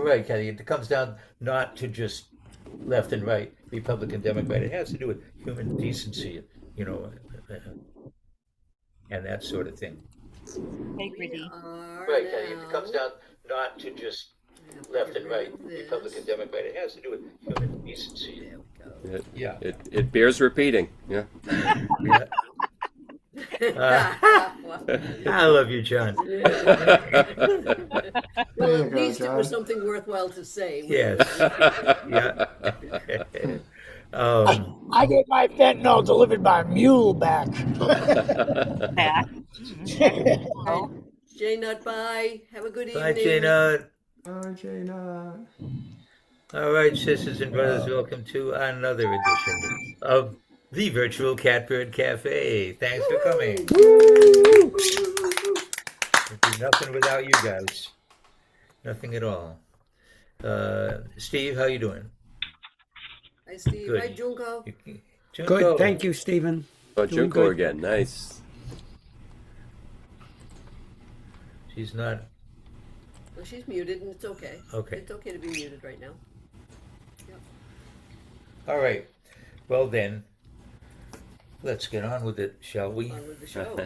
right, Kathy. It comes down not to just left and right, Republican, Democrat. It has to do with human decency, you know, and that sort of thing. We Integrity. are Right, Kathy. It comes now. down not to just left and right, Republican, Democrat. It has to do with human decency. There we go. Yeah. It bears repeating. Yeah. Yeah. I love you, John. Well, at least it was something worthwhile to say. Yes. Yeah. I get my fentanyl delivered by mule back. Back. Right. J-Nut, bye. Have a good Bye, evening. Jana. Jana. All right, sisters and brothers, welcome to another edition of the virtual Catbird Cafe. Thanks for coming. It'd be nothing without you guys. Nothing at all. Steve, how you doing? Hi, Steve. Good. Hi, Junko. Junko. Good, thank you, Stephen. Oh, Doing Junko good. again. Nice. She's not. Well, she's muted, and it's okay. Okay. It's okay to be muted right now. Yep. All right. Well then, let's get on with it, shall we? On with the show.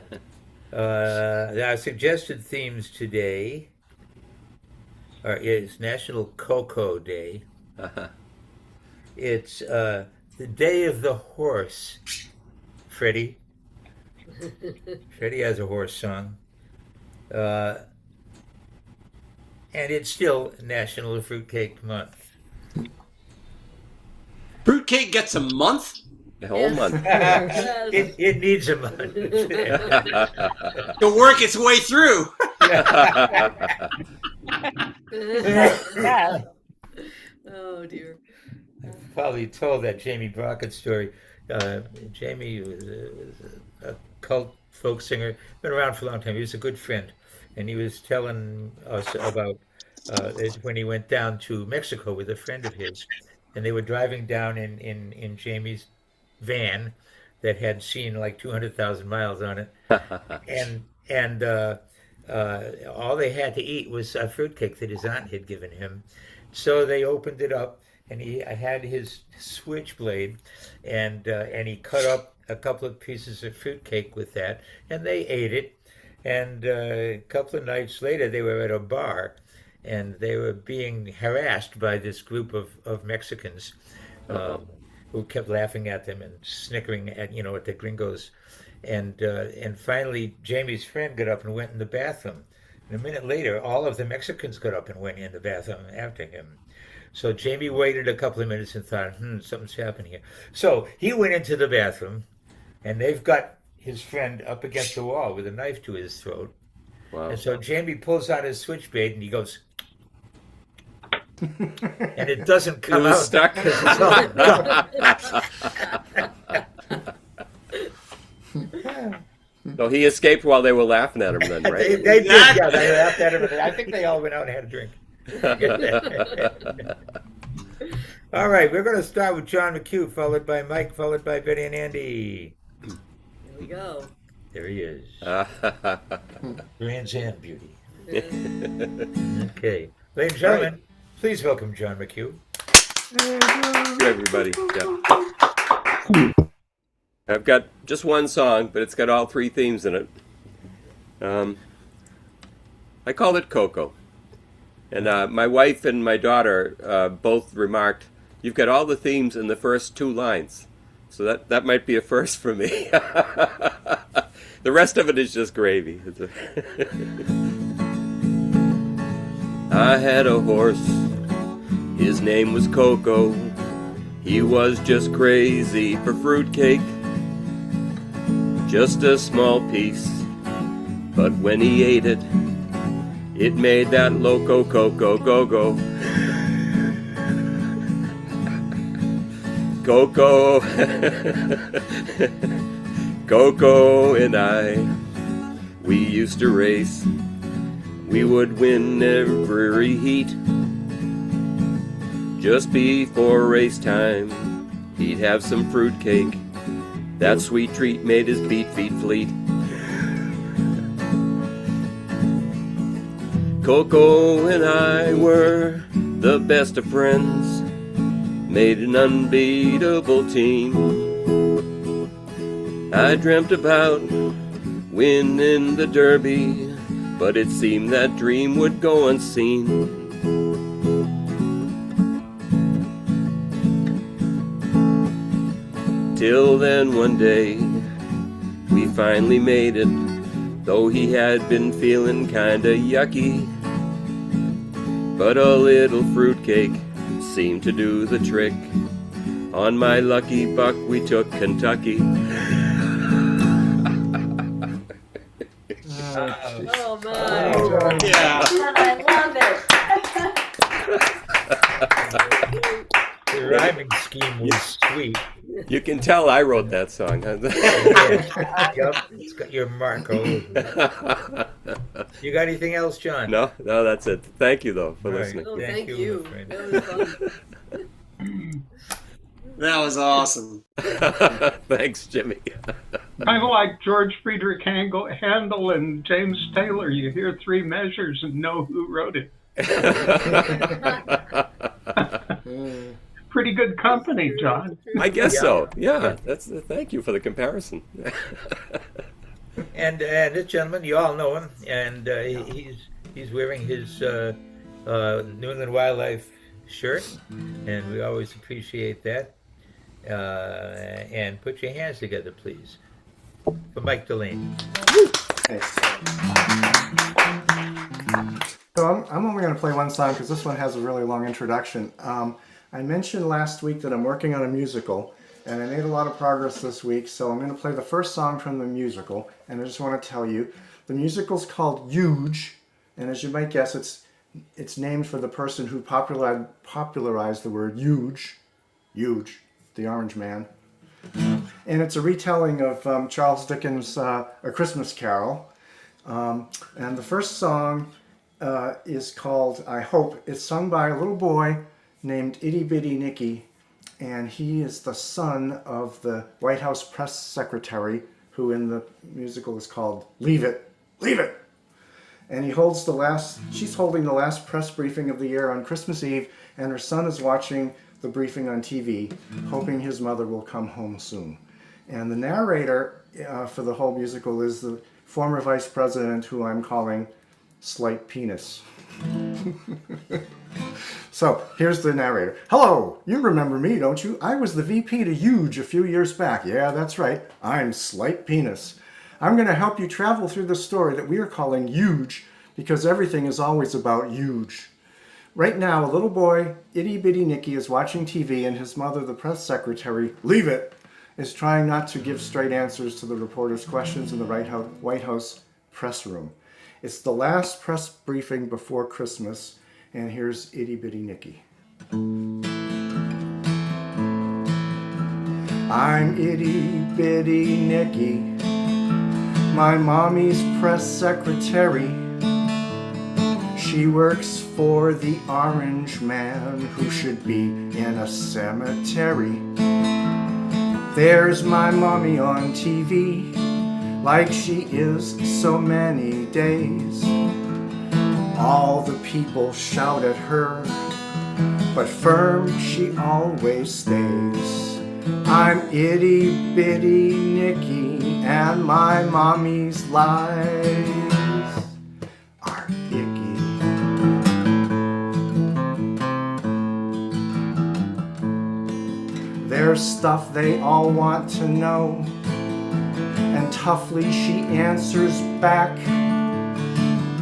Our suggested themes today is National Cocoa Day. It's the Day of the Horse. Freddie. Freddie has a horse song. And it's still National Fruitcake Month. Fruitcake gets a month? The whole month. Yes. It needs a month. To work its way through. Yeah. Oh, dear. Probably told that Jamie Brockett story. Jamie was a cult folk singer, been around for a long time. He was a good friend, and he was telling us about when he went down to Mexico with a friend of his, and they were driving down in Jamie's van that had seen like 200,000 miles on it, and all they had to eat was a fruitcake that his aunt had given him. So they opened it up, and he had his switchblade, and he cut up a couple of pieces of fruitcake with that, and they ate it. And a couple of nights later, they were at a bar, and they were being harassed by this group of Mexicans who kept laughing at them and snickering at the gringos. And finally, Jamie's friend got up and went in the bathroom. And a minute later, all of the Mexicans got up and went in the bathroom after him. So Jamie waited a couple of minutes and thought, something's happened here. So he went into the bathroom, and they've got his friend up against the wall with a knife to his throat. Wow. And so Jamie pulls out his switchblade and he goes, and it doesn't come was out. stuck. 'Cause it's all gone. So he escaped while they were laughing at him then, They right? did, yeah. They laughed at him. I think they all went out and had a drink. All right, we're going to start with John McHugh, followed by Mike, followed by Betty and Andy. Here we go. There he is. Grand and beauty. Okay. Ladies and gentlemen, please welcome John McHugh. Thank you, everybody. Yeah. I've got just one song, but it's got all three themes in it. I called it Coco. And my wife and my daughter both remarked, you've got all the themes in the first two lines. So that might be a first for me. The rest of it is just gravy. I had a horse, his name was Coco. He was just crazy for fruitcake. Just a small piece, but when he ate it, it made that loco coco go-go. Coco, Coco and I, we used to race. We would win every heat. Just before race time, he'd have some fruitcake. That sweet treat made his feet fleet. Coco and I were the best of friends, made an unbeatable team. I dreamt about winning the Derby, but it seemed that dream would go unseen. Till then one day, we finally made it, though he had been feeling kinda yucky. But a little fruitcake seemed to do the trick. On my lucky buck we took Kentucky. Oh my. Yeah. I love it. The rhyming scheme was sweet. You can tell I wrote that song. Yup, it's got your mark all over it. You got anything else, John? No, that's it. Thank you, though, for All right. listening. Oh, Thank thank you, you. my friend. That was fun. That was awesome. Thanks, Jimmy. Kind of like George Friedrich Handel and James Taylor. You hear three measures and know who wrote it. Pretty good company, John. I guess so. Yeah, that's. Thank you for the comparison. And this gentleman, you all know him, and he's wearing his New England Wildlife shirt, and we always appreciate that. And put your hands together, please, for Mike Delaney. So I'm only going to play one song because this one has a really long introduction. I mentioned last week that I'm working on a musical, and I made a lot of progress this week, so I'm going to play the first song from the musical, and I just want to tell you, the musical's called Huge, and as you might guess, it's named for the person who popularized the word huge, the Orange Man. And it's a retelling of Charles Dickens' A Christmas Carol. And the first song is called I Hope. It's sung by a little boy named Itty Bitty Nicky, and he is the son of the White House press secretary, who in the musical is called Leave It, Leave It. And she's holding the last press briefing of the year on Christmas Eve, and her son is watching the briefing on TV, hoping his mother will come home soon. And the narrator for the whole musical is the former vice president, who I'm calling Slight Penis. So here's the narrator. Hello, you remember me, don't you? I was the VP to Huge a few years back. Yeah, that's right. I'm Slight Penis. I'm going to help you travel through the story that we are calling Huge, because everything is always about huge. Right now, a little boy, Itty Bitty Nicky, is watching TV, and his mother, the press secretary, Leave It, is trying not to give straight answers to the reporters' questions in the White House press room. It's the last press briefing before Christmas, and here's Itty Bitty Nicky. I'm Itty Bitty Nicky, my mommy's press secretary. She works for the Orange Man, who should be in a cemetery. There's my mommy on TV, like she is so many days. All the people shout at her, but firm she always stays. I'm Itty Bitty Nicky, and my mommy's lies are icky. There's stuff they all want to know, and toughly she answers back.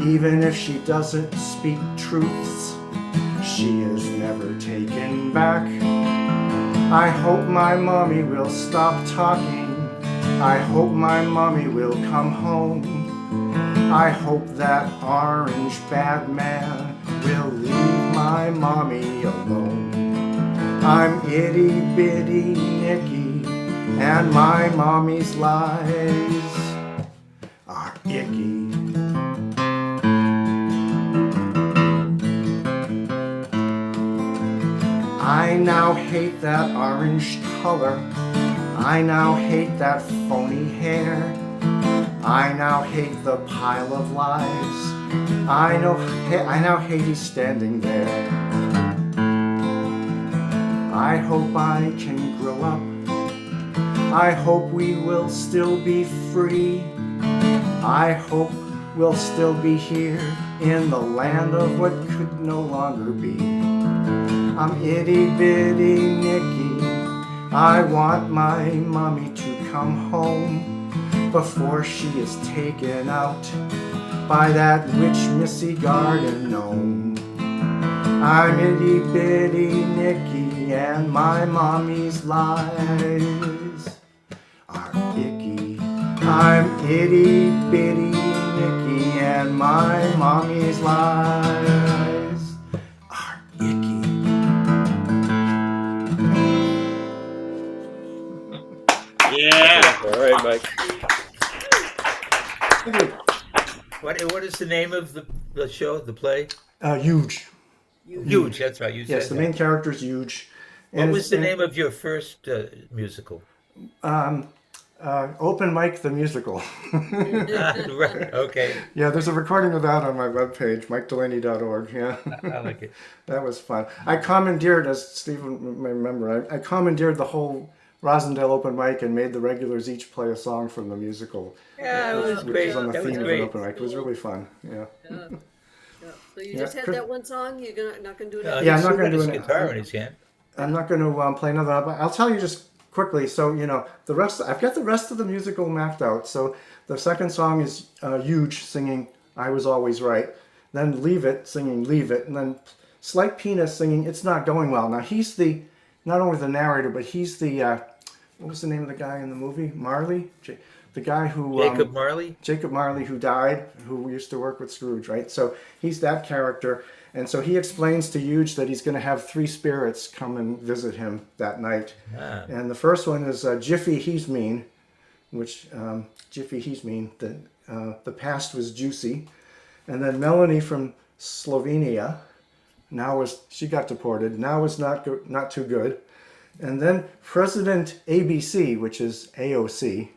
Even if she doesn't speak truths, she is never taken back. I hope my mommy will stop talking. I hope my mommy will come home. I hope that orange bad man will leave my mommy alone. I'm Itty Bitty Nicky, and my mommy's lies are icky. I now hate that orange color. I now hate that phony hair. I now hate the pile of lies. I now hate he's standing there. hope I can grow up. I hope we will still be free. I hope we'll still be here in the land of what could no longer be. I'm itty bitty Nicky. I want my mommy to come home before she is taken out by that witch Missy Garden gnome. I'm itty bitty Nicky, and my mommy's lies are icky. I'm itty bitty Nicky, and my mommy's lies are icky. Yeah. All right, Mike. What is the name of the show, the play? Huge. Huge, that's right. You Yes, said the that. main character's Huge. What was the name of your first musical? Open Mic the Musical. Right, okay. Yeah, there's a recording of that on my webpage, mikedelaney.org. Yeah, I like it. that was fun. I commandeered, as Stephen may remember, I commandeered the whole Rosendale Open Mic and made the regulars each play a song from the musical. Yeah, it was Which great. is on the That was theme of an great. open mic. It was really fun. Yeah. So you Yeah, just had Chris- that one song? You're not going to do it? Yeah, Yeah, I'm he's not still gonna got his do it. guitar in his hand. I'm not going to play another, but I'll tell you just quickly. So, the rest, I've got the rest of the musical mapped out. So the second song is Huge singing I Was Always Right. Then Leave It singing Leave It. And then Slight Penis singing It's Not Going Well. Now he's not only the narrator, but he's the, what was the name of the guy in the movie? Marley? The guy who... Jacob Marley? Jacob Marley, who died, who used to work with Scrooge, right? So he's that character. And so he explains to Huge that he's going to have 3 spirits come and visit him that night. Ah. And the first one is Jiffy, He's Mean, which Jiffy, He's Mean. The past was juicy. And then Melanie from Slovenia, she got deported. Now is not too good. And then President ABC, which is AOC,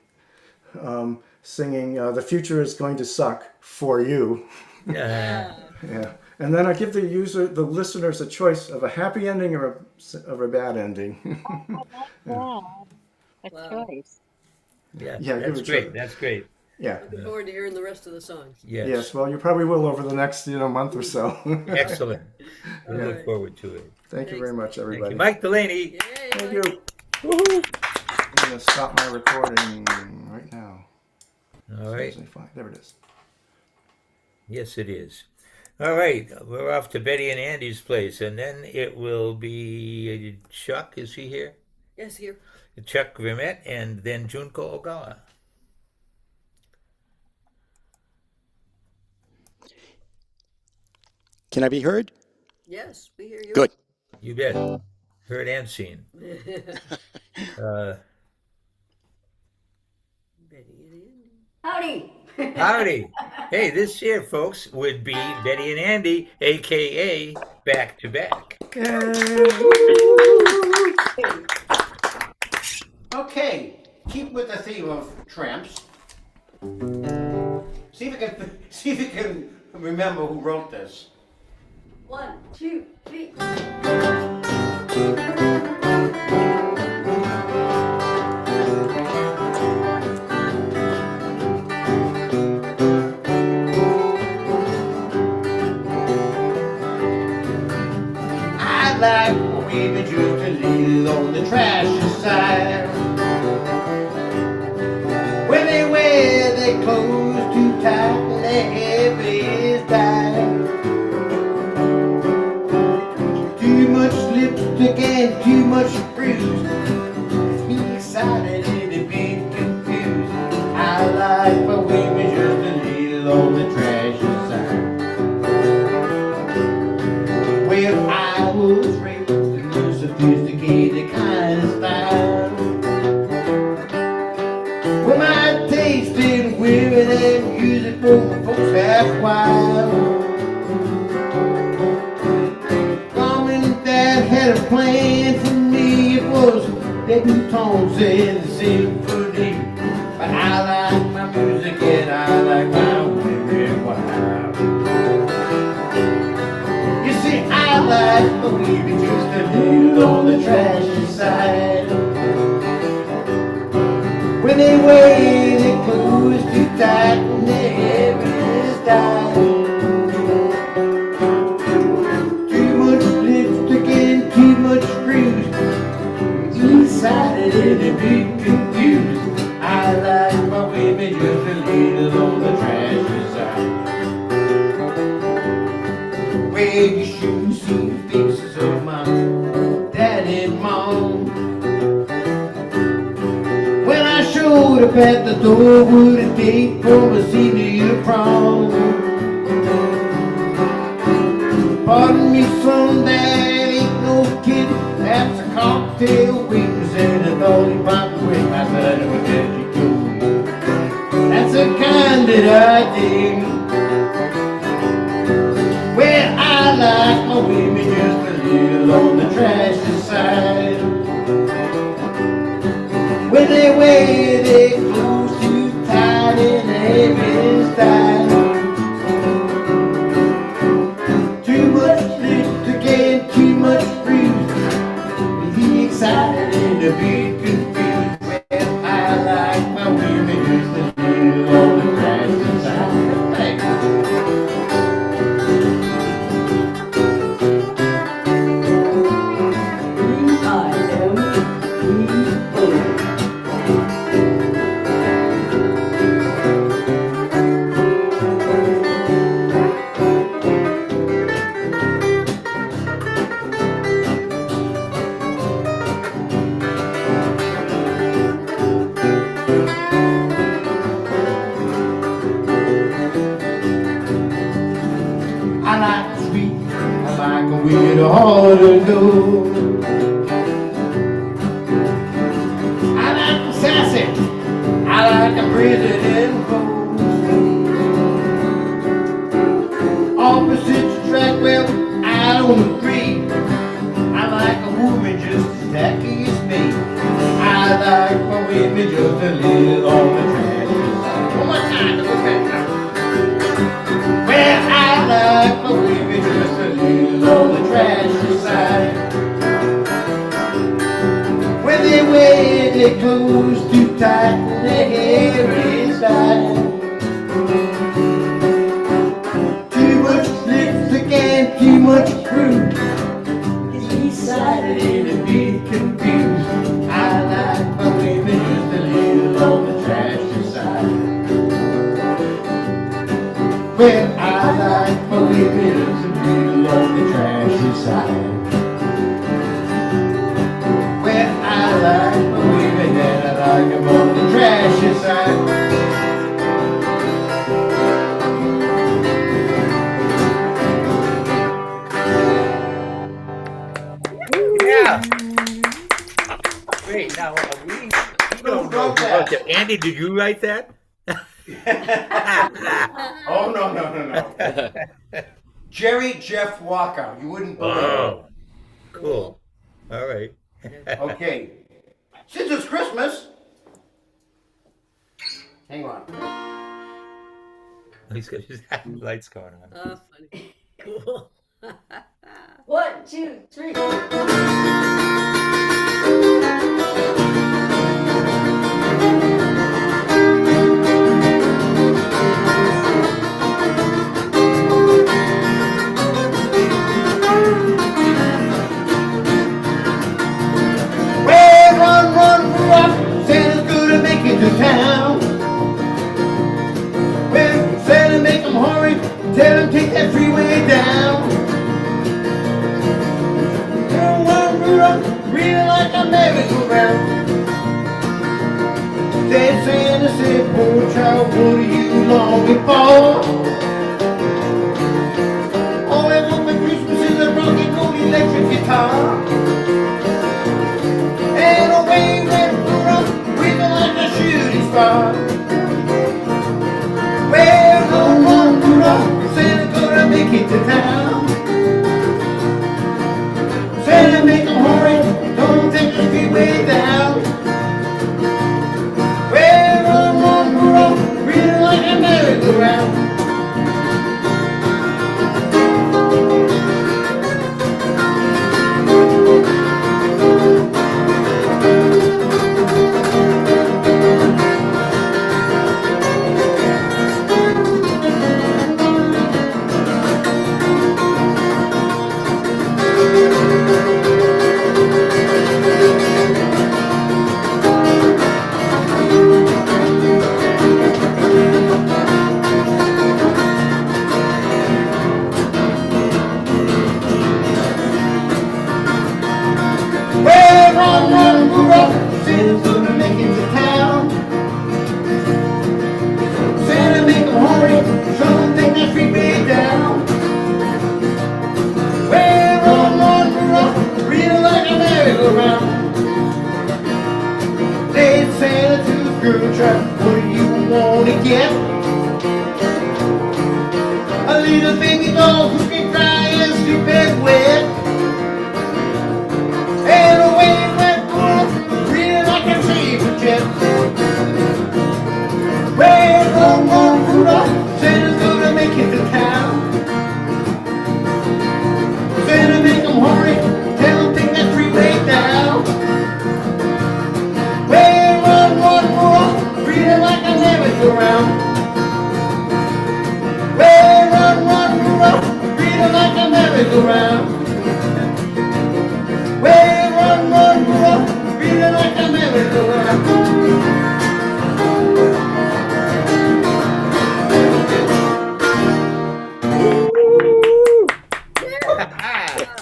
singing The Future is Going to Suck for You. Yeah. Yeah. And then I give the listeners a choice of a happy ending or a bad ending. Wow. A Wow. choice. Yeah, Yeah, give that's it a great. try. That's great. Yeah. Looking forward to hearing the rest of the songs. Yes. Yes. Well, you probably will over the next month or so. Excellent. We All look right. forward to it. Thank you very much, Thank everybody. you. Mike Delaney. Yay, Thank Mike. you. I'm going to stop my recording right now. All right. There it is. Yes, it is. All right. We're off to Betty and Andy's place, and then it will be Chuck. Is he here? Yes, here. Chuck Grimet, and then Junko Ogawa. Can I be heard? Yes, we hear you. Good. You bet. Heard and seen. Uh, Betty and Andy. Howdy. howdy. Hey, this here, folks, would be Betty and Andy, a.k.a. Back to Back. Okay, keep with the theme of tramps. See if you can remember who wrote this. 1, 2, 3. I like women just a little on the trashy side. When they wear their clothes too tight and their hair is dyed. Too much lipstick and too much fruit. Be excited and a bit confused. I like my women just a little on the trashy side. Well, I was raised in a sophisticated kind of style. Well, my taste in women and music for my folks half wild. Mom and Dad had a plan for me. It was debutantes and the symphony. But I like my music and I like my women wild. You see, I like the way we just a little on the trashy tight and the heavy is tight. Too much lipstick and too much screws. Decided and a bit confused. I like my women just a little on the trashy side. Wear your shoes, see the faces of my dad and mom. When I showed up at the door with a date for my senior prom. Pardon me, son, that ain't no kid. That's a cocktail wings and a lollipop with my son with veggie too. That's the kind that I dig. Well, I like my women just a little on the trashy side. When they wear their clothes too tight and the heavy is tight. Too much lipstick and too much bruise. Be excited and a bit confused. Well, I like my women just a little on the trashy side. Thank you. I like the sweet, I like a with a heart to go. I like the sassy, I like a president pose. Opposites attract, well, I don't agree. I like a woman just as tacky as me. I like my women just a little on the trashy side. One more time, look at that. Well, I like my women just a little on the trashy side. When they wear their clothes too tight and their hair is tight. Too much lipstick and too much fruit. Decided and a bit confused. I like my women just a little on the trashy side. Well, I like my women just a little on the trashy side. Well, I like my women and I like them on the trashy side. Yeah. Great. Now, we don't know wrote who that? wrote that. Andy, did you write that? Oh, no. Jerry Jeff Walker. You wouldn't believe it. Oh, cool. All right. Okay. Since it's Christmas. Hang on. He's got his lights going on. Funny. Cool. 1, 2, 3. Well, run, rock, Santa's gonna make it to town. Well, Santa, make him hurry, tell him take that freeway down. Run, real like a merry-go-round. Said Santa, said, poor child, what are you longing for? All I want for Christmas is a rock and roll electric guitar. And away went Rudolph, whizzing like a shooting star. Well, run, Rudolph, Santa's gonna make it to town. Santa, make him hurry, don't take the freeway down. Well, run, Rudolph, real like a merry-go-round.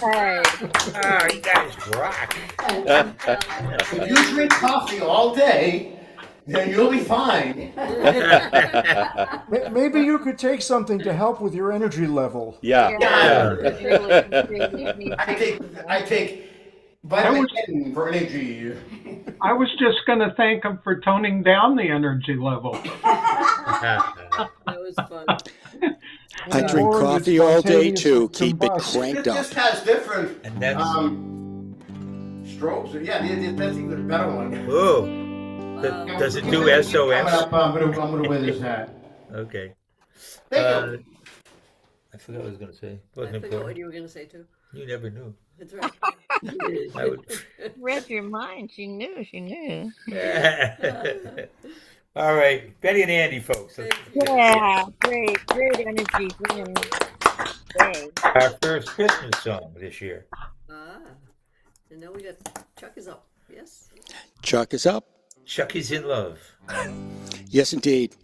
Hey. Oh, you guys rock. If you drink coffee all day, then you'll be fine. Maybe you could take something to help with your energy level. Yeah. Yeah. Really, I take vitamin N for energy. I was just going to thank him for toning down the energy level. That was fun. I drink Or the coffee all day spontaneous too. Keep it combust. cranked It up. just has different And that's strokes. Yeah, that's even a better one. oh, does it do Coming SOS? up, I'm gonna wear this hat. Okay. Thank you. I forgot what I was going to say. I Wasn't forgot what important. you were going to say too. You never knew. That's right. I would. Read your mind. She knew. All right, Betty and Andy, folks. Yeah. Great energy. Hey. Our first Christmas song this year. And now we got Chuck is up. Yes. Chuck is up. Chucky's in Love. Yes, indeed.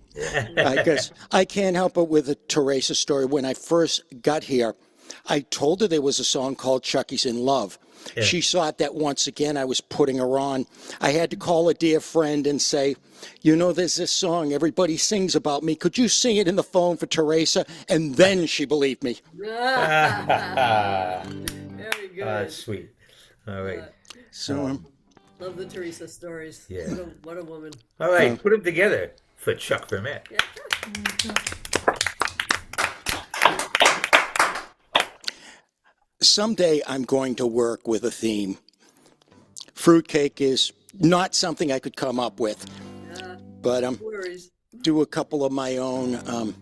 I guess I can't help it with the Teresa story. When I first got here, I told her there was a song called Chucky's in Love. Yeah. She thought that once again I was putting her on. I had to call a dear friend and say, you know, there's this song everybody sings about me. Could you sing it in the phone for Teresa? And then she believed me. Very good. That's sweet. All right. So, Love the Teresa stories. Yeah. What a woman. All right, put them together for Chuck Vermette. Yeah. someday I'm going to work with a theme. Fruitcake is not something I could come up with, but Worries. do a couple of my own.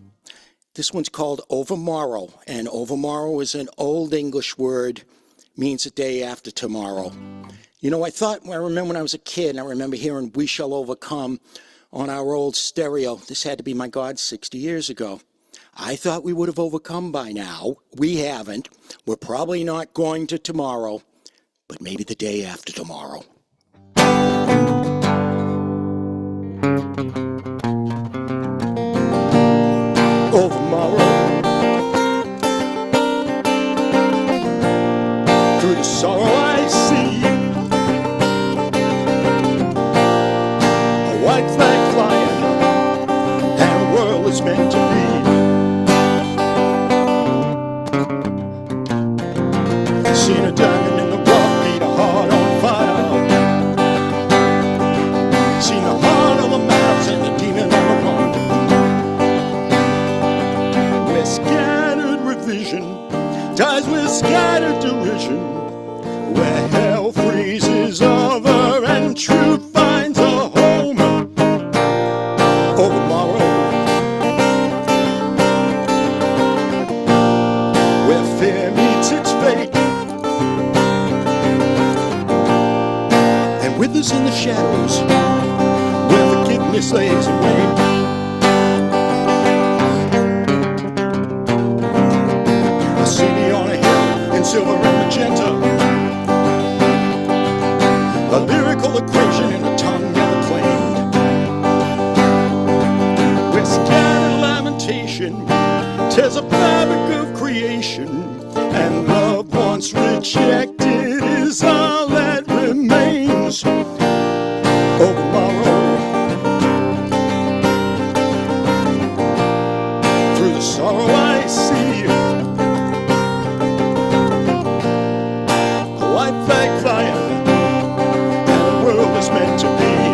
This one's called Overmorrow, and overmorrow is an old English word, means the day after tomorrow. You know, I remember when I was a kid, and I remember hearing We Shall Overcome on our old stereo. This had to be, my God, 60 years ago. I thought we would have overcome by now. We haven't. We're probably not going to tomorrow, but maybe the day after tomorrow. Overmorrow, through the sorrow I see a white flag flying, and the world is meant to be. Seen a diamond in the rough, beat a heart on fire. Seen the heart of the mouse and the demon on the run. We're scattered revision, ties with scattered derision, where hell freezes over and truth finds a home. Overmorrow, where fear meets its fate, and with us in the shadows, where forgiveness lays in wait. A city on a hill in silver and magenta, a lyrical equation in a tongue never claimed. Where scattered lamentation tears a fabric of creation, and love once rejected is all that remains. Overmorrow, through the sorrow I see a white flag flying, and the world is meant to be.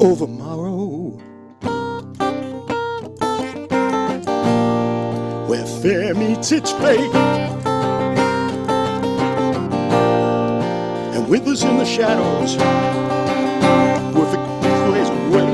Overmorrow, where fear meets its fate, with us in the shadows, with the crazy way.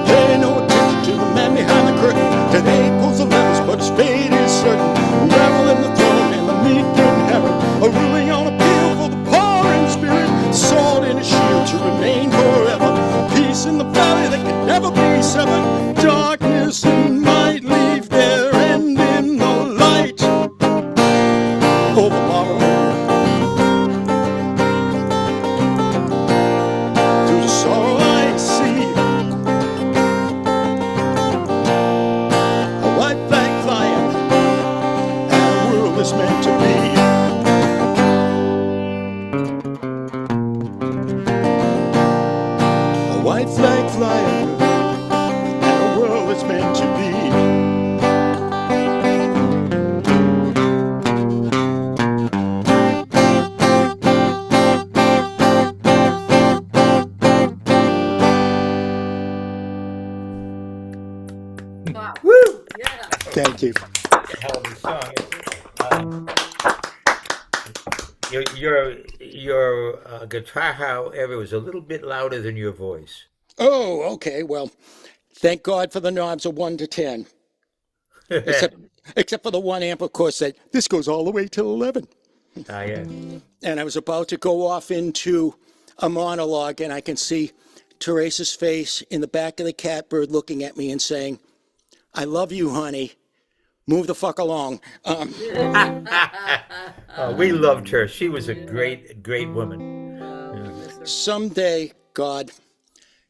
Pay no attention to the man behind the curtain. Today pulls the levers, but his fate is certain. Revel in the throne and the meek in heaven, a ruling on appeal for the poor in spirit. Sword in a shield to remain forever. Peace in the valley that can never be severed. Darkness and might leave their end in the light. Over morrow, through the sorrow I see, a white flag flying, and the world is meant to be. A white flag flying, and the world is meant to be. Wow. Woo! Yeah. Thank you. Hell of a song. Your guitar, however, was a little bit louder than your voice. Oh, okay. Well, thank God for the knobs of 1 to 10. Except for the 1 amp, of course, that this goes all the way till 11. Yeah. And I was about to go off into a monologue, and I can see Teresa's face in the back of the Catbird looking at me and saying, "I love you, honey. Move the fuck along." We loved her. She was a great, great woman. Someday, God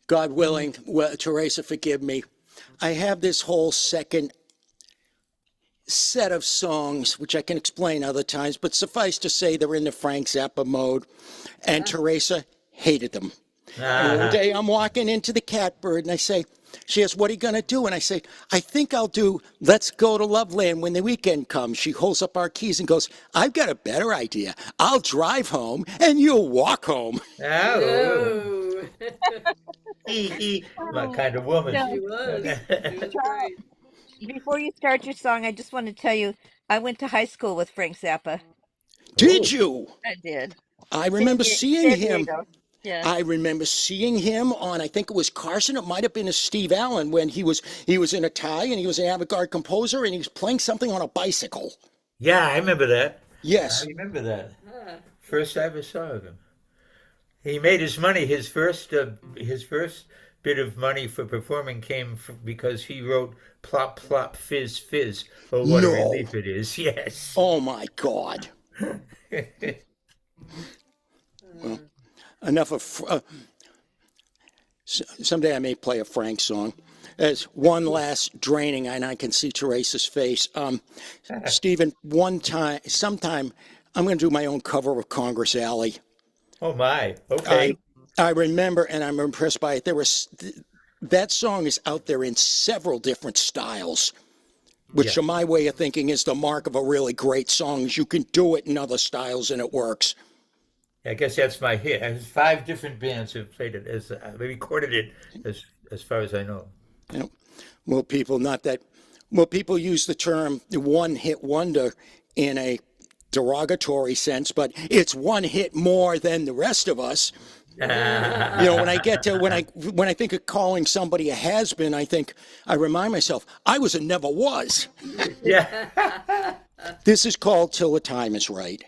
willing, Teresa, forgive me, I have this whole second set of songs, which I can explain other times, but suffice to say they're in the Frank Zappa mode, and Teresa hated them. And one day I'm walking into the Catbird, and she asks, "What are you going to do?" And I say, "I think I'll do Let's Go to Loveland when the weekend comes." She holds up our keys and goes, "I've got a better idea. I'll drive home, and you'll walk home." Oh. My kind of woman. No. She was. She was great. Before you start your song, I just want to tell you, I went to high school with Frank Zappa. Did you? I did. I remember seeing San him. Diego. Yeah. I remember seeing him on, I think it was Carson. It might have been a Steve Allen when he was in a tie and he was an avant-garde composer and he was playing something on a bicycle. Yeah, I remember that. Yes. I remember that. First I ever saw of him. He made his money. His first bit of money for performing came because he wrote "Plop Plop Fizz Fizz." Oh, what a relief it is! Yes. Oh my God. Well, enough of. Someday I may play a Frank song. As one last draining, and I can see Teresa's face. Stephen, sometime, I'm going to do my own cover of Congress Alley. Oh my! Okay. I remember, and I'm impressed by it. That song is out there in several different styles, which to my way of thinking is the mark of a really great song. Is you can do it in other styles and it works. I guess that's my hit. And 5 different bands have played it they recorded it as far as I know. You know, well, people use the term one-hit wonder in a derogatory sense, but it's one hit more than the rest of us. When I think of calling somebody a has-been, I remind myself, I was and never was. Yeah. This is called Till the Time Is Right.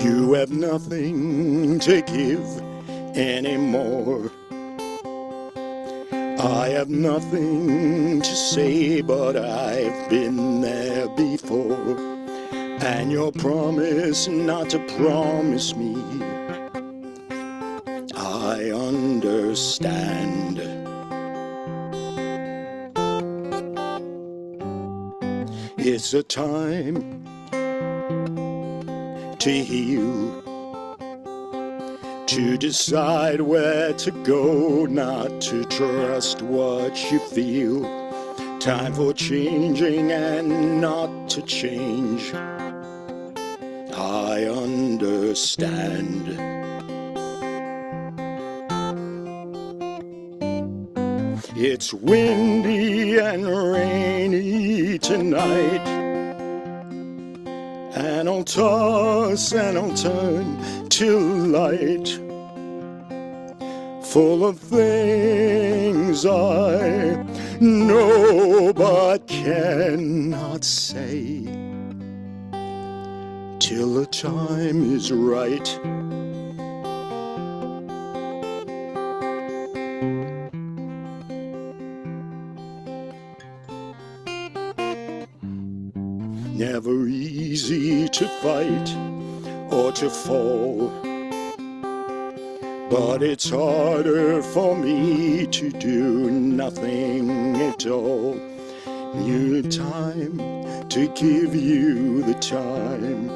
You have nothing to give anymore. I have nothing to say, but I've been there before. And your promise not to promise me, I understand. It's a time to heal, to decide where to go, not to trust what you feel. Time for changing and not to change. I understand. It's windy and rainy tonight, and I'll toss and I'll turn till light, full of things I know but cannot say, till the time is right. Never easy to fight or to fall, but it's harder for me to do nothing at all. Need time to give you the time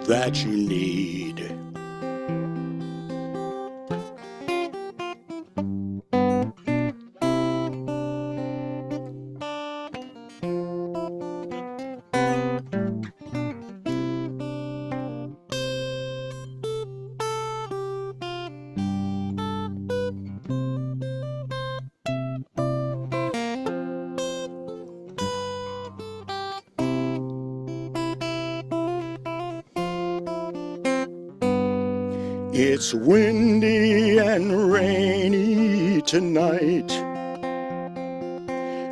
that you need. It's windy and rainy tonight,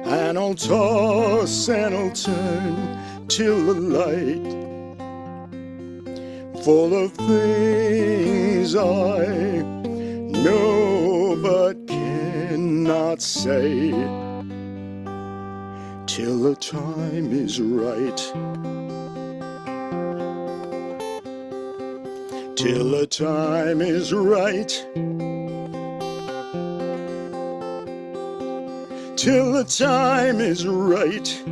and I'll toss and I'll turn till the light, full of things I know but cannot say, till the time is right. Till the time is right. Till the time is right.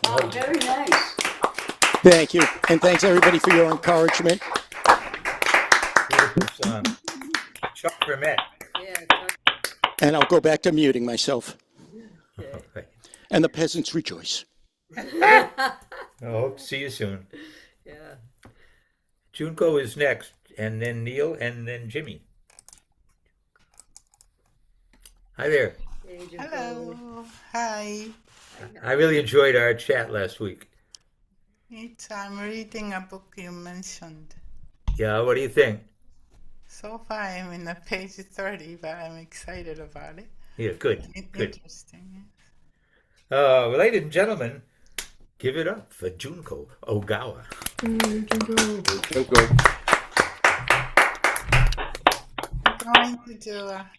Wow, very nice. Thank you, and thanks everybody for your encouragement. Beautiful song. Chuck Vermette. Yeah. And I'll go back to muting myself. Okay. And the peasants rejoice. I hope to see you soon. Yeah. Junko is next, and then Neil, and then Jimmy. Hi there. Hey, Jim Hello. Foley. Hi. I really enjoyed our chat last week. I'm reading a book you mentioned. Yeah, what do you think? So far, I'm in page 30, but I'm excited about it. Yeah, good, good. Interesting. Ladies and gentlemen, give it up for Junko Ogawa. I'm going to do.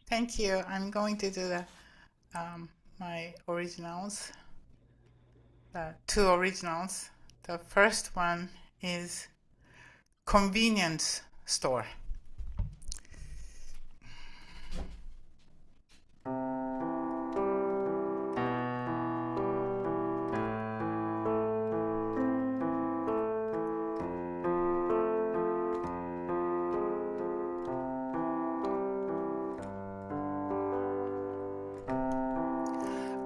Thank you. I'm going to do my originals. Two originals. The first one is convenience store.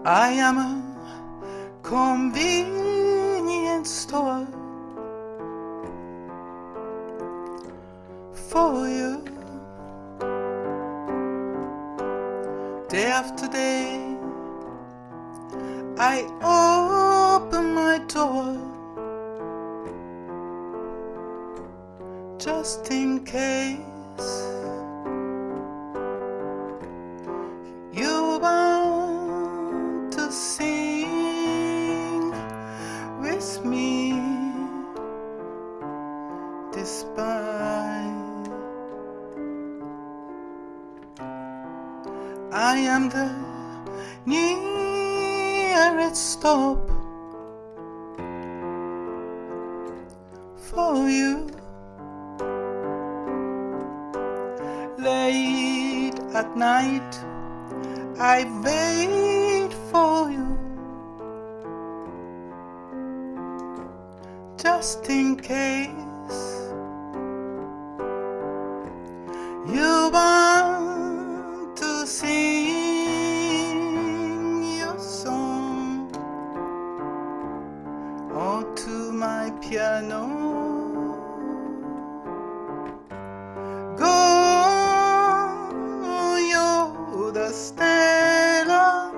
I am a convenience store for you. Day after day, I open my door just in case you want to sing with me, despite I am the nearest stop for you. Late at night, I wait for you just in case you want to sing your song or to my piano. Go, you're the stella,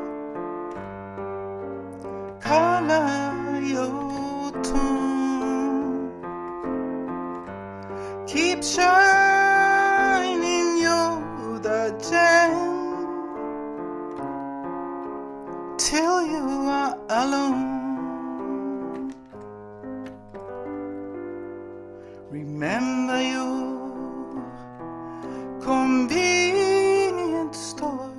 color your tone. Keep shining, you're the gem, till you are alone. Remember your convenience store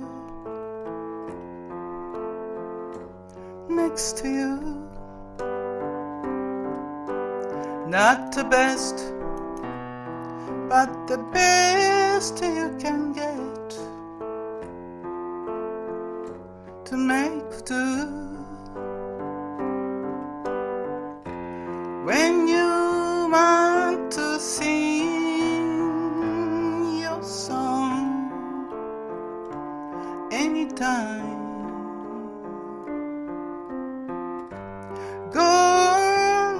next to you. Not the best, but the best you can get to make do. When you want to sing your song anytime, go,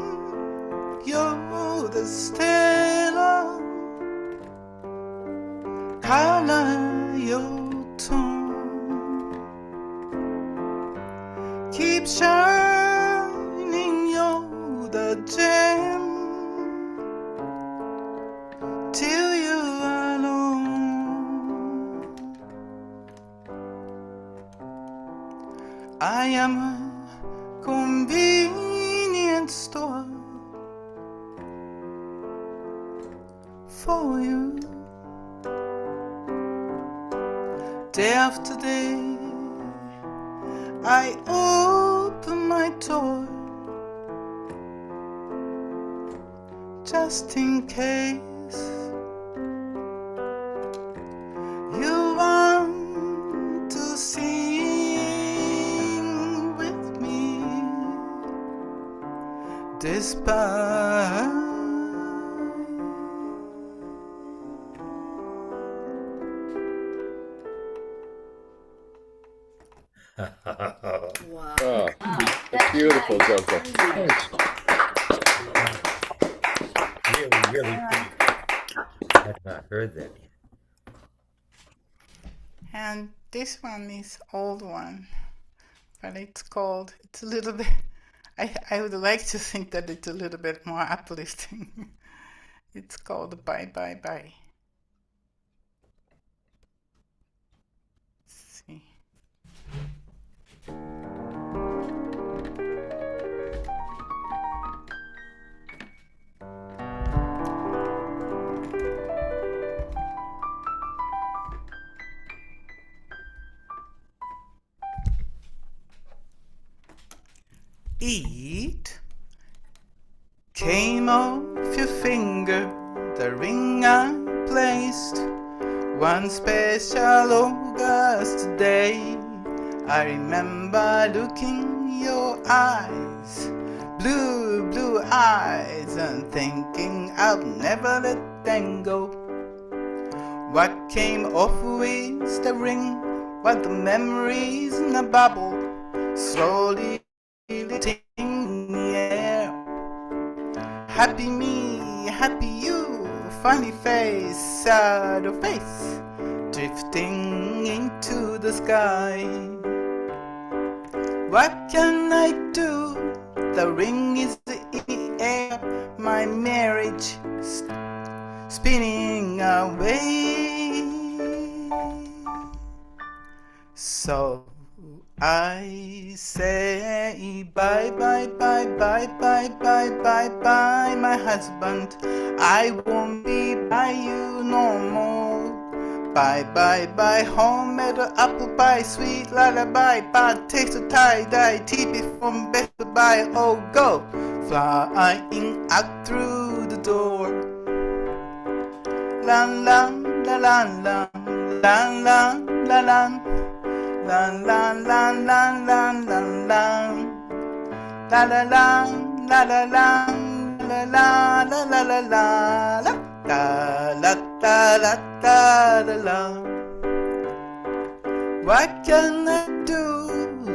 you're the stella, color your tone. Keep shining, you're the gem, till you are alone. I am a convenience store for you. Day after day, I open my door just in case you want to sing with me. Despite Wow. Oh, that's beautiful, Joker. Really, really pretty. I have not heard that yet. And this one is old one, but it's a little bit, I would like to think that it's a little bit more uplifting. It's called Bye Bye Bye. Let's see. Eat came off your finger, the ring I placed one special August day. I remember looking your eyes, blue, blue eyes, and thinking I'll never let them go. What came off with the ring? What the memories in a bubble, slowly lifting in the air. Happy me, happy you, funny face, sad face, drifting into the sky. What can I do? The ring is in the air, my marriage spinning away. So I say bye bye bye bye bye bye bye bye, my husband. I won't be by you no more. Bye bye bye, homemade apple pie, sweet lullaby, bad taste of tie-dye, TV from Best Buy. Oh, go flying out through the door. Lan lan la lan lan lan lan la lan. Lan lan lan lan lan lan lan, la la lan, la la lan, la la la la la la la la la la la la la. What can I do?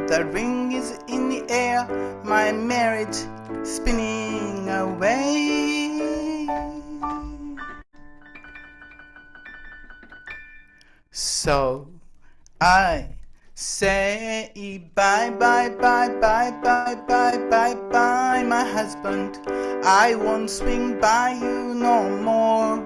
The ring is in the air, my marriage spinning away. So I say bye bye bye bye bye bye bye bye, my husband. I won't swing by you no more.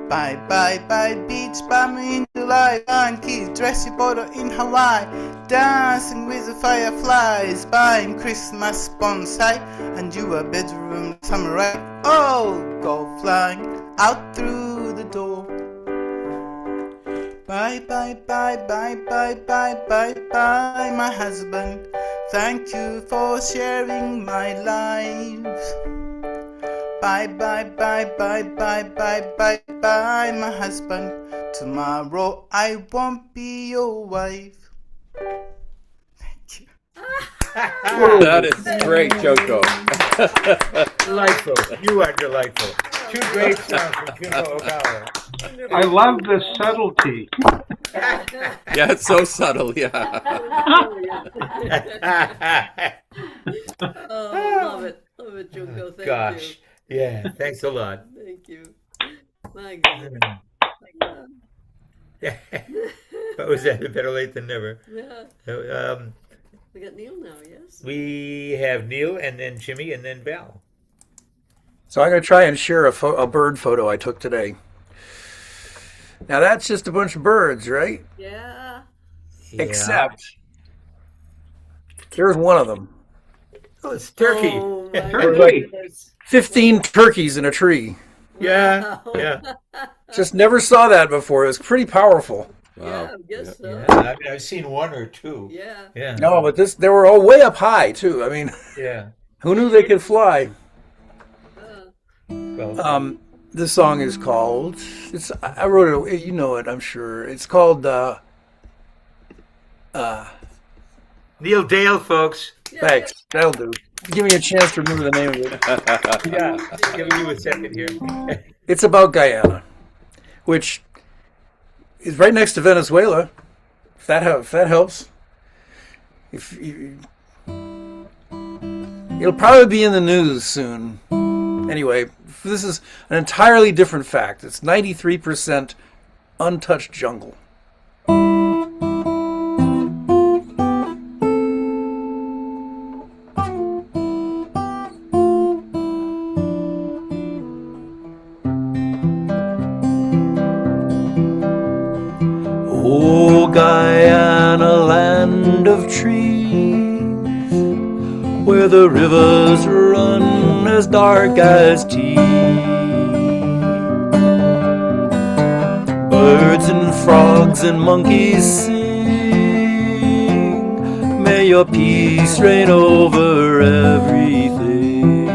Bye bye bye beach, buy me in July, and kids dress your bottle in Hawaii, dancing with the fireflies, buying Christmas bonsai, and you a bedroom samurai. Oh, go flying out through the door. Bye bye bye bye bye bye bye bye, my husband. Thank you for sharing my life. Bye bye bye bye bye bye bye bye, my husband. Tomorrow I won't be your wife. Thank you. That is great, Joko. Delightful. You are delightful. Two great songs from Kimbo Okawa. I love the subtlety. Yeah, it's so subtle. Yeah. Oh, love it, Junko. Thank Gosh. you. Yeah. Thanks a lot. Thank you. My God. My God. What was that? Better late than never. Yeah. We got Neil now, yes? We have Neil and then Jimmy and then Val. So I'm going to try and share a bird photo I took today. Now that's just a bunch of birds, right? Yeah. Except here's one of them. Oh, it's turkey. Oh, my There's like goodness. 15 turkeys in a tree. Yeah. Wow. Yeah. Just never saw that before. It was pretty powerful. Yeah, I guess so. Yeah. I mean, I've seen one or two. Yeah. Yeah. No, but they were all way up high too. I mean, Yeah. who knew they could fly? Well, This song is called. I wrote it. You know it, I'm sure. It's called. Neil Dale, folks. Thanks. That'll do. Give me a chance to remember the name of it. Yeah. Giving you a second here. It's about Guyana, which is right next to Venezuela. If that helps. It'll probably be in the news soon. Anyway, this is an entirely different fact. It's 93% untouched jungle. Oh, Guyana, land of trees, where the rivers run as dark as tea. Birds and frogs and monkeys sing. May your peace reign over everything.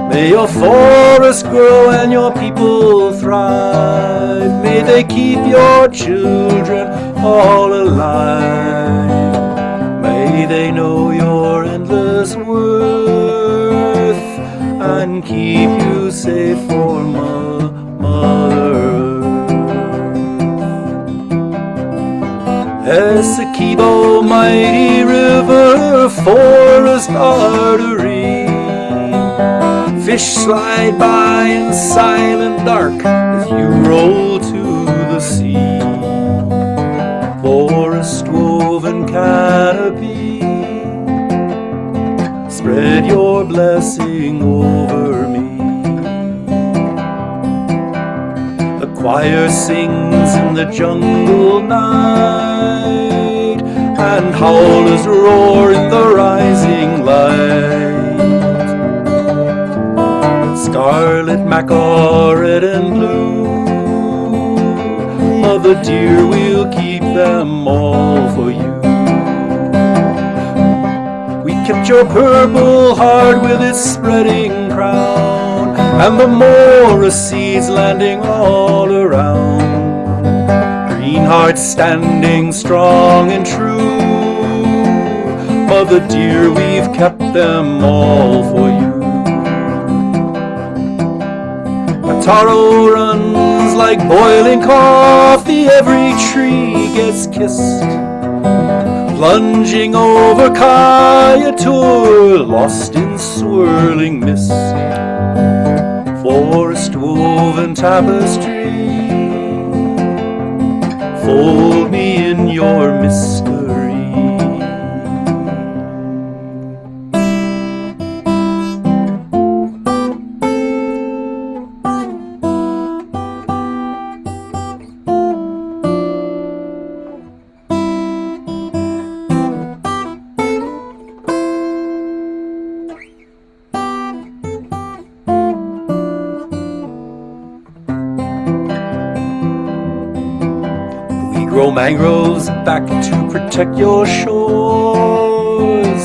May your forests grow and your people thrive. May they keep your children all alive. May they know your endless worth and keep you safe for Mother Earth. Essequibo, mighty river, forest artery. Fish slide by in silent dark as you roll to the sea. Forest woven canopy, spread your blessing over me. The choir sings in the jungle night, and howlers roar in the rising light. Scarlet, macaw, red and blue, Mother dear, we'll keep them all for you. We kept your purple heart with its spreading crown, and the Mora seeds landing all around. Green hearts standing strong and true, Mother dear, we've kept them all for you. sorrow runs like boiling coffee. Every tree gets kissed, plunging over Kayatur, lost in swirling mist. Forest woven tapestry, fold me in your mystery. Grow mangroves back to protect your shores,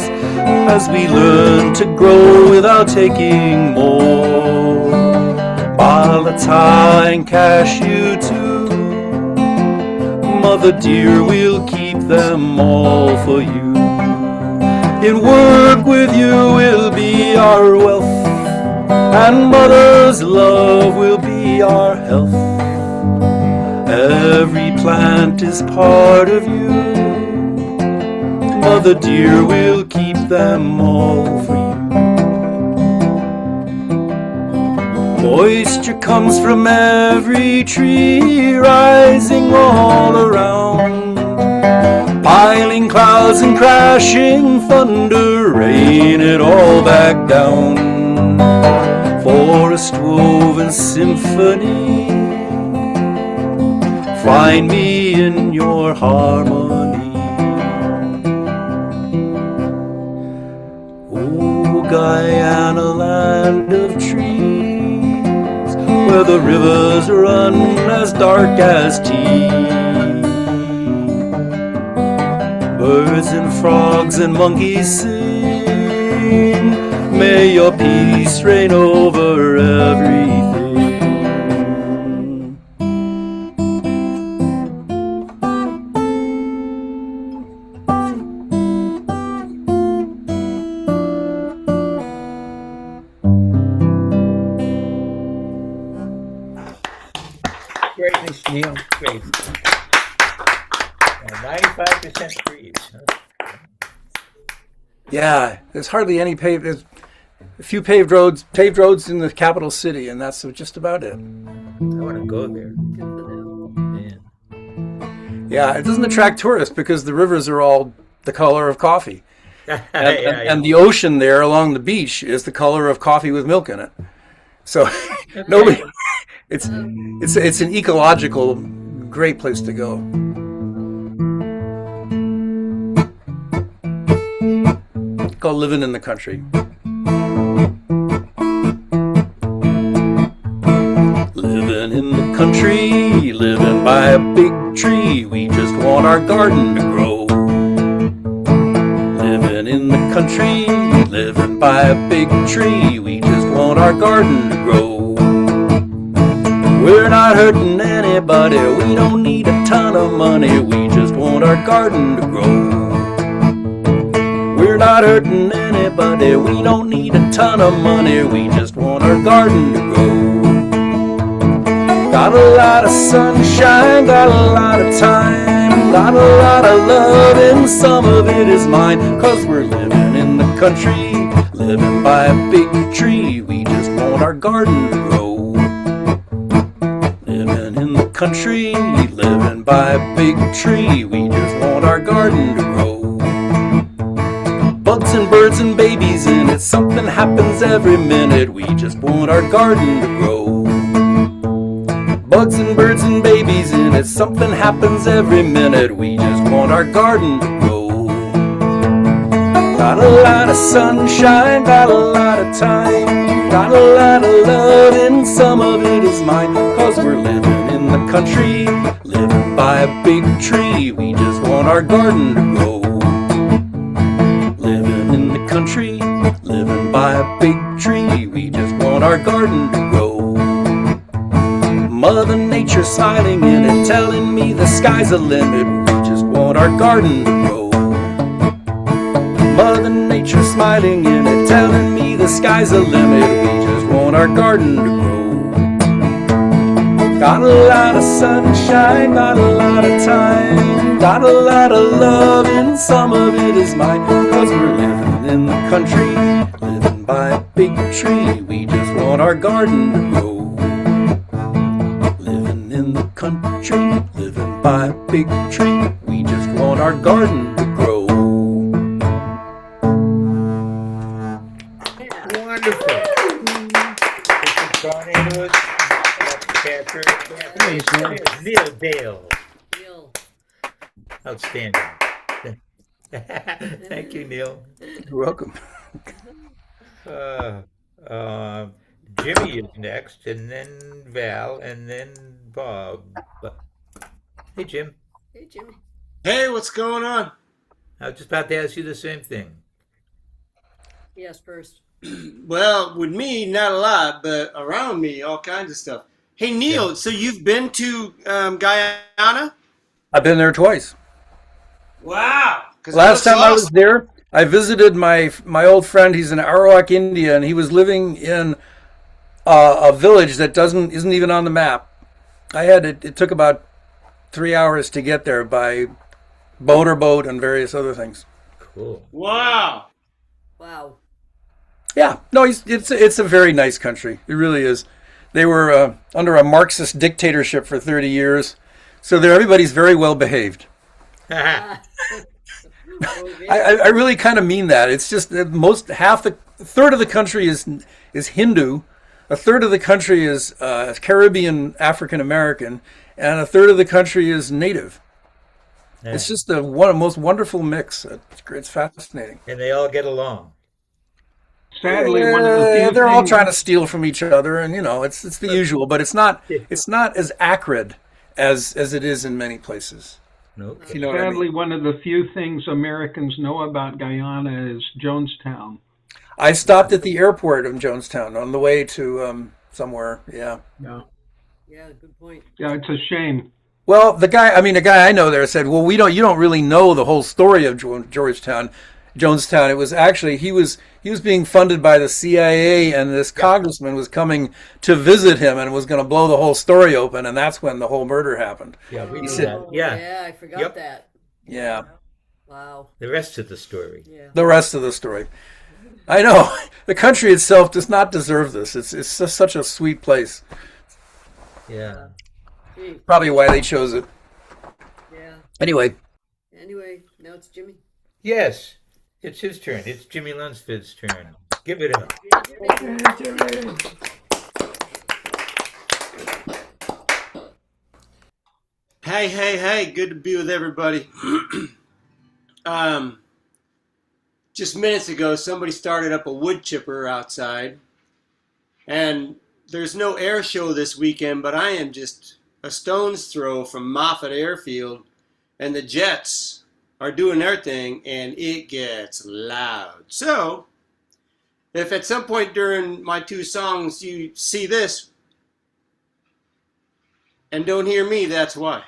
as we learn to grow without taking more. Balata and cashew too, mother dear, we'll keep them all for you. In work with you will be our wealth, and mother's love will be our health. Every plant is part of you, mother dear, we'll keep them all for you. Moisture comes from every tree, rising all around, piling clouds and crashing thunder, rain it all back down. Forest woven symphony, find me in your harmony. Oh, Guyana, land of trees, where the rivers run as dark as tea. Birds and frogs and monkeys sing, may your peace reign over everything. Great, Miss Neil. Great. 95% trees. Huh? Yeah, there's hardly any paved. There's a few paved roads in the capital city, and that's just about it. I want to go there. Yeah, it doesn't attract tourists because the rivers are all the color of coffee, and the ocean there along the beach is the color of coffee with milk in it. So nobody. It's an ecological great place to go. It's called living in the country. Living in the country, living by a big tree, we just want our garden to grow. Living in the country, living by a big tree, we just want our garden to grow. We're not hurting anybody, we don't need a ton of money, we just want our garden to grow. We're not hurting anybody, we don't need a ton of money, we just want our garden to grow. Got a lot of sunshine, got a lot of time, got a lot of love, and some of it is mine, 'cause we're living in the country, living by a big tree, we just want our garden to grow. Living in the country, living by a big tree, we just want our garden to grow. Bugs and birds and babies in it, something happens every minute, we just want our garden to grow. Bugs and birds and babies in it, something happens every minute, we just want our garden to grow. Got a lot of sunshine, got a lot of time, got a lot of love, and some of it is mine, 'cause we're living in the country, living by a big tree, we just want our garden to grow. Living in the country, living by a big tree, we just want our garden to grow. Mother Nature smiling in it, telling me the sky's the limit, we just want our garden to grow. Mother Nature smiling in it, telling me the sky's the limit, we just want our garden to grow. Got a lot of sunshine, got a lot of time, got a lot of love, and some of it is mine. Cause we're living in the country, living by a big tree. We just want our garden to grow. Living in the country, living by a big tree. We just want our garden to grow. Wonderful. Tornadoes. Catbird. Neil Dale. Neil. Outstanding. Thank you, Neil. You're welcome. Uh, Jimmy is next, and then Val, and then Bob. Hey, Jim. Hey, Jimmy. Hey, what's going on? I was just about to ask you the same thing. Yes, first. Well, with me, not a lot, but around me, all kinds of stuff. Hey, Neil, so you've been to Guyana? I've been there twice. Wow. 'Cause it Last looks time I was awesome. there, I visited my old friend. He's in Arawak, India, and he was living in a village that isn't even on the map. It took about 3 hours to get there by motorboat and various other things. Cool. Wow. Wow. Yeah, no, it's a very nice country. It really is. They were under a Marxist dictatorship for 30 years, so everybody's very well behaved. I really kind of mean that. It's just that a third of the country is Hindu, a third of the country is Caribbean African American, and a third of the country is Native. Yeah. It's just the most wonderful mix. It's fascinating. And they all get along. Sadly, one of the few They're all things- trying to steal from each other, and it's the usual, but it's not as acrid as it is in many places. Nope. If you know what I mean. Sadly, one of the few things Americans know about Guyana is Jonestown. I stopped at the airport of Jonestown on the way to somewhere. Yeah. Yeah. Yeah, good point. Yeah, it's a shame. Well, a guy I know there said, "Well, you don't really know the whole story of Jonestown. It was actually he was being funded by the CIA, and this congressman was coming to visit him and was going to blow the whole story open, and that's when the whole murder happened." Yeah, we He knew said- that. Yeah. Yeah, I forgot Yep. that. Yeah. Wow. The rest of the story. Yeah. The rest of the story. I know the country itself does not deserve this. It's just such a sweet place. Yeah. Gee. Probably why they chose it. Yeah. Anyway. Anyway, now it's Jimmy. Yes. It's his turn. It's Jimmy Lunsford's turn. Give it up. Hey, good to be with everybody. Just minutes ago, somebody started up a wood chipper outside, and there's no air show this weekend, but I am just a stone's throw from Moffett Airfield, and the Jets are doing their thing, and it gets loud. So, if at some point during my two songs you see this and don't hear me, that's why.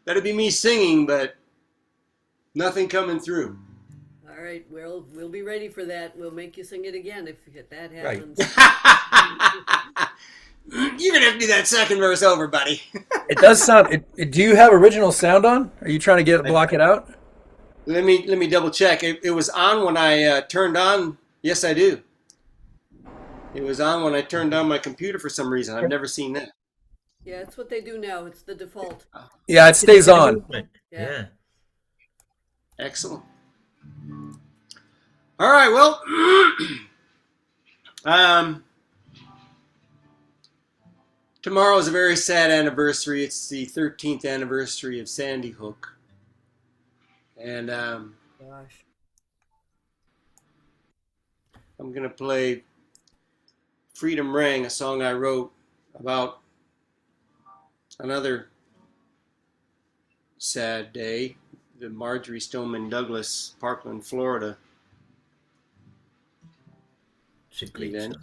That'd be me singing, but nothing coming through. All right, we'll be ready for that. We'll make you sing it again if that happens. You're gonna have to do that second verse over, buddy. It does sound. Do you have original sound on? Are you trying to block it out? Let me double check. It was on when I turned on. Yes, I do. It was on when I turned on my computer for some reason. I've never seen that. Yeah, it's what they do now. It's the default. Yeah, it stays on. Yeah. Excellent. All right. Well, tomorrow is a very sad anniversary. It's the 13th anniversary of Sandy Hook, and Gosh. I'm gonna play "Freedom Rang," a song I wrote about another sad day, the Marjorie Stoneman Douglas, Parkland, Florida It's a great event.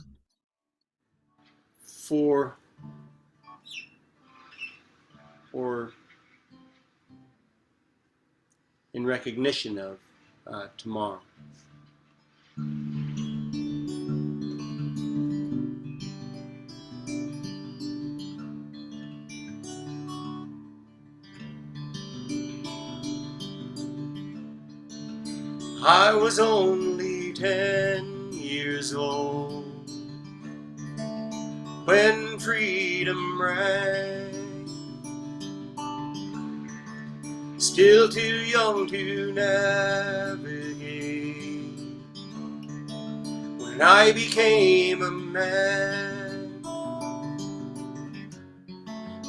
song. Or in recognition of tomorrow. I was only 10 years old when freedom rang. Still too young to navigate when I became a man.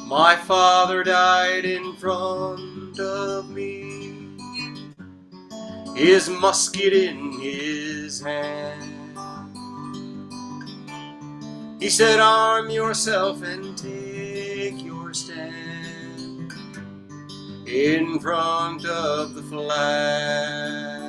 My father died in front of me, his musket in his hand. He said, arm yourself and take your stand in front of the flag.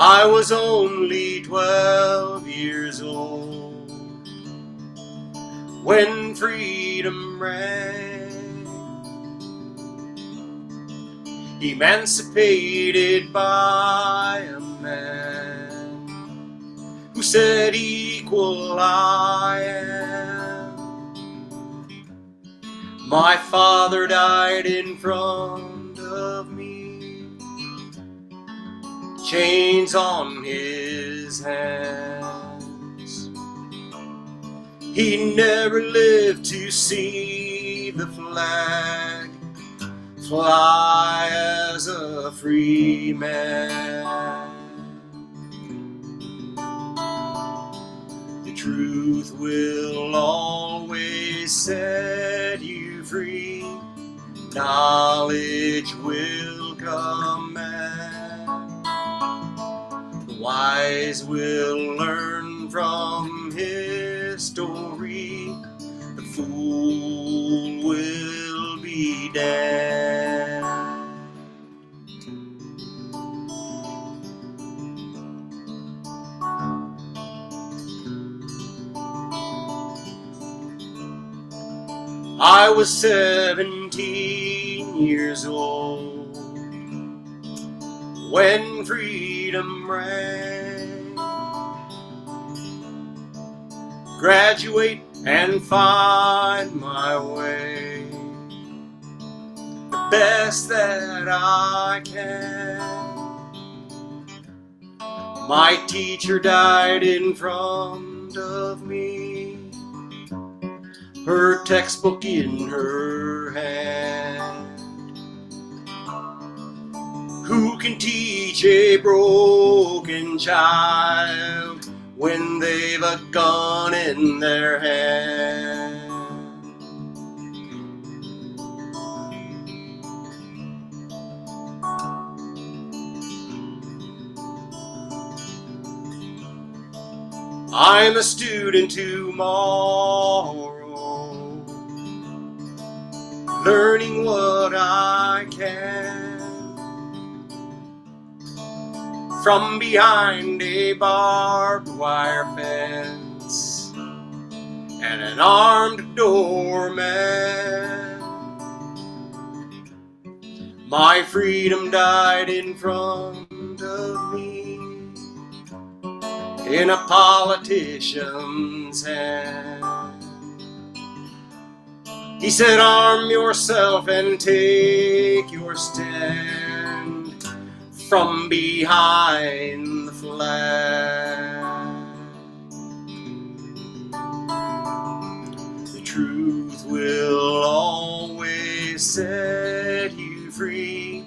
I was only 12 years old when freedom rang. Emancipated by a man who said equal I am. My father died in front of me, chains on his hands. He never lived to see the flag fly as a free man. The truth will always set you free. Knowledge will command. The wise will learn from history. The fool will be damned. I was 17 years old when freedom rang. Graduate and find my way, the best that I can. My teacher died in front of me, her textbook in her hand. Who can teach a broken child when they've a gun in their hand? I'm a student tomorrow, learning what I can from behind a barbed wire fence and an armed doorman. My freedom died in front of me, in a politician's hand. He said, arm yourself and take your stand from behind the flag. The truth will always set you free.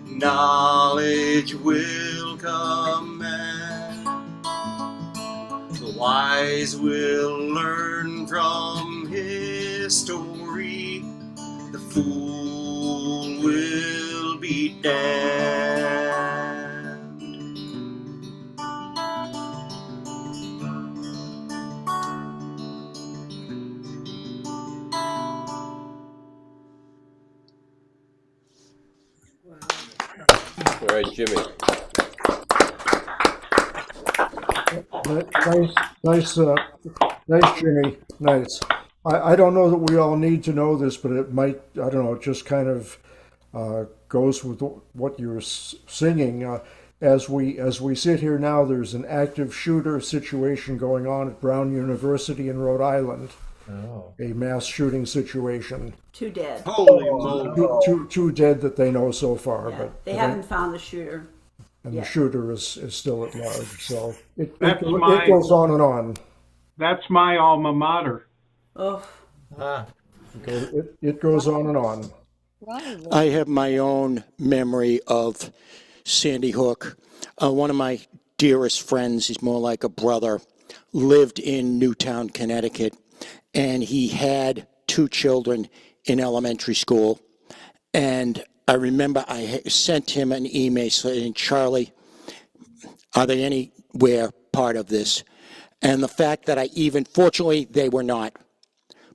Knowledge will command. The wise will learn from history. The fool will be damned. All right, Jimmy. Nice, Jimmy. Nice. I don't know that we all need to know this, but it might, I don't know, it just kind of goes with what you're singing. as we sit here now, there's an active shooter situation going on at Brown University in Rhode Island. Oh. A mass shooting situation. 2 dead. Holy moly. Two dead that they know so far, Yeah. but They haven't found the shooter. and yet. the shooter is still at large. So it That's it goes on and on. That's my alma mater. Oh, Ah. It goes on and on. I have my own memory of Sandy Hook. One of my dearest friends, he's more like a brother, lived in Newtown, Connecticut, and he had 2 children in elementary school. And I remember I sent him an email saying, Charlie, are they anywhere part of this? And the fact that fortunately, they were not,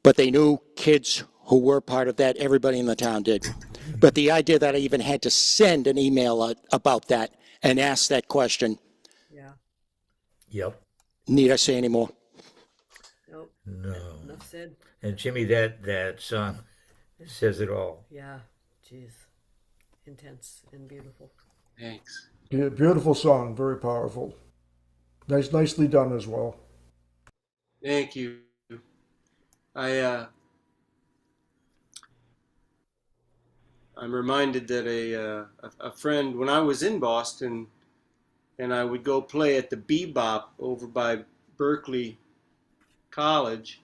but they knew kids who were part of that, everybody in the town did. But the idea that I even had to send an email about that and ask that question. Yeah. Yep. Need I say any more? Nope. No. Enough said. And Jimmy, that song says it all. Yeah. Jeez. Intense and beautiful. Thanks. Beautiful song, very powerful. Nicely done as well. Thank you. I'm reminded that a friend, when I was in Boston, and I would go play at the Bebop over by Berkeley College,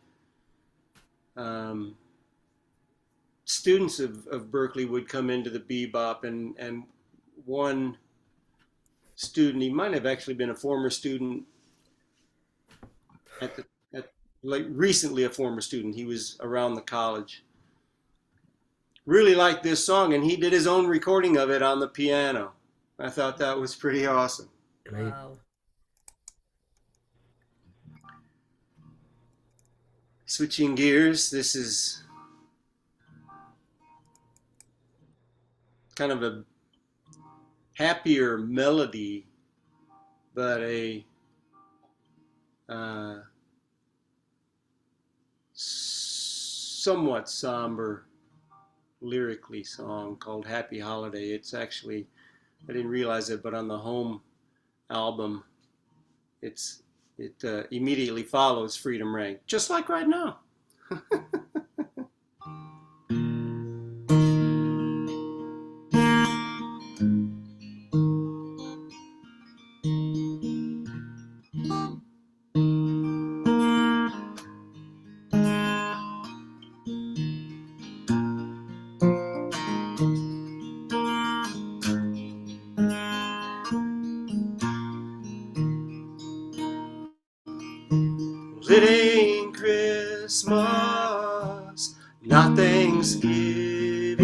students of Berkeley would come into the Bebop, and one student, he might have actually been a former student like recently a former student. He was around the college. Really liked this song, and he did his own recording of it on the piano. I thought that was pretty awesome. Wow. Switching gears, this is kind of a happier melody, but a somewhat somber lyrically song called Happy Holiday. It's actually, I didn't realize it, but on the home album, it immediately follows Freedom Ring, just like right now. It ain't Christmas, not Thanksgiving.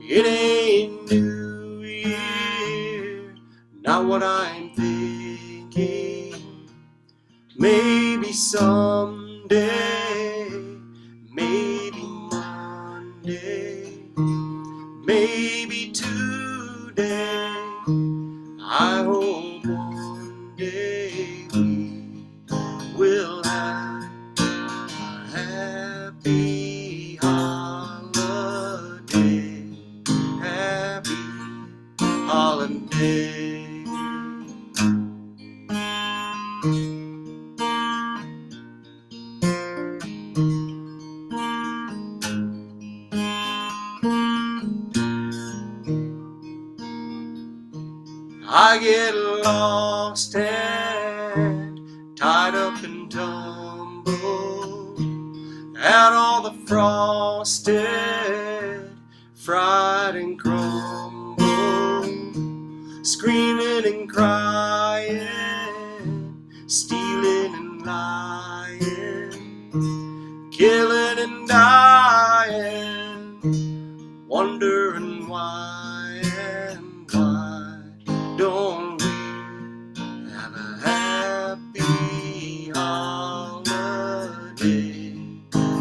It ain't New Year, not what I'm thinking. Maybe someday, maybe Monday, maybe today. I hope one day we'll have a happy holiday, happy holiday. I get lost and tied up and tumbled at all the frosted, fried and crumbled, screaming and crying, stealing and lying, killing and dying, wondering why and why don't we have a happy holiday,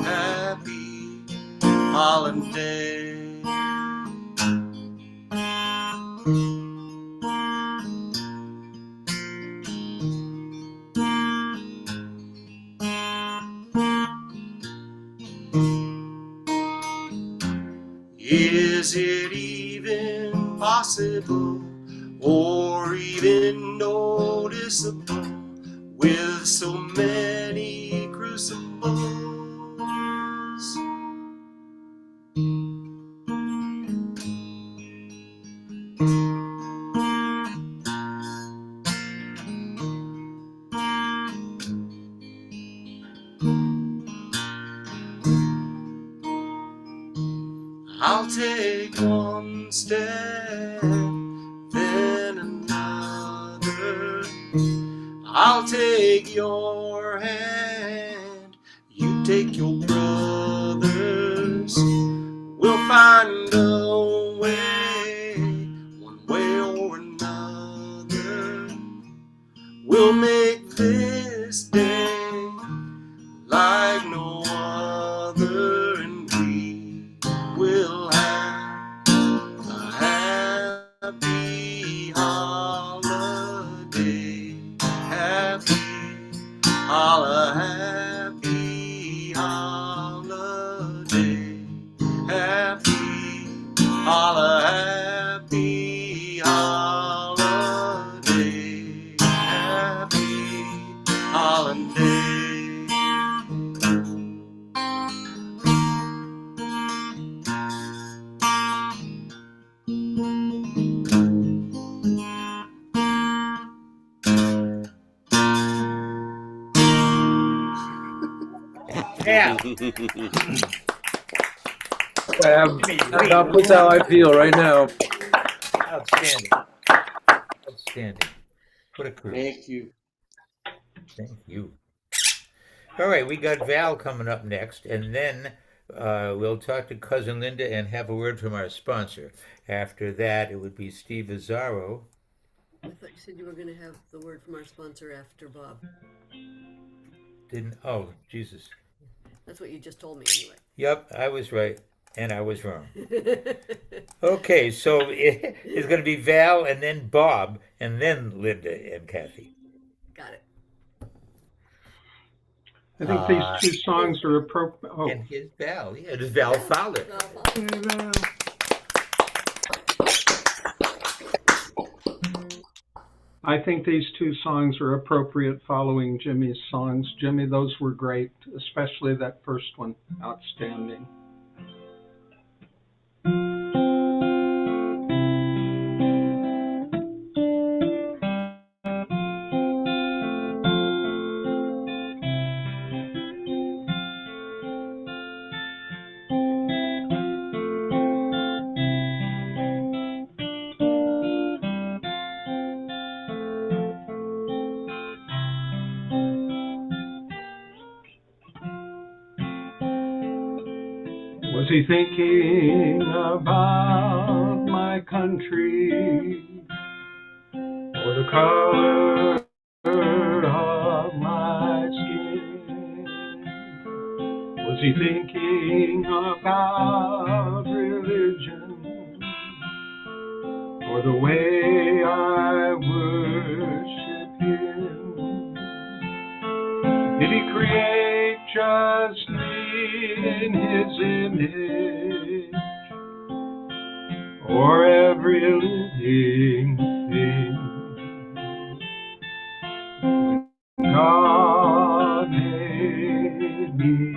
happy holiday. Is it even possible or even noticeable with so many crucibles. I'll take one step, then another. I'll take your hand, you take your brother's. We'll find a way, one way or another. We'll make this day like no other, and we will have a happy holiday. Happy holiday. Happy holiday. Happy holiday. Yeah. That's how I feel right now. Outstanding. Outstanding. What a crew. Thank you. Thank you. All right, we got Val coming up next, and then we'll talk to Cousin Linda and have a word from our sponsor. After that, it would be Steve Azzaro. I thought you said you were going to have the word from our sponsor after Bob. Oh, Jesus. That's what you just told me anyway. Yep, I was right, and I was wrong. Okay, so it's going to be Val, and then Bob, and then Linda and Kathy. Got it. I think these two songs are appropriate. Oh. And his Val. Yeah, it is Val Fowler. I think these two songs are appropriate following Jimmy's songs. Jimmy, those were great, especially that first one. Outstanding. Was he thinking about my country or the color of my skin? Was he thinking about religion or the way I worship him? Did he create just me in his image, or every living thing? When God made me,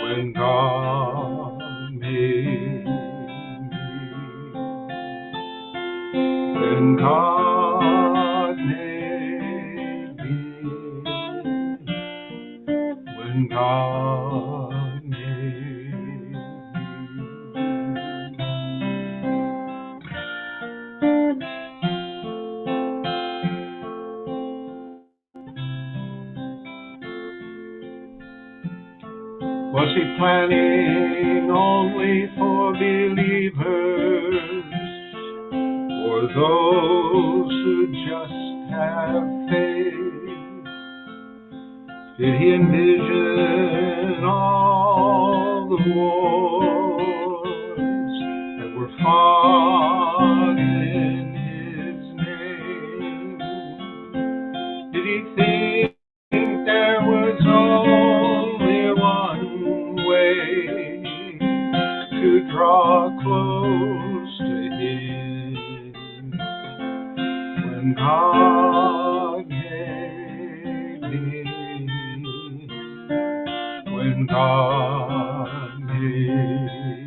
when God made me, when God made me, when God made me. Was he planning only for believers, or those who just have faith? Did he envision all the wars that were fought in his name? Did he think there was only one way to draw close to him? when God made me, when God made me,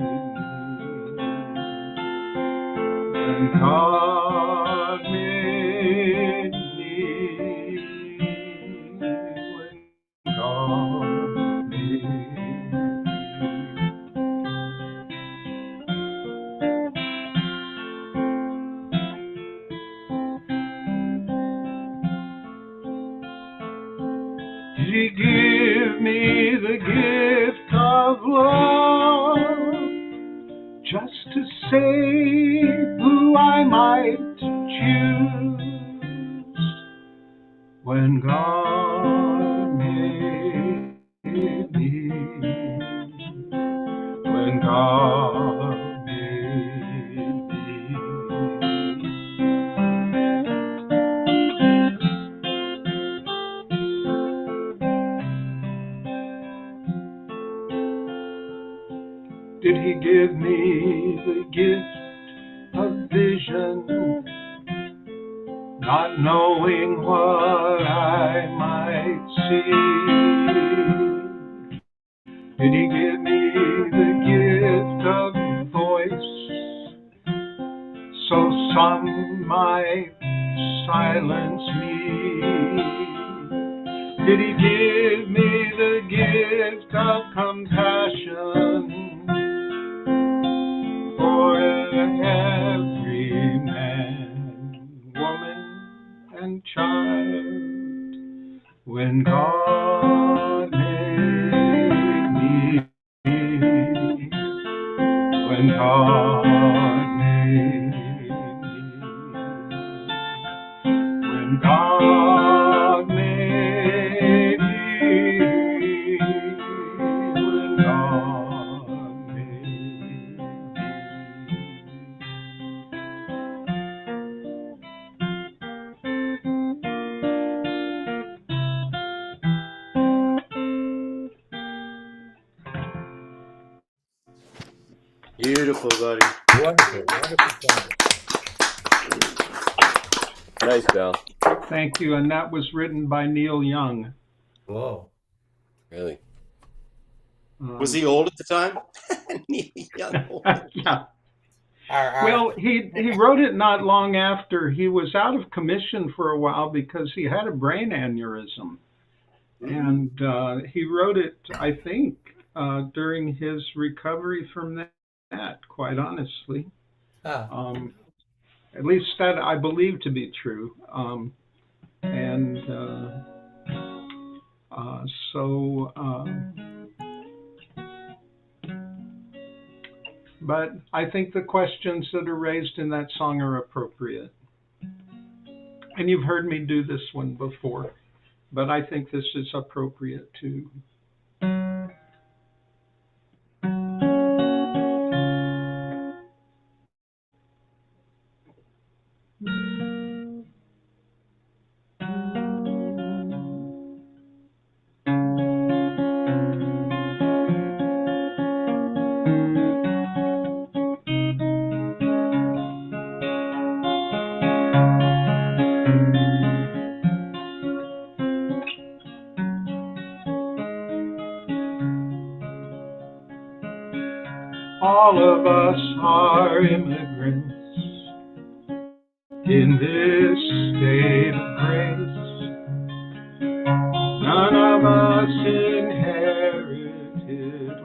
when God made me, when God made me. Did he give me the gift of love just to say who I might choose when God made me, when God made me. Did he give me the gift of vision, not knowing what I might see? Did he give me the gift of voice, so some might silence me? Did he give me the gift of compassion for every man, woman, and child when God made me, when God made me, when God made me, when God made me. Beautiful, buddy. Wonderful, wonderful song. Nice, Val. Thank you, and that was written by Neil Young. Whoa. Really? Was he old at the time? Young old. Yeah. Well, he wrote it not long after he was out of commission for a while because he had a brain aneurysm, and he wrote it, I think, during his recovery from that. Quite honestly, at least that I believe to be true, and so. But I think the questions that are raised in that song are appropriate. And you've heard me do this one before, but I think this is appropriate too. All of us are immigrants in this state of grace. None of us inherited,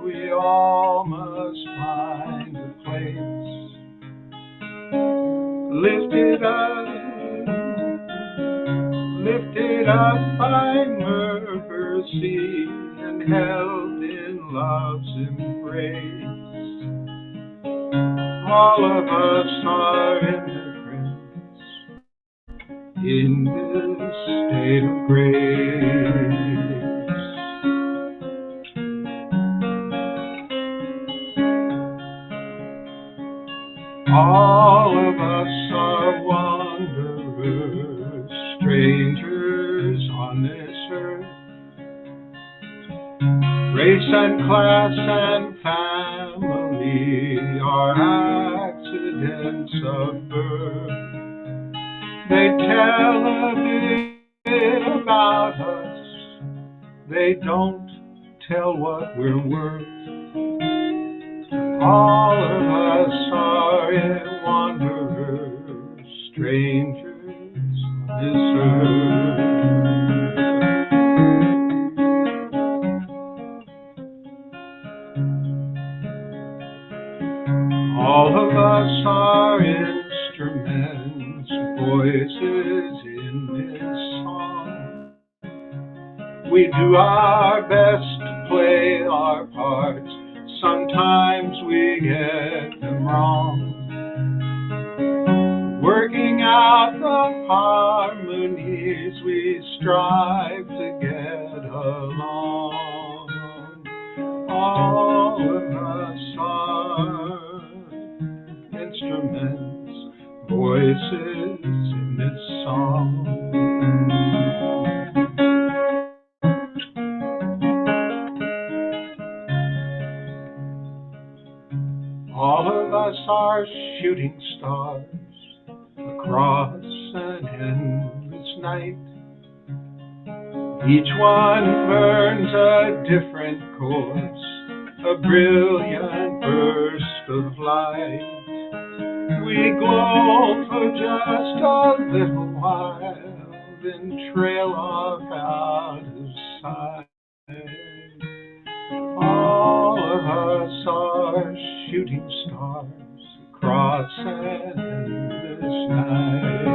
we all must find a place. Lifted up by mercy and held in love's embrace. All of us are immigrants in this state of grace. All of us are wanderers, strangers on this earth. Race and class and family are accidents of birth. They tell a bit about us. They don't tell what we're worth. All of us are wanderers, strangers on this earth. All of us are instruments, voices in this song. We do our best to play our parts. Sometimes we get them wrong. Working out the harmonies, we strive to get along. All of us are instruments, voices in this song. All of us are shooting stars across an endless night. Each one burns a different course, a brilliant burst of light. We glow for just a little while, then trail off out of sight. All of us are shooting stars across an endless night.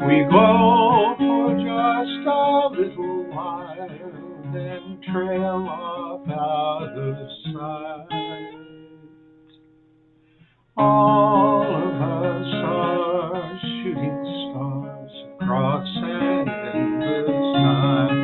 We glow for just a little while, then trail off out of sight. All of us are shooting stars across an endless night.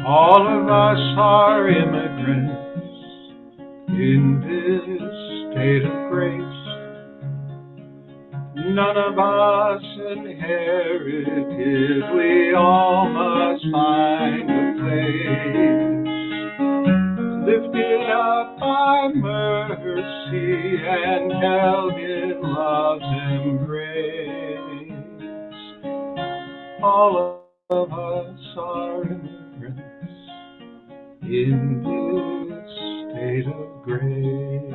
All of us are immigrants in this state of grace. None of us inherited, we all must find a place. Lifted up by mercy and held in love's embrace. All of us are immigrants in this state of grace.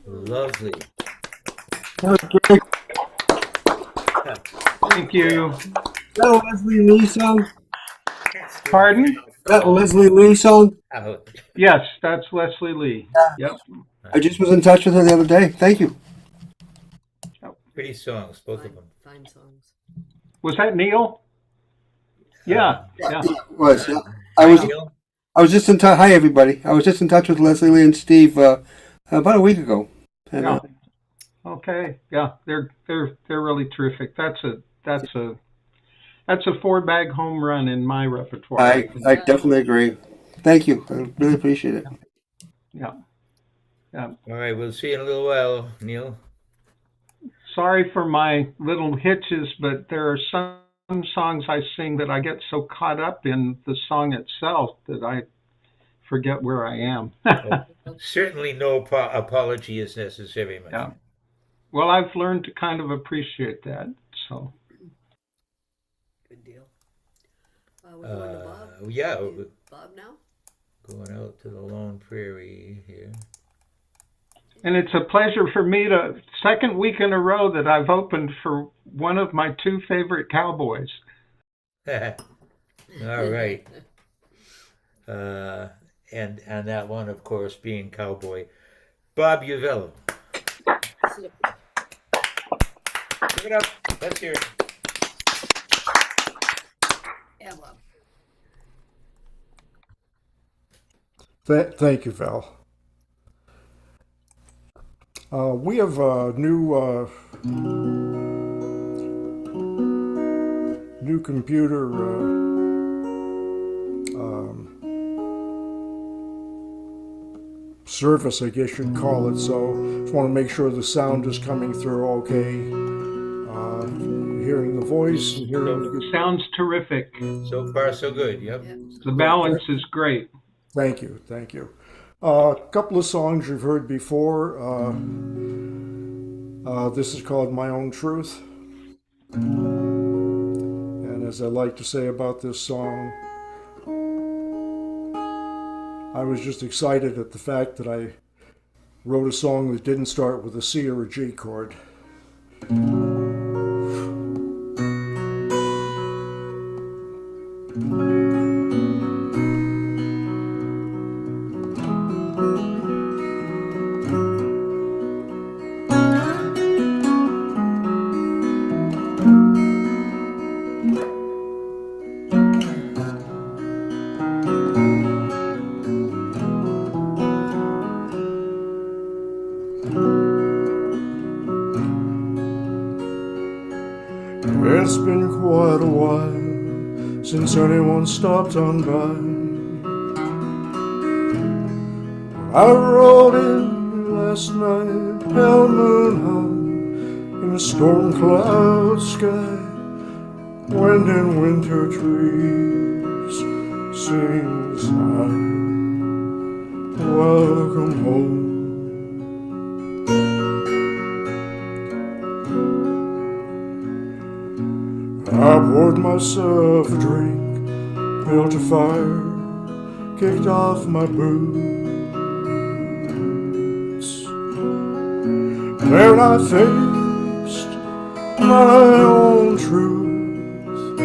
Lovely. Okay. Thank you. Is that a Leslie Lee song? Pardon? Is that a Leslie Lee song? Yes, that's Leslie Lee. Yep. I just was in touch with her the other day. Thank you. Pretty songs, both of them. Fine songs. Was that Neil? Yeah. Yeah. It was. Yeah. I was just in touch. Hi, everybody. I was just in touch with Leslie Lee and Steve about a week ago. And, Yeah. Okay. Yeah, they're really terrific. That's a 4-bag home run in my repertoire. I definitely agree. Thank you. I really appreciate it. Yeah. Yeah. All right, we'll see you in a little while, Neil. Sorry for my little hitches, but there are some songs I sing that I get so caught up in the song itself that I forget where I am. Certainly no apology is necessary. Yeah. Well, I've learned to kind of appreciate that. So. Good deal. We're going to Bob. Yeah. Bob now? Going out to the Lone Prairie here. And it's a pleasure for me second week in a row that I've opened for one of my two favorite cowboys. All right. And that one, of course, being Cowboy Bob Uvello. Give it up. Let's hear it. Yeah, Bob. Thank you, Val. We have a new computer service, I guess you'd call it. So just want to make sure the sound is coming through okay. Hearing the voice, and hearing the... Sounds terrific. So far, so good. Yep. The balance is great. Thank you, thank you. A couple of songs you've heard before. This is called My Own Truth. And as I like to say about this song, I was just excited at the fact that I wrote a song that didn't start with a C or a G chord. It's been quite a while since anyone stopped on by. I rode in last night, pale moon high, in a storm cloud sky. Wind and winter trees sing sigh. Welcome home. I poured myself a drink, built a fire, kicked off my boots. Then I faced my own truth,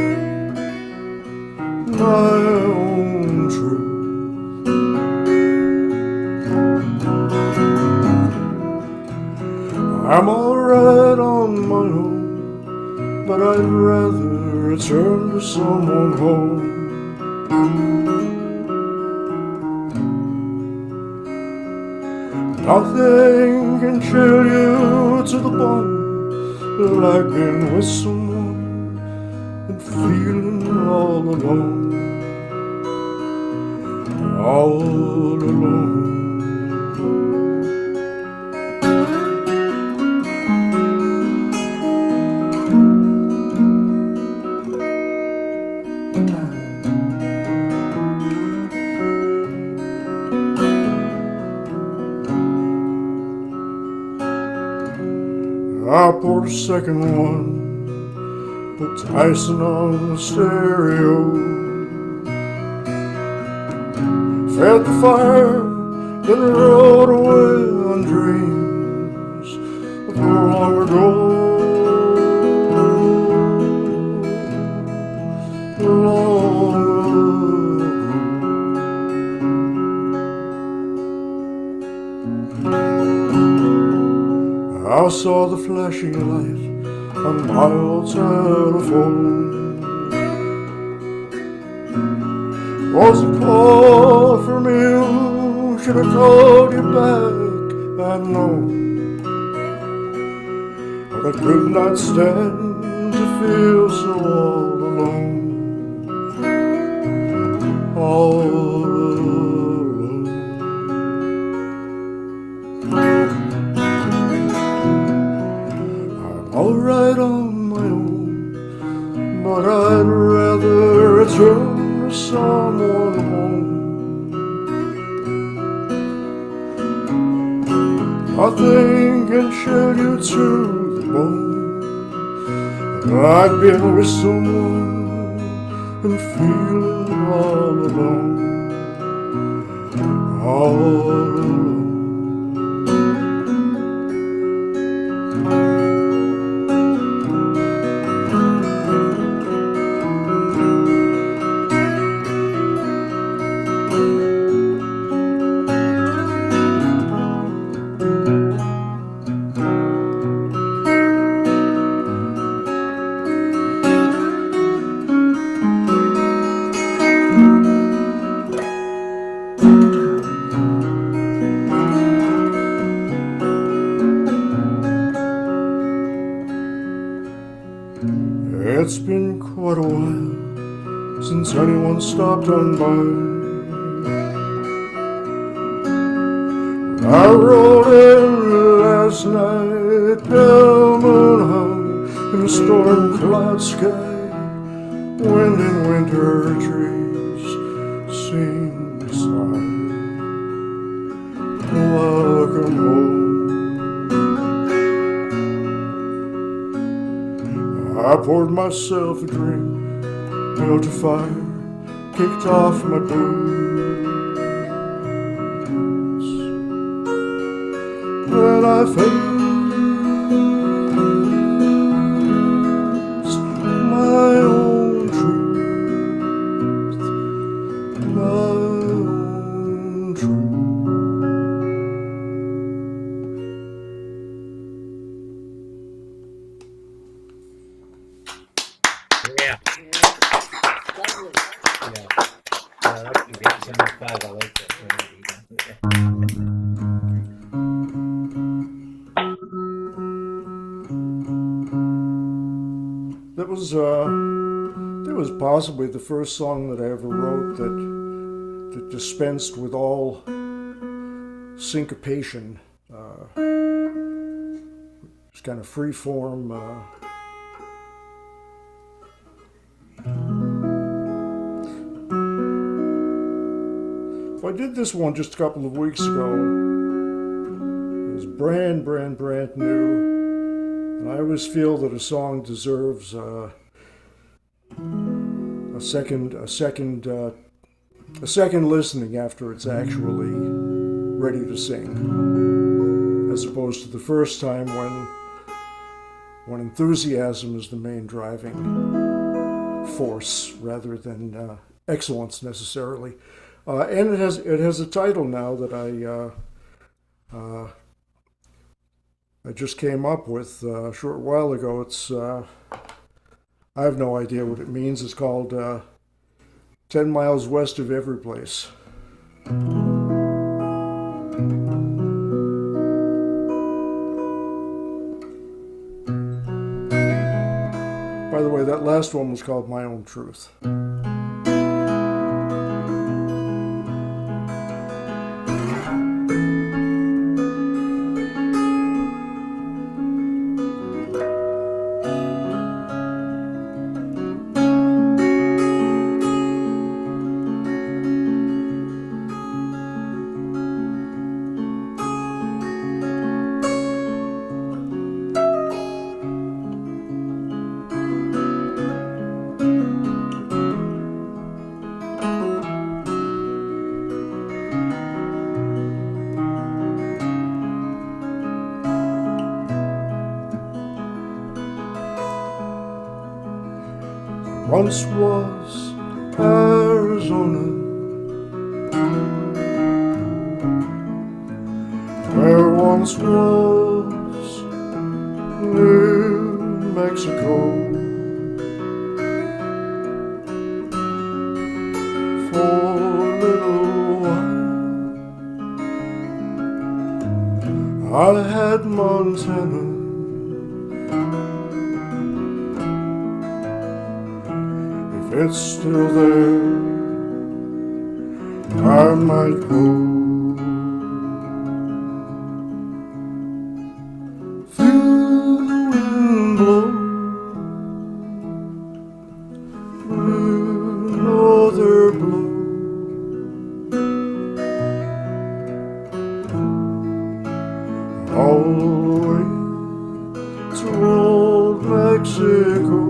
my own truth. I'm alright on my own, but I'd rather return to someone home. Nothing can chill you to the bone like being with someone and feeling all alone, all alone. I poured a second one, put Tyson on the stereo, fed the fire, then rode away on dreams of long ago, long ago. I saw the flashing light on my old telephone. Was a call from you, should have called you back, I know. But I could not stand to feel so all alone, all alone. I'm alright on my own, but I'd rather return to someone home. Nothing can chill you to the bone like being with someone and feeling all alone, all alone. Has anyone stopped on by? I rolled in last night, pale moon hung in a storm-cloud sky. Wind in winter trees seem to sigh. Welcome home. I poured myself a drink, built a fire, kicked off my boots. Then I faced my own truth, my own truth. Yeah. Lovely. Yeah. That's the 875. I like that. That was possibly the first song that I ever wrote that dispensed with all syncopation. It's kind of free form. I did this one just a couple of weeks ago. It was brand new. And I always feel that a song deserves a second listening after it's actually ready to sing, as opposed to the first time when enthusiasm is the main driving force rather than excellence necessarily. And it has a title now that I just came up with a short while ago. It's I have no idea what it means. It's called 10 Miles West of Every Place. By the way, that last one was called My Own Truth. Once was Arizona, there once was New Mexico. For a little while, I had Montana. It's still there, I might go. Feel the wind blow, another blow. All the way to old Mexico.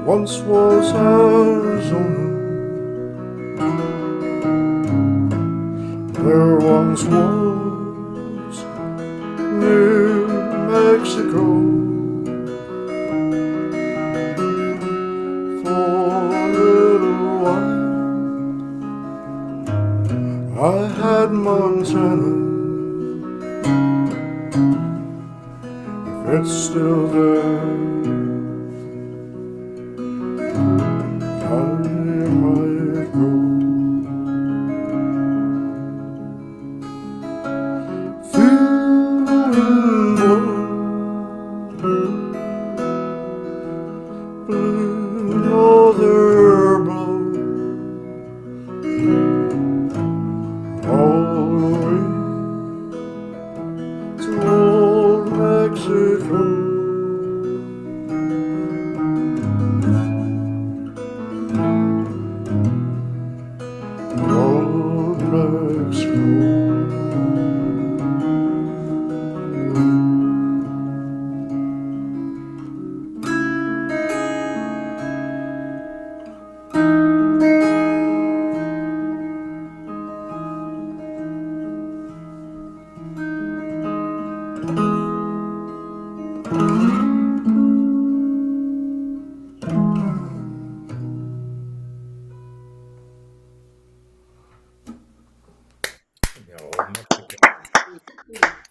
once was Arizona. There once was New Mexico. For a little while I had Montana. If it's still there, I might go. Feel the wind blow, blue northern blow, all the way to old Mexico. Old Mexico.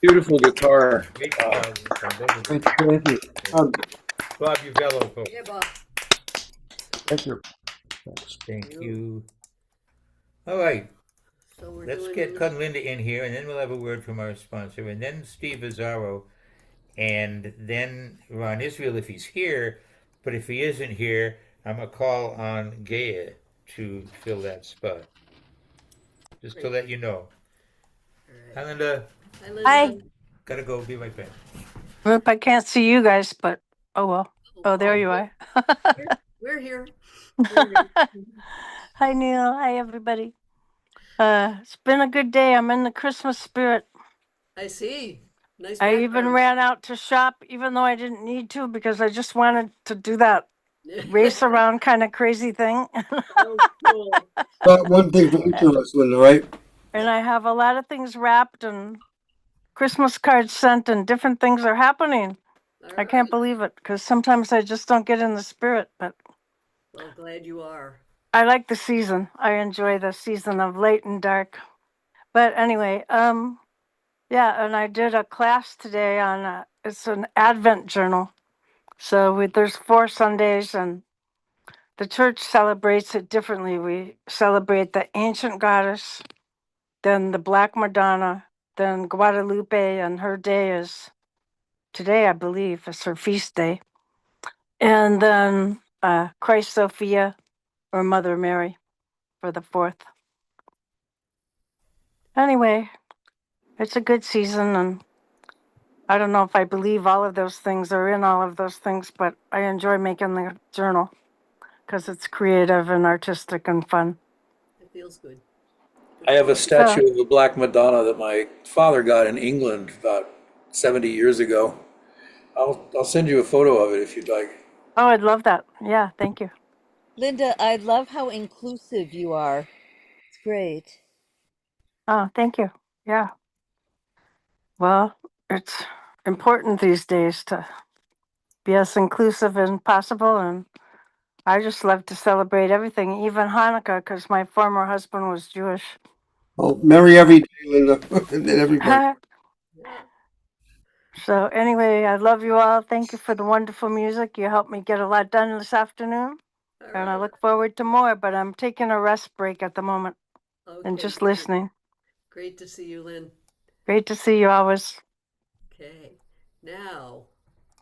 Beautiful guitar. Great Wow. guitar. Thank you. Bob Uvello, folks. Yeah, Bob. Thank you. Thanks. Thank you. All right. So we're Let's doing get Cut Linda in here, and then we'll have a word from our sponsor, and then Steve Azzaro, and then Ron Israel if he's here. But if he isn't here, I'm going to call on Gaia to fill that spot. Just to let you know. Hi, Linda. Hi, Linda. Hi. Gotta go. Be right back. Oop, I can't see you guys, but oh well. Oh, there you are. We're here. We're here. Hi, Neil. Hi, everybody. It's been a good day. I'm in the Christmas spirit. I see. Nice I even background. ran out to shop, even though I didn't need to, because I just wanted to do that race around kind of crazy thing. Oh, cool. But one thing for each of us, Linda, right? And I have a lot of things wrapped and Christmas cards sent, and different things are happening. I can't believe it, because sometimes I just don't get in the spirit, but Well, glad you are. I like the season. I enjoy the season of late and dark. But anyway, yeah, and I did a class today on it's an Advent journal. So there's 4 Sundays, and the church celebrates it differently. We celebrate the ancient goddess, then the Black Madonna, then Guadalupe, and her day is today, I believe, is her feast day. And then Christ Sophia or Mother Mary for the 4th. Anyway, it's a good season, and I don't know if I believe all of those things or in all of those things, but I enjoy making the journal because it's creative and artistic and fun. It feels good. I have a statue of a Black Madonna that my father got in England about 70 years ago. I'll send you a photo of it if you'd like. Oh, I'd love that. Yeah, thank you. Linda, I love how inclusive you are. It's great. Oh, thank you. Yeah. Well, it's important these days to be as inclusive as possible, and I just love to celebrate everything, even Hanukkah, because my former husband was Jewish. Well, merry every day, Linda, and everybody. So anyway, I love you all. Thank you for the wonderful music. You helped me get a lot done this afternoon, and I look forward to more, but I'm taking a rest break at the moment and Okay, just good. listening. Great to see you, Lynn. Great to see you always. Okay, now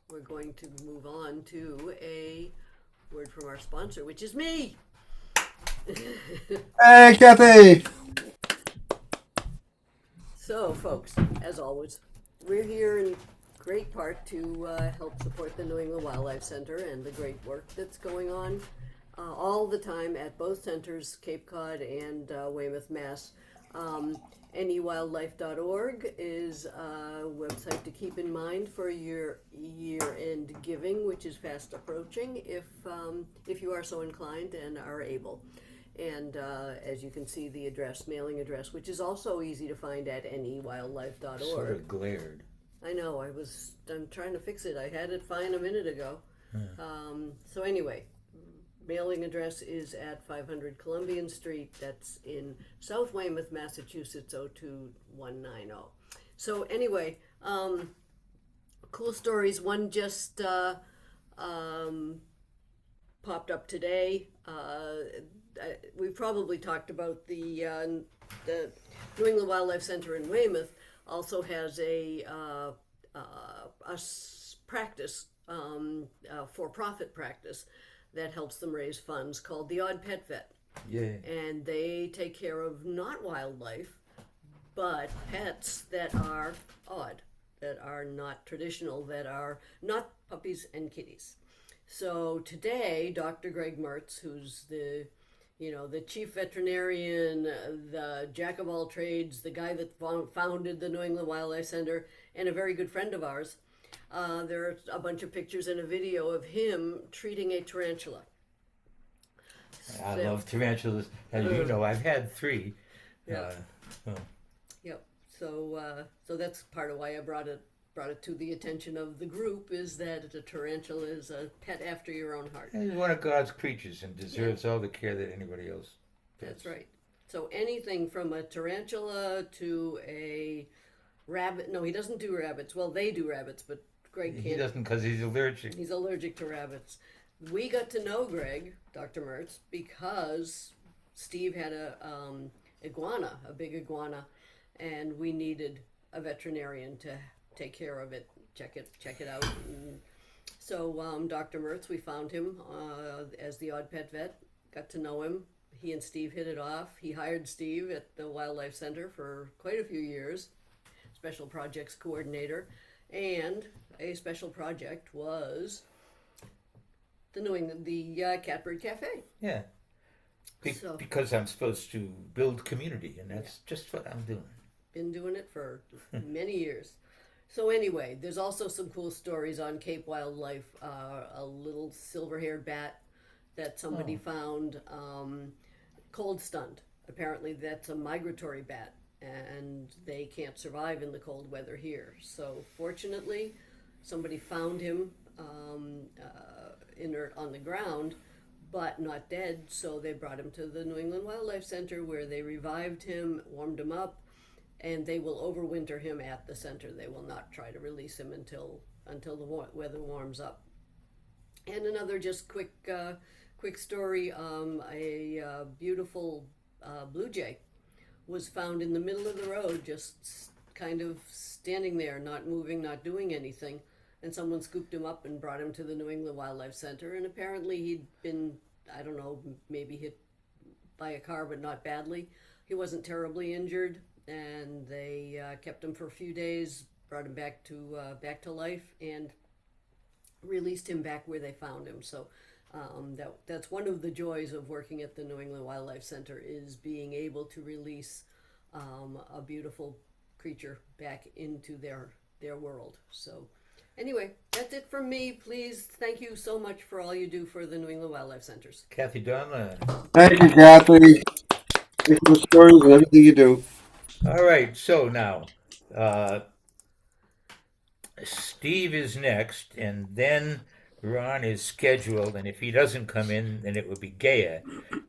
we're going to move on to a word from our sponsor, which is me. Hey, Kathy! So, folks, as always, we're here in great part to help support the New England Wildlife Center and the great work that's going on all the time at both centers, Cape Cod and Weymouth, Mass. Anywildlife.org is a website to keep in mind for your year-end giving, which is fast approaching if you are so inclined and are able. And as you can see, the address, mailing address, which is also easy to find at anywildlife.org. Sort of glared. I know. I'm trying to fix it. I had it fine a minute ago. So anyway, mailing address is at 500 Columbian Street. That's in South Weymouth, Massachusetts, 02190. So anyway, cool stories. One just popped up today. We've probably talked about the New England Wildlife Center in Weymouth also has a practice, for-profit practice that helps them raise funds called the Odd Pet Vet. Yeah. And they take care of not wildlife, but pets that are odd, that are not traditional, that are not puppies and kitties. So today, Dr. Greg Mertz, who's the chief veterinarian, the jack of all trades, the guy that founded the New England Wildlife Center, and a very good friend of ours. There are a bunch of pictures and a video of him treating a tarantula. I love tarantulas. As you know, I've had 3. Yeah. Yep. So that's part of why I brought it to the attention of the group, is that a tarantula is a pet after your own heart. He's one of God's creatures and deserves all the care that anybody else does. That's right. So anything from a tarantula to a rabbit. No, he doesn't do rabbits. Well, they do rabbits, but Greg can't. He doesn't because he's allergic. He's allergic to rabbits. We got to know Greg, Dr. Mertz, because Steve had a big iguana, and we needed a veterinarian to take care of it, check it out. And so Dr. Mertz, we found him as the Odd Pet Vet, got to know him. He and Steve hit it off. He hired Steve at the Wildlife Center for quite a few years, special projects coordinator, and a special project was the Catbird Café. Yeah. Because I'm supposed to build community, and that's just what I'm doing. Been doing it for many years. So anyway, there's also some cool stories on Cape Wildlife. A little silver-haired bat that somebody found, cold stunned. Apparently that's a migratory bat, and they can't survive in the cold weather here. So fortunately, somebody found him inert on the ground, but not dead. So they brought him to the New England Wildlife Center, where they revived him, warmed him up, and they will overwinter him at the center. They will not try to release him until the weather warms up. And another just quick story, a beautiful blue jay was found in the middle of the road, just kind of standing there, not moving, not doing anything. And someone scooped him up and brought him to the New England Wildlife Center. And apparently he'd been, I don't know, maybe hit by a car, but not badly. He wasn't terribly injured. And they kept him for a few days, brought him back to life, and released him back where they found him. So that's one of the joys of working at the New England Wildlife Center, is being able to release a beautiful creature back into their world. So anyway, that's it from me. Please, thank you so much for all you do for the New England Wildlife Centers. Kathy Dunn. Thank you, Kathy. Thank you for the stories and everything you do. All right, so now Steve is next, and then Ron is scheduled, and if he doesn't come in, then it would be Gaia,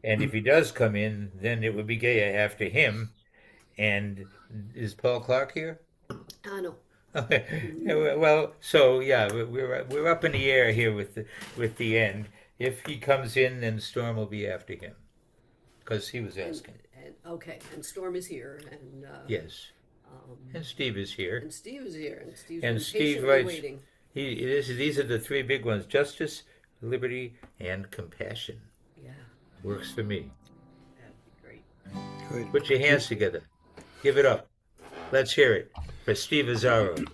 and if he does come in, then it would be Gaia after him. And is Paul Clark here? No. Okay. Well, so yeah, we're up in the air here with the end. If he comes in, then Storm will be after him, because he was asking. And Storm is here, and yes, and Steve is here, and Steve is here, and Steve's and been Steve patiently writes. waiting. These are the 3 big ones: justice, liberty, and compassion. Yeah, works for me. That'd be great. Good. Put your hands together. Give it up. Let's hear it for Steve Azzaro.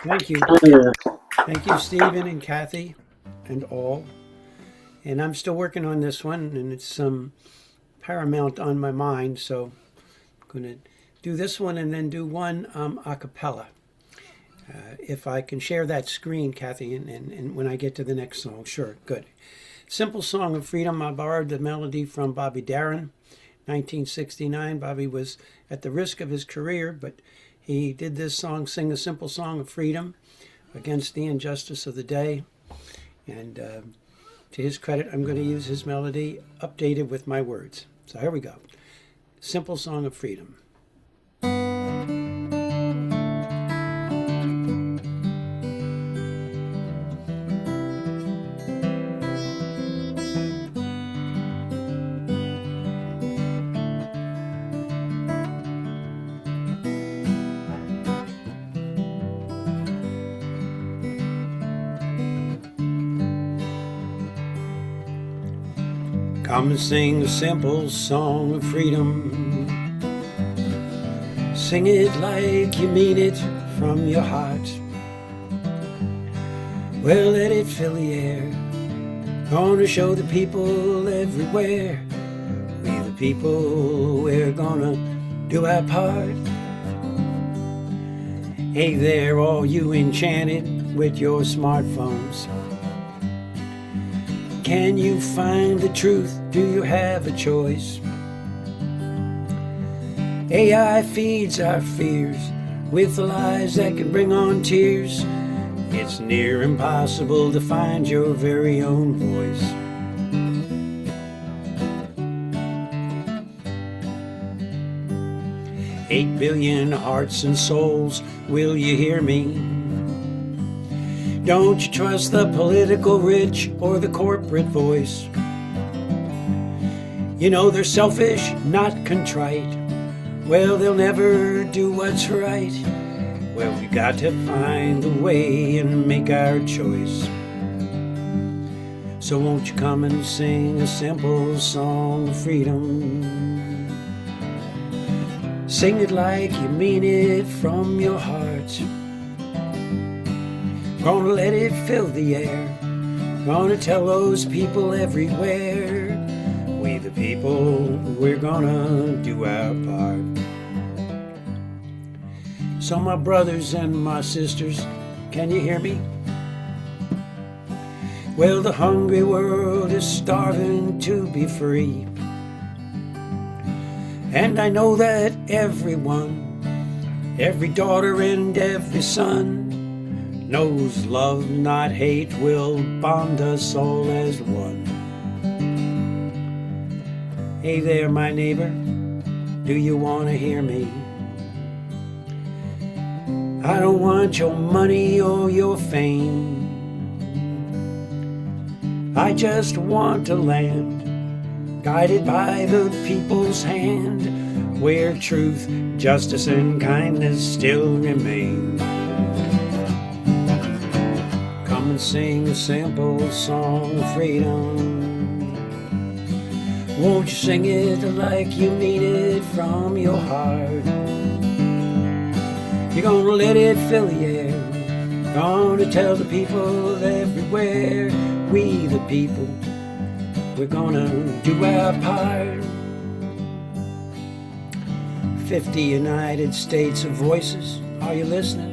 Thank you. Thank you, Stephen and Kathy and all. And I'm still working on this one, and it's paramount on my mind, so I'm going to do this one and then do one a cappella. If I can share that screen, Kathy, and when I get to the next song. Sure, good. Simple Song of Freedom. I borrowed the melody from Bobby Darin, 1969. Bobby was at the risk of his career, but he did this song, Sing a Simple Song of Freedom, against the injustice of the day. And to his credit, I'm going to use his melody updated with my words. So here we go. Simple Song of Freedom. Come and sing a simple song of freedom. Sing it like you mean it from your heart. Well, let it fill the air. Gonna show the people everywhere. We the people, we're gonna do our part. Hey there, all you enchanted with your smartphones. Can you find the truth? Do you have a choice? AI feeds our fears with lies that can bring on tears. It's near impossible to find your very own voice. $8 billion hearts and souls, will you hear me? Don't you trust the political rich or the corporate voice? You know they're selfish, not contrite. Well, they'll never do what's right. Well, we got to find a way and make our choice. So won't you come and sing a simple song of freedom? Sing it like you mean it from your heart. Gonna let it fill the air. Gonna tell those people everywhere. We the people, we're gonna do our part. So my brothers and my sisters, can you hear me? Well, the hungry world is starving to be free. And I know that everyone, every daughter and every son, knows love, not hate, will bond us all as one. Hey there, my neighbor, do you want to hear me? I don't want your money or your fame. I just want a land guided by the people's hand, where truth, justice, and kindness still remain. Come and sing a simple song of freedom. Won't you sing it like you mean it from your heart? You're gonna let it fill the air. Gonna tell the people everywhere. We the people, we're gonna do our part. 50 United States of voices, are you listening?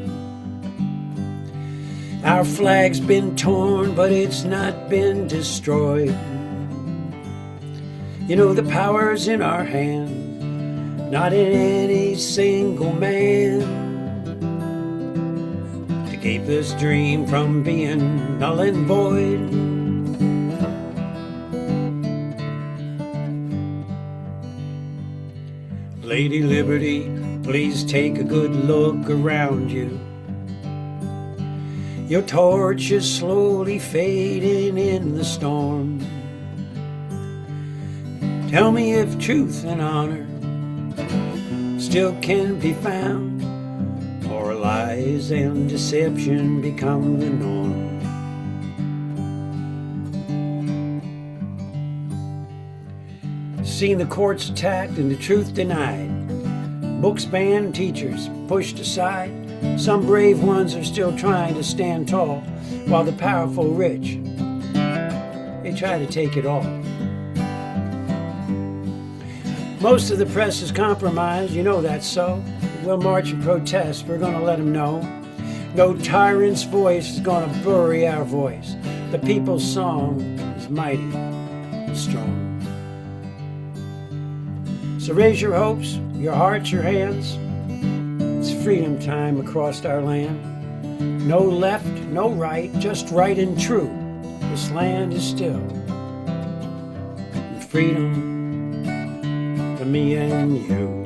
Our flag's been torn, but it's not been destroyed. You know the power's in our hand, not in any single man, to keep this dream from being null and void. Lady Liberty, please take a good look around you. Your torch is slowly fading in the storm. Tell me if truth and honor still can be found, or lies and deception become the norm. Seen the courts attacked and the truth denied, books banned, teachers pushed aside. Some brave ones are still trying to stand tall, while the powerful rich, they try to take it all. Most of the press is compromised, you know that's so. We'll march and protest, we're gonna let them know. No tyrant's voice is gonna bury our voice. The people's song is mighty and strong. So raise your hopes, your hearts, your hands. It's freedom time across our land. No left, no right, just right and true. This land is still freedom for me and you.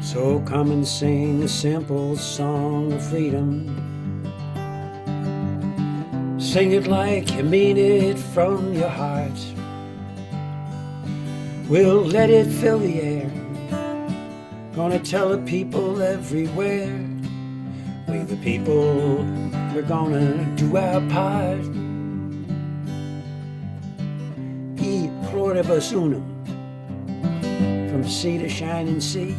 So come and sing a simple song of freedom. Sing it like you mean it from your heart. We'll let it fill the air. Gonna tell the people everywhere. We the people, we're gonna do our part. E pluribus unum. From sea to shining sea,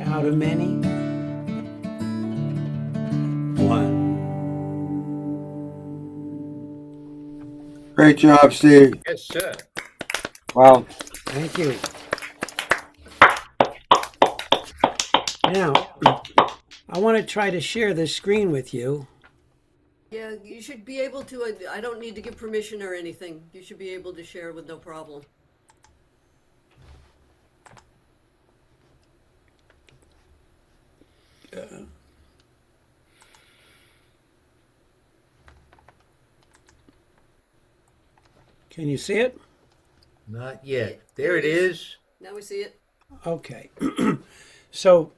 out of many, one. Great job, Steve. Yes, sir. Wow. Thank you. Now, I want to try to share this screen with you. Yeah, you should be able to. I don't need to give permission or anything. You should be able to share with no problem. Can you see it? Not yet. There it is. Now we see it. Okay. So,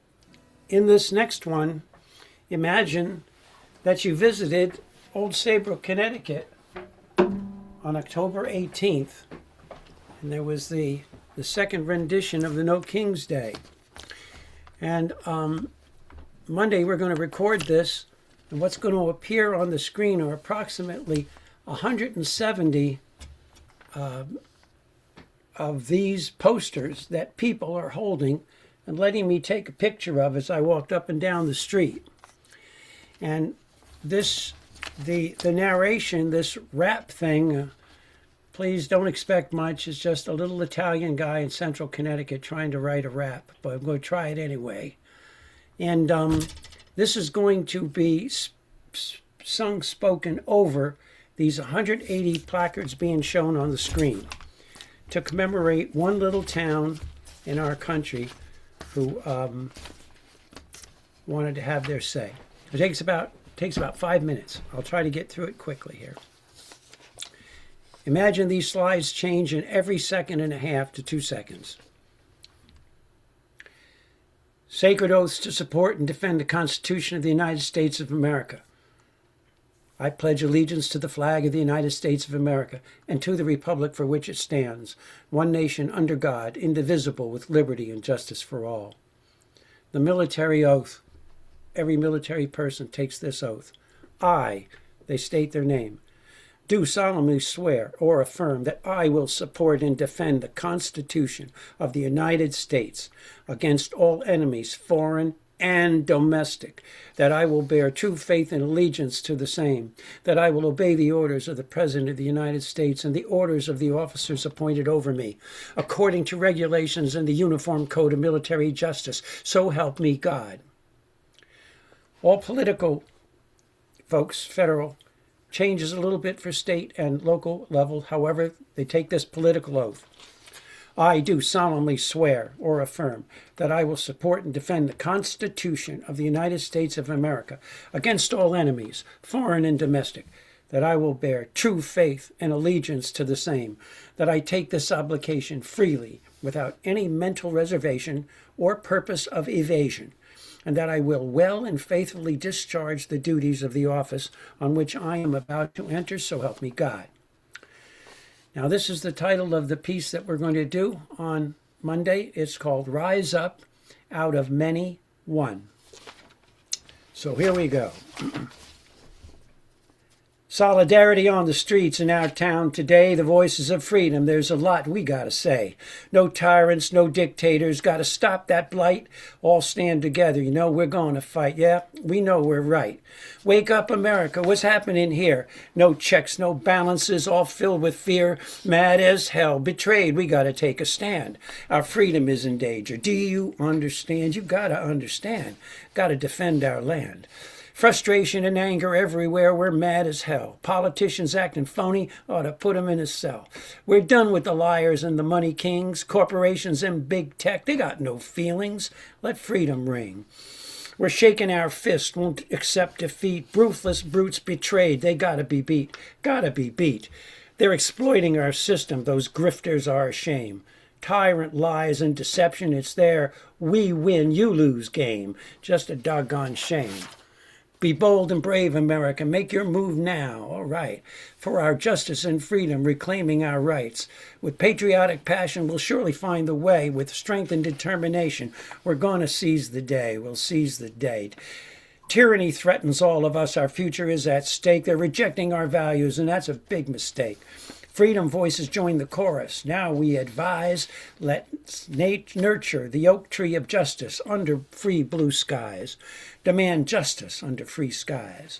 in this next one, imagine that you visited Old Saybrook, Connecticut on October 18th, and there was the second rendition of the No King's Day. And Monday we're going to record this, and what's going to appear on the screen are approximately 170 of these posters that people are holding and letting me take a picture of as I walked up and down the street. And this, the narration, this rap thing, please don't expect much. It's just a little Italian guy in central Connecticut trying to write a rap, but I'm going to try it anyway. And this is going to be sung, spoken over these 180 placards being shown on the screen to commemorate one little town in our country who wanted to have their say. It takes about 5 minutes. I'll try to get through it quickly here. Imagine these slides change in every second and a half to 2 seconds. Sacred oaths to support and defend the Constitution of the United States of America. I pledge allegiance to the flag of the United States of America and to the republic for which it stands, one nation under God, indivisible, with liberty and justice for all. The military oath. Every military person takes this oath. I, they state their name, do solemnly swear or affirm that I will support and defend the Constitution of the United States against all enemies, foreign and domestic, that I will bear true faith and allegiance to the same, that I will obey the orders of the President of the United States and the orders of the officers appointed over me, according to regulations in the Uniform Code of Military Justice. So help me God. All political folks, federal, changes a little bit for state and local level. However, they take this political oath. I do solemnly swear or affirm that I will support and defend the Constitution of the United States of America against all enemies, foreign and domestic, that I will bear true faith and allegiance to the same, that I take this obligation freely without any mental reservation or purpose of evasion, and that I will well and faithfully discharge the duties of the office on which I am about to enter, so help me God. Now, this is the title of the piece that we're going to do on Monday. It's called Rise Up Out of Many One. So here we go. Solidarity on the streets in our town today, the voices of freedom, there's a lot we gotta say. No tyrants, no dictators, gotta stop that blight. All stand together, you know we're gonna fight, yeah, we know we're right. Wake up America, what's happening here? No checks, no balances, all filled with fear. Mad as hell, betrayed, we gotta take a stand. Our freedom is in danger, do you understand? You gotta understand, gotta defend our land. Frustration and anger everywhere. We're mad as hell. Politicians acting phony ought to put them in a cell. We're done with the liars and the money kings. Corporations and big tech, they got no feelings. Let freedom ring. We're shaking our fist, won't accept defeat. Ruthless brutes betrayed. They gotta be beat. Gotta be beat. They're exploiting our system. Those grifters are a shame. Tyrant lies and deception, it's their we win, you lose game. Just a doggone shame. Be bold and brave, America. Make your move now, all right, for our justice and freedom, reclaiming our rights. With patriotic passion, we'll surely find the way. With strength and determination, we're going to seize the day. We'll seize the day. Tyranny threatens all of us. Our future is at stake. They're rejecting our values, and that's a big mistake. Freedom voices join the chorus. Now we advise, let's nurture the oak tree of justice under free blue skies. Demand justice under free skies.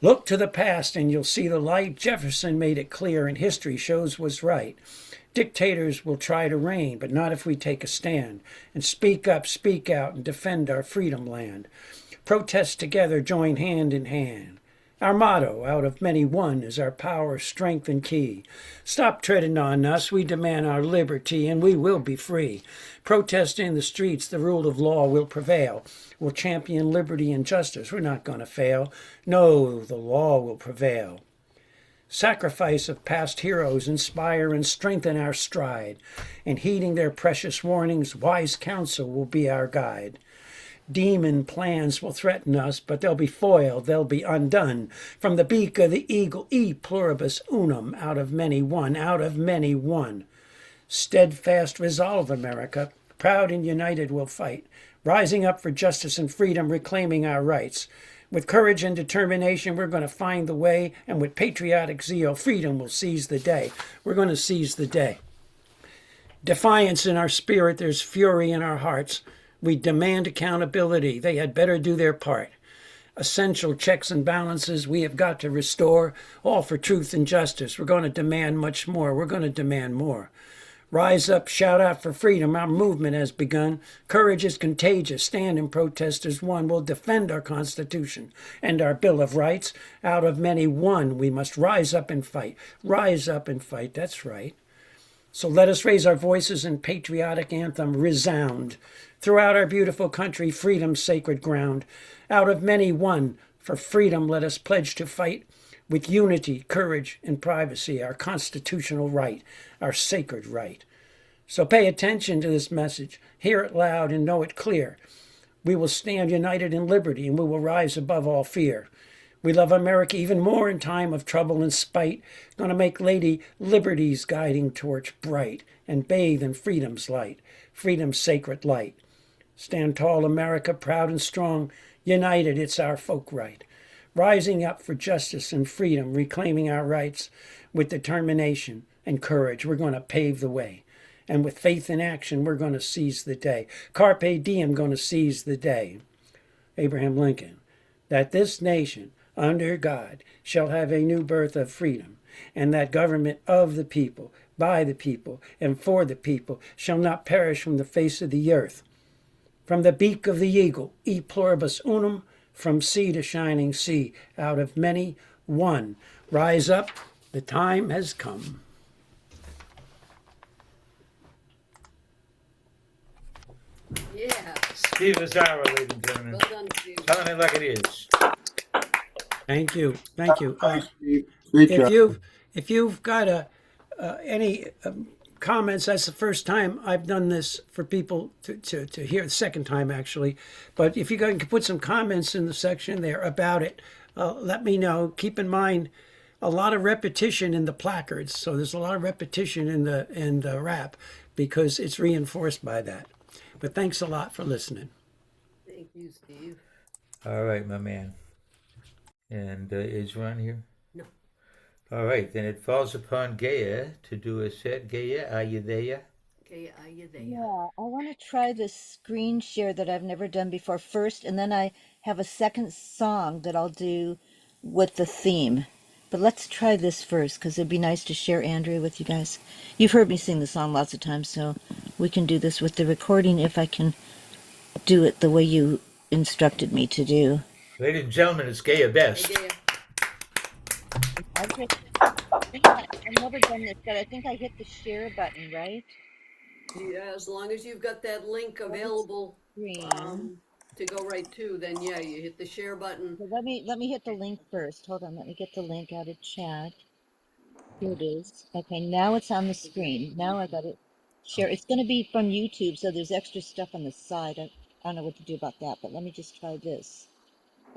Look to the past and you'll see the light. Jefferson made it clear and history shows was right. Dictators will try to reign, but not if we take a stand and speak up, speak out, and defend our freedom land. Protest together, join hand in hand. Our motto, out of many one, is our power, strength, and key. Stop treading on us, we demand our liberty, and we will be free. Protest in the streets, the rule of law will prevail. We'll champion liberty and justice, we're not going to fail. No, the law will prevail. Sacrifice of past heroes inspire and strengthen our stride, and heeding their precious warnings, wise counsel will be our guide. Demon plans will threaten us, but they'll be foiled, they'll be undone. From the beak of the eagle, e pluribus unum, out of many one, out of many one. Steadfast resolve, America, proud and united we'll fight, rising up for justice and freedom, reclaiming our rights. With courage and determination, we're going to find the way, and with patriotic zeal, freedom will seize the day. We're going to seize the day. Defiance in our spirit, there's fury in our hearts. We demand accountability. They had better do their part. Essential checks and balances we have got to restore, all for truth and justice. We're going to demand much more. We're going to demand more. Rise up, shout out for freedom. Our movement has begun. Courage is contagious. Stand and protest as one. We'll defend our Constitution and our Bill of Rights. Out of many one, we must rise up and fight. Rise up and fight, that's right. So let us raise our voices and patriotic anthem resound. Throughout our beautiful country, freedom's sacred ground. Out of many one, for freedom let us pledge to fight with unity, courage, and privacy, our constitutional right, our sacred right. So pay attention to this message, hear it loud and know it clear. We will stand united in liberty and we will rise above all fear. We love America even more in time of trouble and spite, gonna make Lady Liberty's guiding torch bright and bathe in freedom's light, freedom's sacred light. Stand tall, America, proud and strong, united, it's our folk right. Rising up for justice and freedom, reclaiming our rights with determination and courage, we're going to pave the way. And with faith and action, we're going to seize the day. Carpe diem, going to seize the day. Abraham Lincoln, that this nation, under God, shall have a new birth of freedom, and that government of the people, by the people, and for the people, shall not perish from the face of the earth. From the beak of the eagle, e pluribus unum, from sea to shining sea, out of many, one. Rise up, the time has come. Yeah. Steve Lazaro, ladies and gentlemen. Well done, Steve. Telling it like it is. Thank you, thank you. Great job. If you've got any comments, that's the first time I've done this for people to hear, the second time actually. But if you can put some comments in the section there about it, let me know. Keep in mind, a lot of repetition in the placards, so there's a lot of repetition in the rap because it's reinforced by that. But thanks a lot for listening. Thank you, Steve. All right, my man. And is Ron here? No. All right, then it falls upon Gaia to do a set. Gaia, are you there? Okay, are you there? Yeah, I want to try this screen share that I've never done before first, and then I have a second song that I'll do with the theme. But let's try this first because it'd be nice to share Andrea with you guys. You've heard me sing the song lots of times, so we can do this with the recording if I can do it the way you instructed me to do. Ladies and gentlemen, it's Gaia Hey, Best. Gaia. I've never done this, but I think I hit the share button, right? Yeah, as long as you've got that link available Screen. to go right to, then yeah, you hit the share button. So let me hit the link first. Hold on, let me get the link out of chat. Here it is. Okay, now it's on the screen. Now I got it. Share. It's going to be from YouTube, so there's extra stuff on the side. I don't know what to do about that, but let me just try this.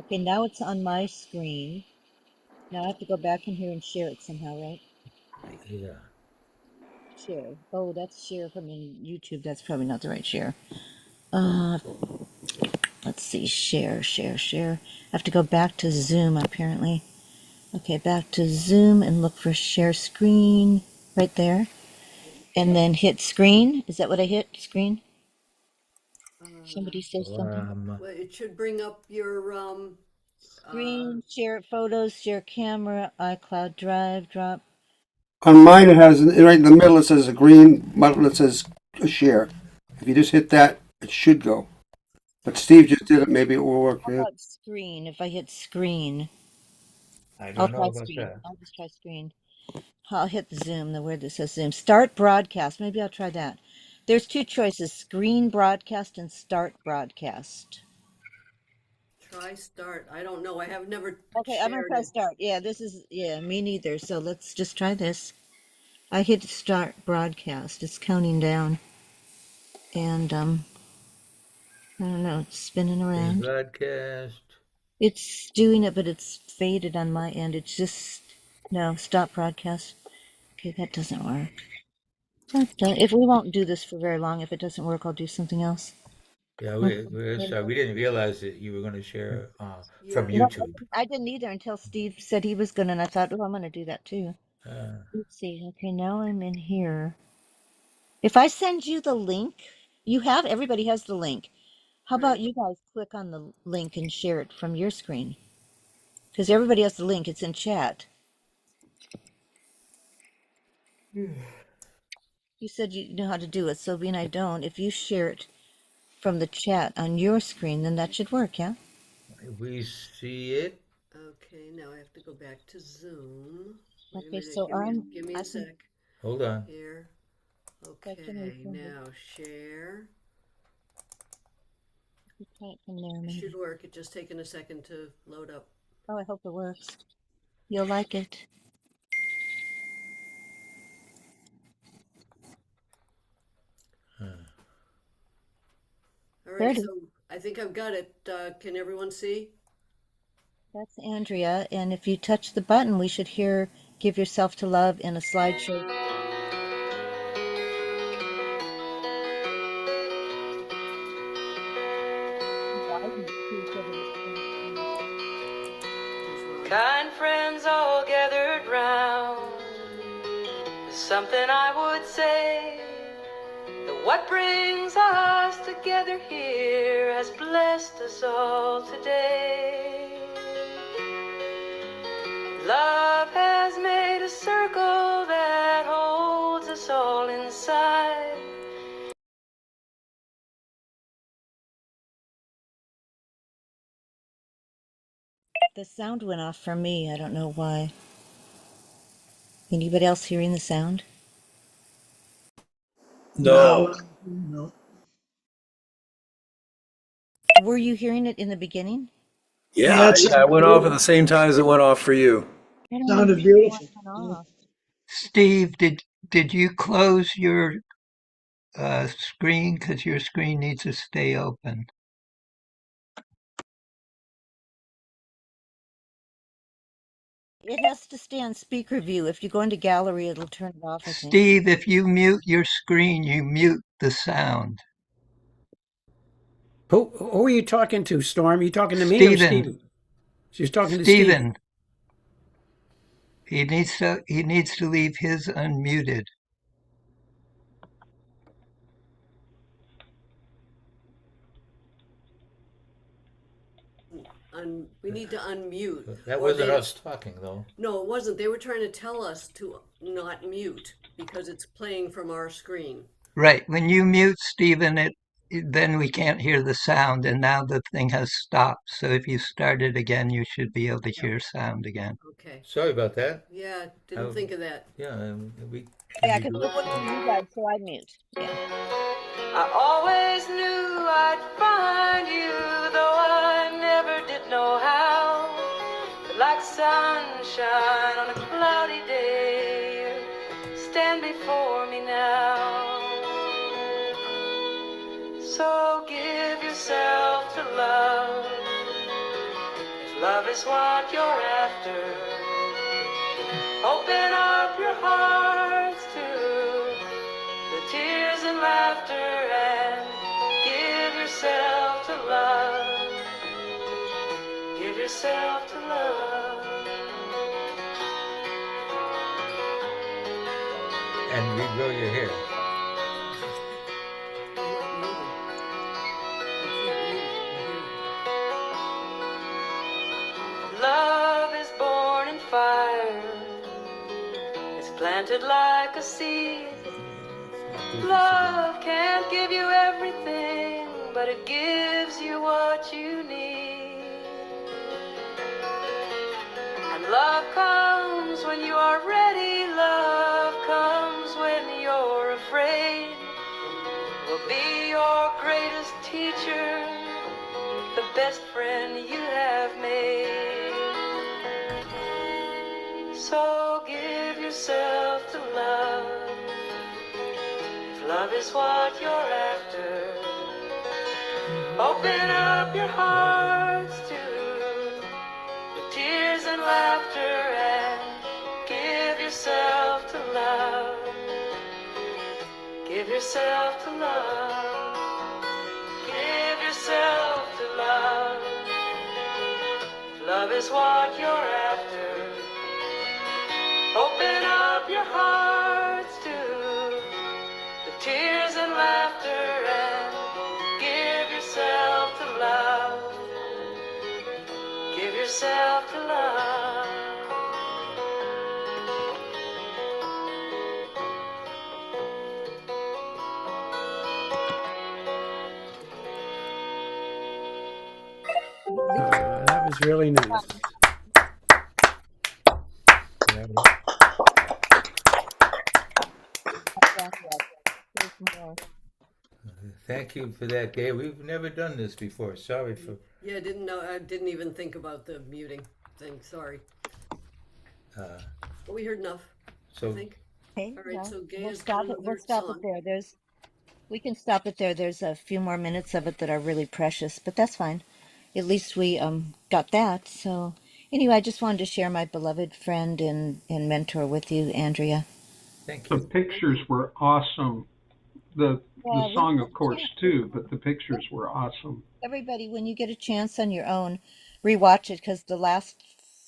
Okay, now it's on my screen. Now I have to go back in here and share it somehow, right? Yeah. Share. Oh, that's share from YouTube. That's probably not the right share. Uh, let's see. Share. I have to go back to Zoom, apparently. Okay, back to Zoom and look for share screen right there. And then hit screen. Is that what I hit? Screen? Somebody says something. Well, it should bring up your Screen, share photos, share camera, iCloud Drive, drop. On mine, it has right in the middle. It says a green button that says share. If you just hit that, it should go. But Steve just did it. Maybe it will work How for him. about screen? If I hit screen, I I'll don't know try about screen. that. I'll just try screen. I'll hit Zoom, the word that says Zoom. Start broadcast. Maybe I'll try that. There's two choices, screen broadcast and start broadcast. try start. I don't know. I have never Okay, I'm gonna shared try it. start. Yeah, me neither. So let's just try this. I hit start broadcast. It's counting down. And I don't know, it's spinning Screen around. broadcast. It's doing it, but it's faded on my end. It's just no, stop broadcast. Okay, that doesn't work. If we won't do this for very long, if it doesn't work, I'll do something else. Yeah, Okay. we're sorry. We didn't realize that you were going to share from Yeah. No, YouTube. I didn't either until Steve said he was gonna, and I thought, oh, I'm gonna do that too. Uh, Let's see. Okay, now I'm in here. If I send you the link, everybody has the link. How about Right. you guys click on the link and share it from your screen? Because everybody has the link. It's in chat. You said you know how to do it, Sylvie, and I don't. If you share it from the chat on your screen, then that should work, yeah? we see it. Okay, now I have to go back to Zoom. Wait a Okay, minute. so Give me I a can sec. Hold on. Here. check in with Okay, you. now share. Try it from there, It maybe. should work. It's just taking a second to load up. Oh, I hope it works. You'll like it. All There right, it is. so I think I've got it. Can everyone see? That's Andrea, and if you touch the button, we should hear "Give Yourself to Love" in a slideshow. Kind friends all gathered round. There's something I would say. That what brings us together here has blessed us all today. Love has made a circle that holds us all inside. The sound went off for me. I don't know why. Anybody else hearing the sound? No. No. Were you hearing it in the beginning? Yeah, yeah, it went off at the same time as it went off for you. I don't Sounded understand why beautiful. it went off. Steve, did you close your screen? Because your screen needs to stay open. It has to stay on speaker view. If you go into gallery, it'll turn it off, I think. Steve, if you mute your screen, you mute the sound. Who are you talking to, Storm? You talking to me or Stephen. Steven? She's talking to Steven. Stephen. He needs to leave his unmuted. We need to unmute. That or wasn't they- us talking, though. No, it wasn't. They were trying to tell us to not mute because it's playing from our screen. Right. When you mute, Stephen, then we can't hear the sound, and now the thing has stopped. So if you start it again, you should be able to hear sound again. Okay. Sorry about that. Yeah, didn't think of that. Yeah, we. Yeah, because it wouldn't do you guys, so I mute. Yeah. I always knew I'd find you, though I never did know how. But like sunshine on a cloudy day, you stand before me now. So give yourself to love, if love is what you're after. Open up your hearts to the tears and laughter, and give yourself to love. Give yourself to love. And regrow your hair. Love is born in fire. It's planted like a seed. Love can't give you everything, but it gives you what you need. And love comes when you are ready. Love comes when you're afraid. Will be your greatest teacher, the best friend you have made. So give yourself to love, if love is what you're after. Open up your hearts to the tears and laughter, and give yourself to love. Give yourself to love. Give yourself to love. If love is what you're after. Open up your hearts to the tears and laughter, and give yourself to love. Give yourself to love. That was really nice. Thank you for that, Gabe. We've never done this before. Sorry for. Yeah, I didn't know. I didn't even think about the muting thing. Sorry. But we heard enough. So. I think. Okay. All right. Well, So Gay we'll has stop got it. We'll another stop song. it there. We can stop it there. There's a few more minutes of it that are really precious, but that's fine. At least we got that. So anyway, I just wanted to share my beloved friend and mentor with you, Andrea. Thank The you. pictures were awesome. The Yeah, song, of course, too, but the pictures were awesome. everybody, when you get a chance on your own, rewatch it because the last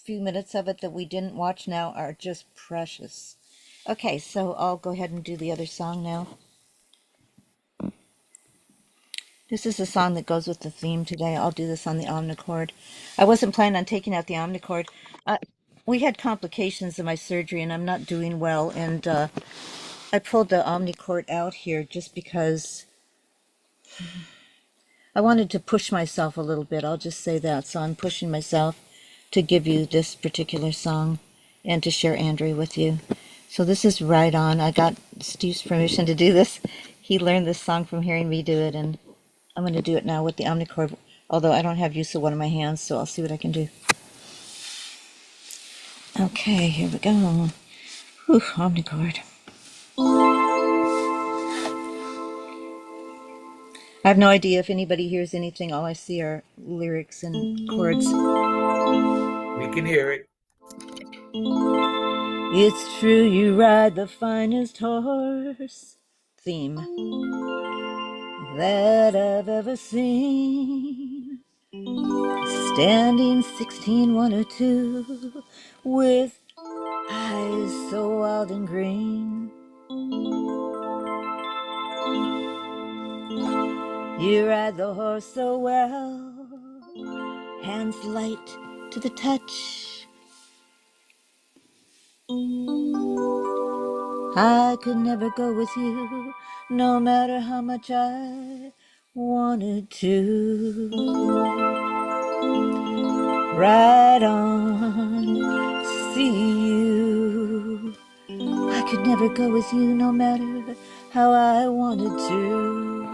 few minutes of it that we didn't watch now are just precious. Okay, so I'll go ahead and do the other song now. This is a song that goes with the theme today. I'll do this on the omnichord. I wasn't planning on taking out the omnichord. We had complications in my surgery and I'm not doing well. And I pulled the omnichord out here just because I wanted to push myself a little bit. I'll just say that. So I'm pushing myself to give you this particular song and to share Andrea with you. So this is Right On. I got Steve's permission to do this. He learned this song from hearing me do it, and I'm going to do it now with the omnichord, although I don't have use of one of my hands, so I'll see what I can do. Okay, here we go. Whew, omnichord. I have no idea if anybody hears anything. All I see are lyrics and chords. We can hear it. It's true you ride the finest horse. Theme that I've ever seen. Standing 16 102 with eyes so wild and green. You ride the horse so well, hands light to the touch. I could never go with you, no matter how much I wanted to. Ride on, see you. I could never go with you, no matter how I wanted to.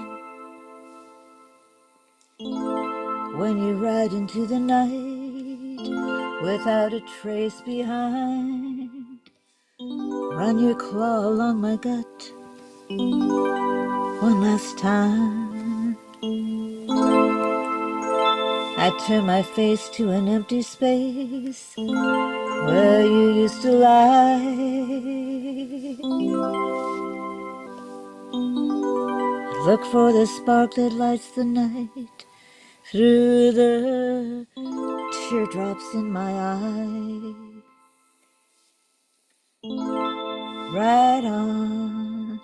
When you ride into the night without a trace behind, run your claw along my gut one last time. I turn my face to an empty space where you used to lie. Look for the spark that lights the night through the teardrops in my eye. Right on,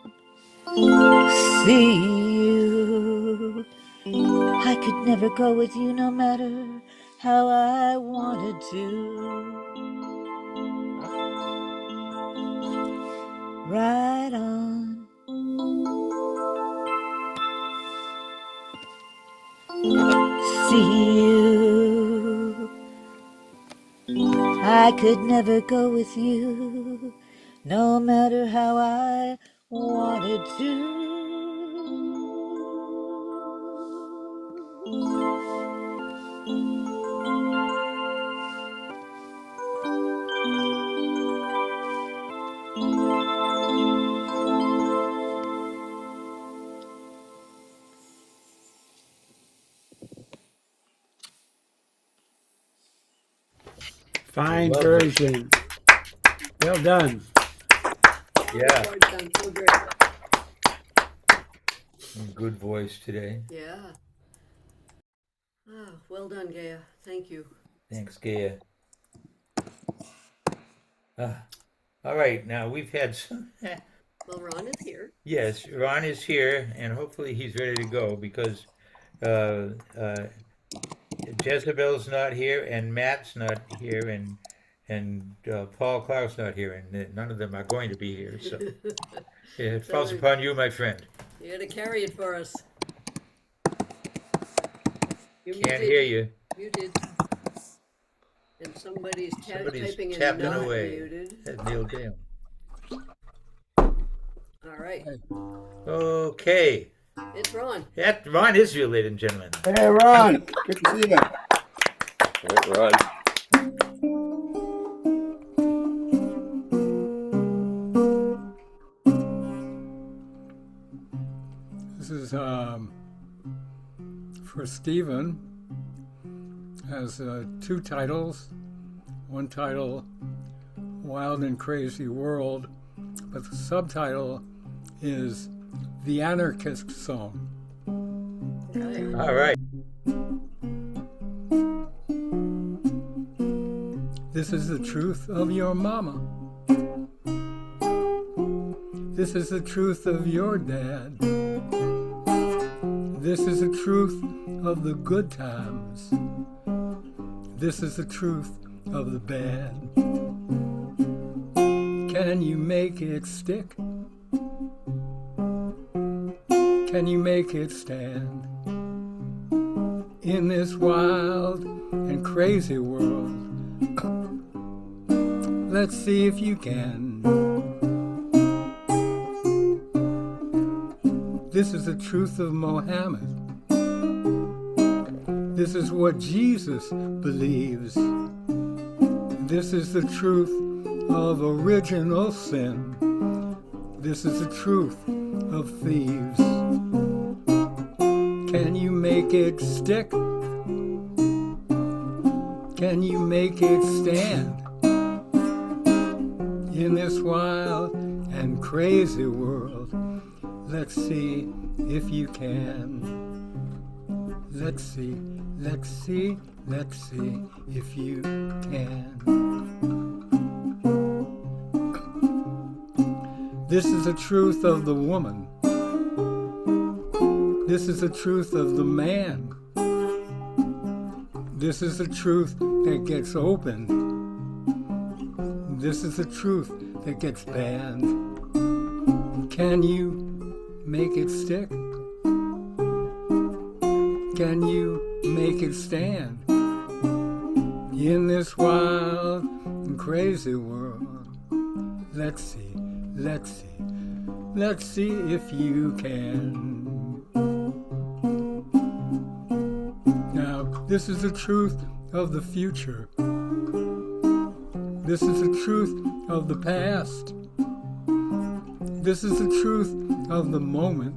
see you. I could never go with you, no matter how I wanted to. Right on, see you. I could never go with you, no matter how I wanted to. Fine Love it. version. Well done. Yeah. Boy, it sounds so great. Good voice today. Yeah. Ah, well done, Gaia. Thank you. Thanks, Gaia. All right, now we've had some. Well, Ron is here. Yes, Ron is here, and hopefully he's ready to go because Jezebel's not here, and Matt's not here, and Paul Klaus not here, and none of them are going to be here. So it falls upon you, my friend. You had to carry it for us. Can't hear you. Muted. And somebody's Somebody's typing in tapping not away. muted. That's Neil Dale. All right. Okay. It's Ron. That Ron Israel, ladies and gentlemen. Hey, Ron. Good to see you. All right, Ron. This is for Stephen. Has two titles. One title, Wild and Crazy World, but the subtitle is The Anarchist Song. All right. This is the truth of your mama. This is the truth of your dad. This is the truth of the good times. This is the truth of the bad. Can you make it stick? Can you make it stand? In this wild and crazy world, let's see if you can. This is the truth of Mohammed. This is what Jesus believes. This is the truth of original sin. This is the truth of thieves. Can you make it stick? Can you make it stand? In this wild and crazy world, let's see if you can. Let's see, let's see, let's see if you can. This is the truth of the woman. This is the truth of the man. This is the truth that gets opened. This is the truth that gets banned. Can you make it stick? Can you make it stand? In this wild and crazy world, let's see, let's see, let's see if you can. Now, this is the truth of the future. This is the truth of the past. This is the truth of the moment.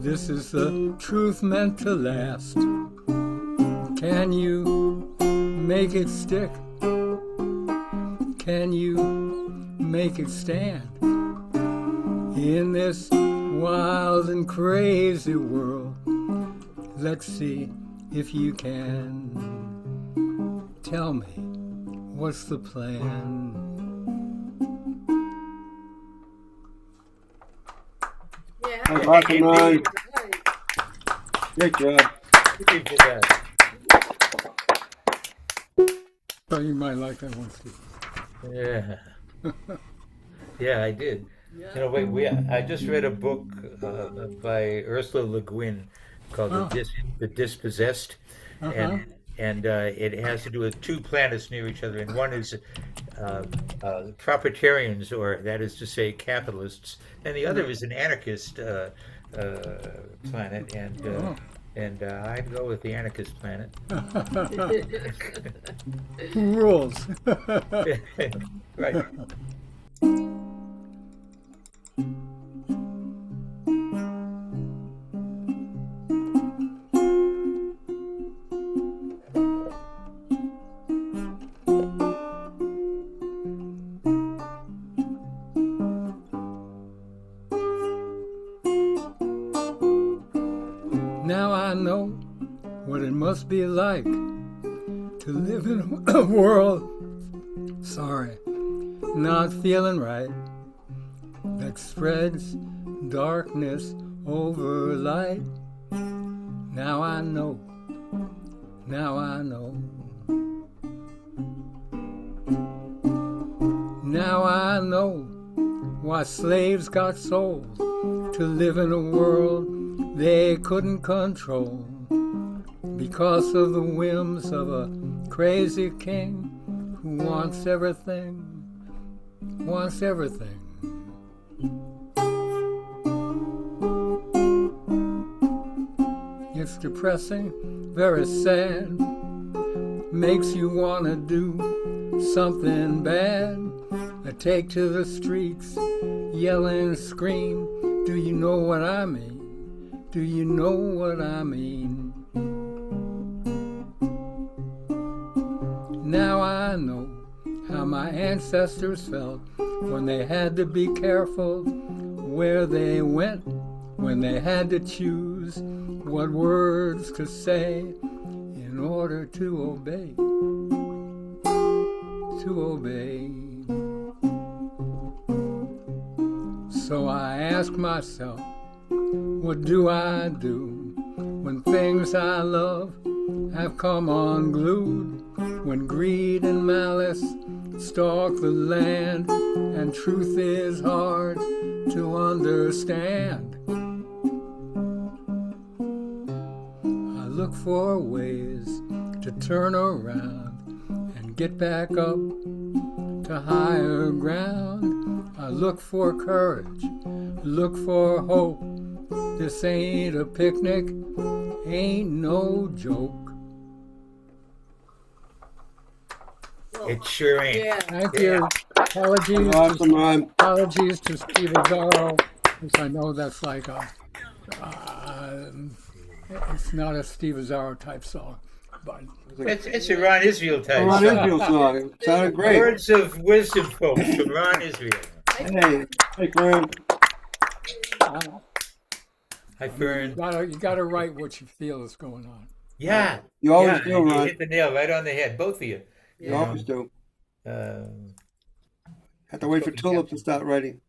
This is the truth meant to last. Can you make it stick? Can you make it stand? In this wild and crazy world, let's see if you can. Tell me, what's the plan? That's awesome, Ron. Great job. Oh, you might like that one, Steve. Yeah. Yeah, I did. You know, I just read a book by Ursula Le Guin called The Dispossessed, and it has to do with two planets near each other, and one is proprietarians, or that is to say, capitalists, and the other is an anarchist planet, and I'd go with the anarchist planet. Who rules? Right. Now I know what it must be like to live in a world, not feeling right, that spreads darkness over light. Now I know, now I know. Now I know why slaves got sold to live in a world they couldn't control, because of the whims of a crazy king who wants everything, wants everything. It's depressing, very sad, makes you want to do something bad. I take to the streets, yell and scream, do you know what I mean? Do you know what I mean? Now I know how my ancestors felt when they had to be careful where they went, when they had to choose what words to say in order to obey, to obey. So I ask myself, what do I do when things I love have come unglued, when greed and malice stalk the land and truth is hard to understand? I look for ways to turn around and get back up to higher ground. I look for courage, look for hope. This ain't a picnic, ain't no joke. It sure ain't. Yeah. Thank you. Apologies, Awesome, Ron. apologies to Steve Azzaro, because I know that's like a, it's not a Steve Azzaro type song, but It's a Ron Israel type Ron song. Israel song. It sounded great. Words of wisdom, folks, from Ron Israel. Hey, Fern. Hi, Fern. you gotta write what you feel is going on. Yeah. You always yeah, do, you Ron. hit the nail right on the head, both of you. You always do. Have to wait for Tulip to start writing.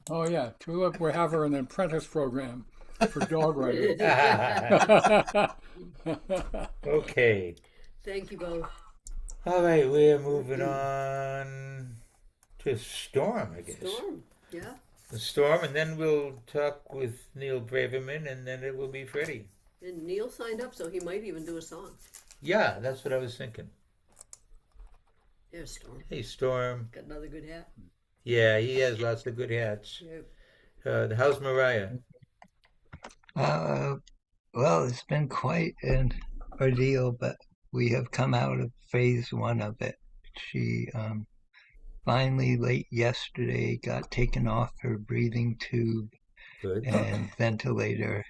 Oh yeah, Tulip will have her an apprentice program for dog writing. Okay. Thank you both. All right, we're moving on to Storm, I guess. Storm, yeah. The Storm, and then we'll talk with Neil Braverman, and then it will be Freddie. And Neil signed up, so he might even do a song. Yeah, that's what I was thinking. There's Storm. Hey, Storm. Got another good hat. Yeah, he has lots of good hats. How's Mariah? Well, it's been quite an ordeal, but we have come out of phase one of it. She finally, late yesterday, got taken off her breathing tube and ventilator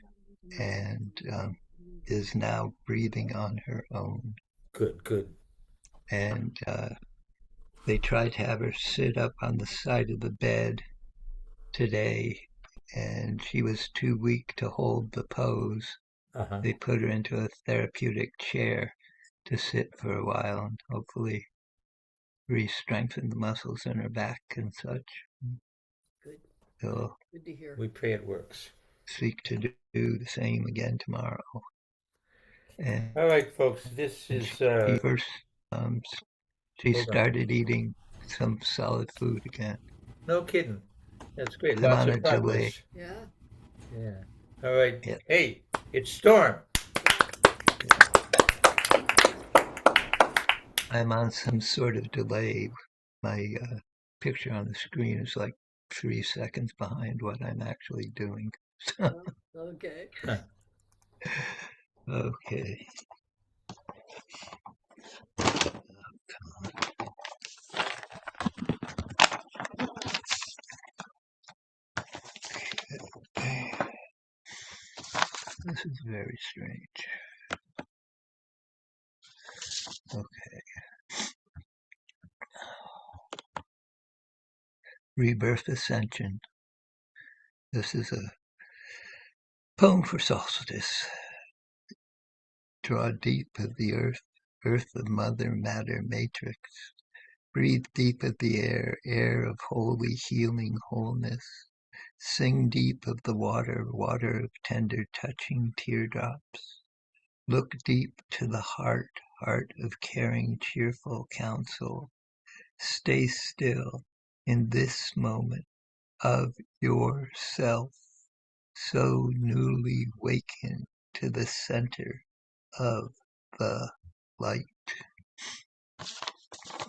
and is now breathing on her own. Good. And they tried to have her sit up on the side of the bed today, and she was too weak to hold the pose. They put her into a therapeutic chair to sit for a while and hopefully re-strengthen the muscles in her back and such. Good. So Good to hear. We pray it works. Seek to do the same again tomorrow. And all right, folks, this is... she started eating some solid food again. No kidding. That's great. I'm Lots on of a progress. delay. Yeah. All right. Yeah. Hey, it's Storm. I'm on some sort of delay. My picture on the screen is like 3 seconds behind what I'm actually doing. Okay. Okay. This is very strange. Okay. Rebirth Ascension. This is a poem for solstice. Draw deep of the earth, earth of mother matter matrix. Breathe deep of the air, air of holy healing wholeness. Sing deep of the water, water of tender touching teardrops. Look deep to the heart, heart of caring cheerful counsel. Stay still in this moment of yourself, so newly wakened to the center of the light.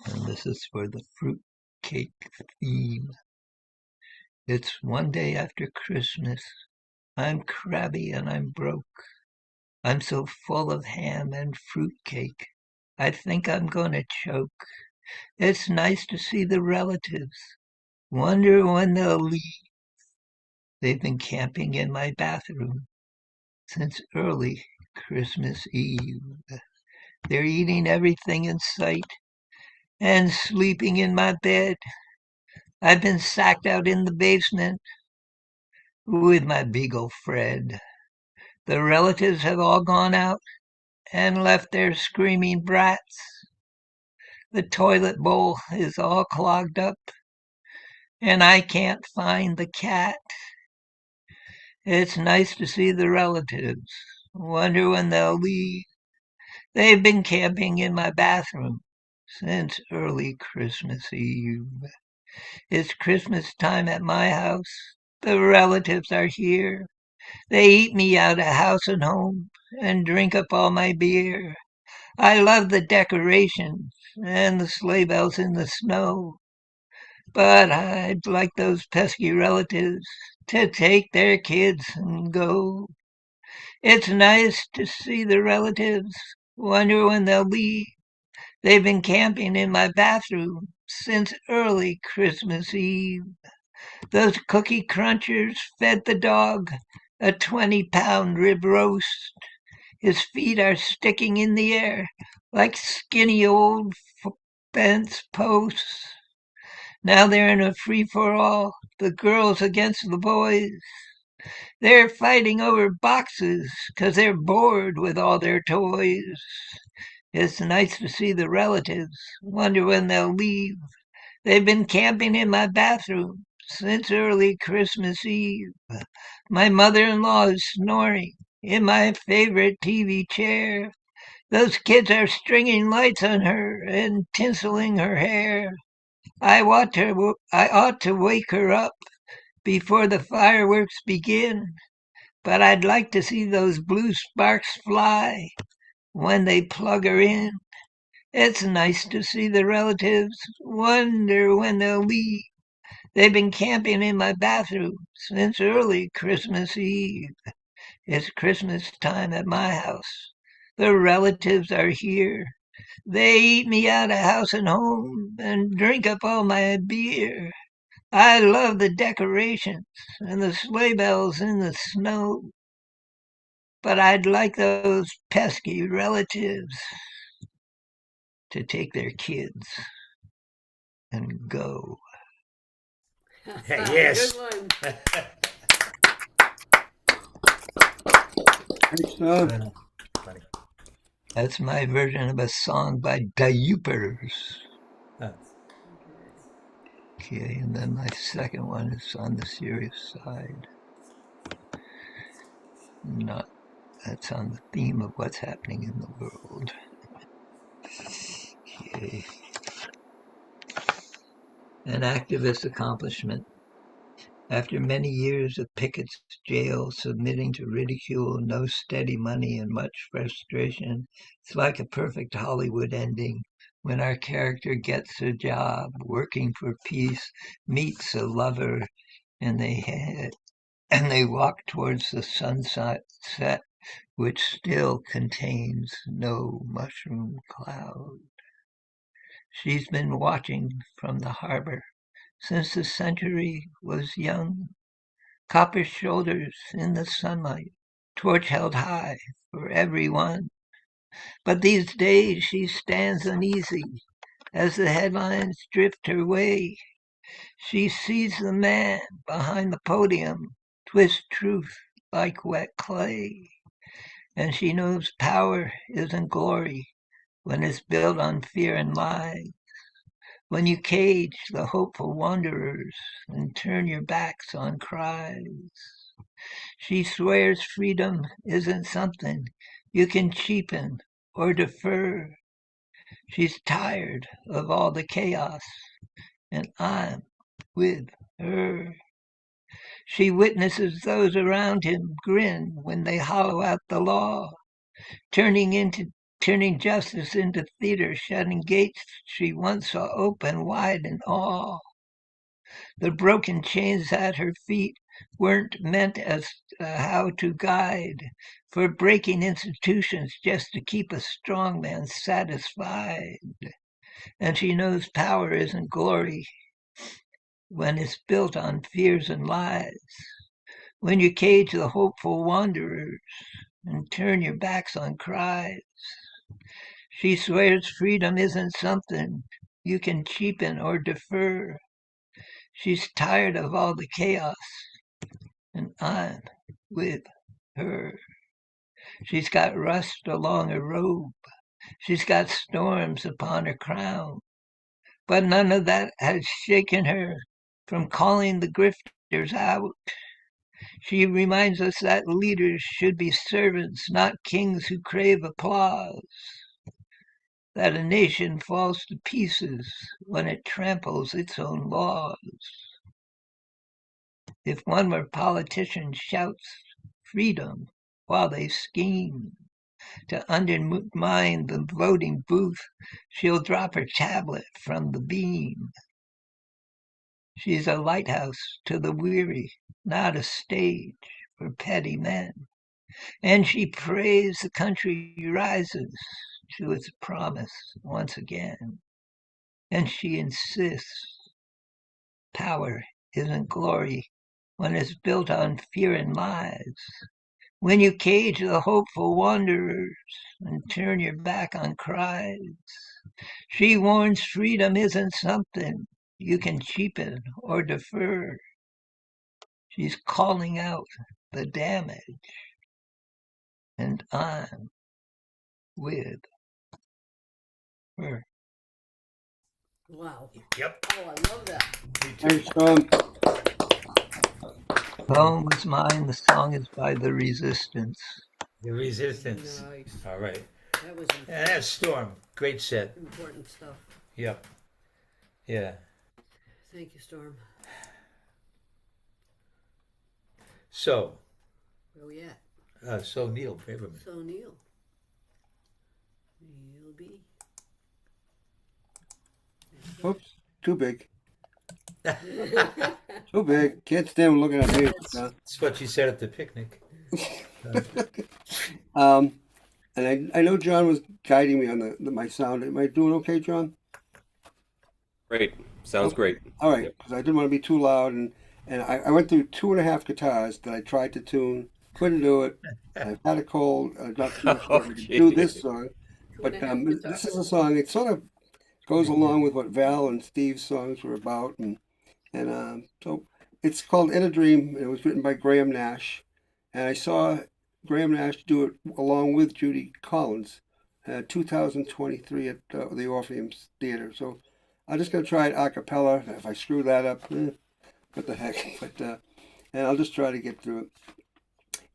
And this is for the fruitcake theme. It's one day after Christmas. I'm crabby and I'm broke. I'm so full of ham and fruitcake. I think I'm gonna choke. It's nice to see the relatives. Wonder when they'll leave. They've been camping in my bathroom since early Christmas Eve. They're eating everything in sight and sleeping in my bed. I've been sacked out in the basement with my beagle Fred. The relatives have all gone out and left their screaming brats. The toilet bowl is all clogged up and I can't find the cat. It's nice to see the relatives. Wonder when they'll leave. They've been camping in my bathroom since early Christmas Eve. It's Christmas time at my house. The relatives are here. They eat me out of house and home and drink up all my beer. I love the decorations and the sleigh bells in the snow. But I'd like those pesky relatives to take their kids and go. It's nice to see the relatives. Wonder when they'll leave. They've been camping in my bathroom since early Christmas Eve. Those cookie crunchers fed the dog a 20-pound rib roast. His feet are sticking in the air like skinny old fence posts. Now they're in a free-for-all, the girls against the boys. They're fighting over boxes 'cause they're bored with all their toys. It's nice to see the relatives. Wonder when they'll leave. They've been camping in my bathroom since early Christmas Eve. My mother-in-law is snoring in my favorite TV chair. Those kids are stringing lights on her and tinseling her hair. I ought to wake her up before the fireworks begin, but I'd like to see those blue sparks fly when they plug her in. It's nice to see the relatives. Wonder when they'll leave. They've been camping in my bathroom since early Christmas Eve. It's Christmas time at my house. The relatives are here. They eat me out of house and home and drink up all my beer. I love the decorations and the sleigh bells in the snow, but I'd like those pesky relatives to take their kids and go. Yes. Good one. Funny. That's my version of a song by Diupers. Okay, and then my second one is on the serious side. That's on the theme of what's happening in the world. Okay. An activist accomplishment. After many years of Pickett's jail, submitting to ridicule, no steady money, and much frustration, it's like a perfect Hollywood ending when our character gets a job, working for peace, meets a lover, and they walk towards the sunset, which still contains no mushroom cloud. She's been watching from the harbor since the century was young. Copper shoulders in the sunlight, torch held high for everyone. But these days she stands uneasy as the headlines drift her way. She sees the man behind the podium twist truth like wet clay. And she knows power isn't glory when it's built on fear and lies. When you cage the hopeful wanderers and turn your backs on cries. She swears freedom isn't something you can cheapen or defer. She's tired of all the chaos, and I'm with her. She witnesses those around him grin when they hollow out the law, turning justice into theater, shutting gates she once saw open wide in awe. The broken chains at her feet weren't meant as a how-to guide for breaking institutions just to keep a strong man satisfied. And she knows power isn't glory when it's built on fears and lies. When you cage the hopeful wanderers and turn your backs on cries. She swears freedom isn't something you can cheapen or defer. She's tired of all the chaos, and I'm with her. She's got rust along her robe. She's got storms upon her crown. But none of that has shaken her from calling the grifters out. She reminds us that leaders should be servants, not kings who crave applause. That a nation falls to pieces when it tramples its own laws. If one more politician shouts freedom while they scheme to undermine the voting booth, she'll drop her tablet from the beam. She's a lighthouse to the weary, not a stage for petty men. And she prays the country rises to its promise once again. And she insists power isn't glory when it's built on fear and lies. When you cage the hopeful wanderers and turn your back on cries. She warns freedom isn't something you can cheapen or defer. She's calling out the damage, and I'm with her. Wow. Yep. Oh, I love that. Thanks, Tom. Poem was mine. The song is by The Resistance. The Resistance. Nice. All right. That was And that's Storm. Great set. important stuff. Yep. Yeah. Thank you, Storm. So. Where we at? So Neil Braverman. So Neil. Neil B. Oops, too big. Too big. Can't stand him looking at me. That's what you said at the picnic. And I know John was guiding me on my sound. Am I doing okay, John? Great. Sounds great. All right, Yep. because I didn't want to be too loud, and I went through 2.5 guitars that I tried to tune, couldn't do it. I've had a cold, not too much to do this song, but this is a song. It sort of goes along with what Val and Steve's songs were about, and so it's called "In a Dream." It was written by Graham Nash, and I saw Graham Nash do it along with Judy Collins, 2023 at the Orpheum Theater. So I'm just going to try it a cappella. If I screw that up, what the heck? But and I'll just try to get through it.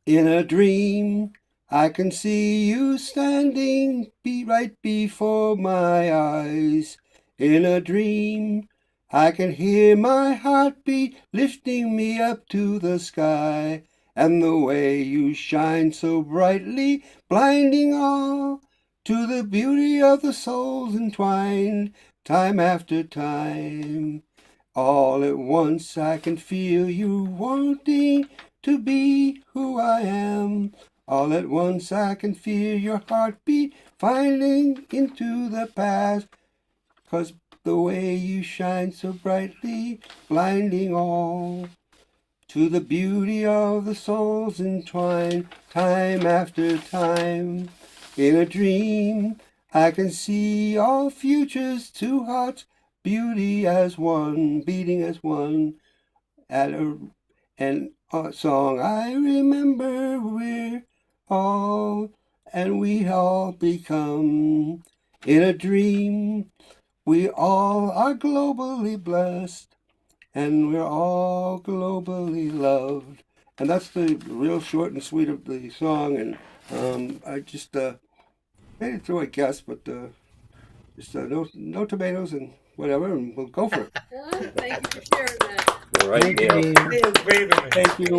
In a dream, I can see you standing right before my eyes. In a dream, I can hear my heartbeat lifting me up to the sky. And the way you shine so brightly, blinding all to the beauty of the souls entwined, time after time. All at once I can feel you wanting to be who I am. All at once I can feel your heartbeat finding into the past. 'Cause the way you shine so brightly, blinding all to the beauty of the souls entwined, time after time. In a dream, I can see all futures, two hearts, beauty as one, beating as one. At a song I remember, we're all, and we all become. In a dream, we all are globally blessed, and we're all globally loved. And that's the real short and sweet of the song. And I just made it through, I guess, but just no tomatoes and whatever, and we'll go for it. Thank you for sharing that. All right, Thank Neil. you. Thank you.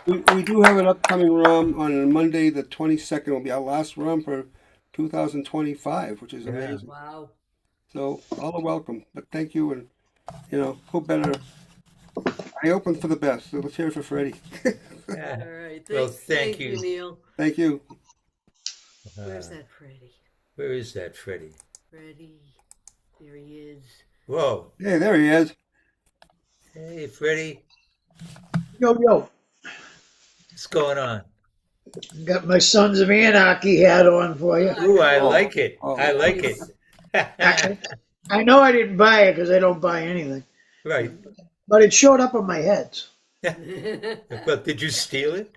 And we do have an upcoming RUM on Monday, the 22nd. Will be our last RUM for 2025, which is amazing. Wow. So all are welcome. But thank you, and who better? I open for the best. So let's hear it for Freddie. All right. Well, thank thank you, you. Neil. Thank you. Where's that Freddie? Where is that Freddie? Freddie. There he is. Whoa. Hey, there he is. Hey, Freddie. Yo, yo. What's going on? Got my Sons of Anarchy hat on for you. Ooh, I like it. I like it. I know I didn't buy it because I don't buy anything. Right. But it showed up on my head. But did you steal it?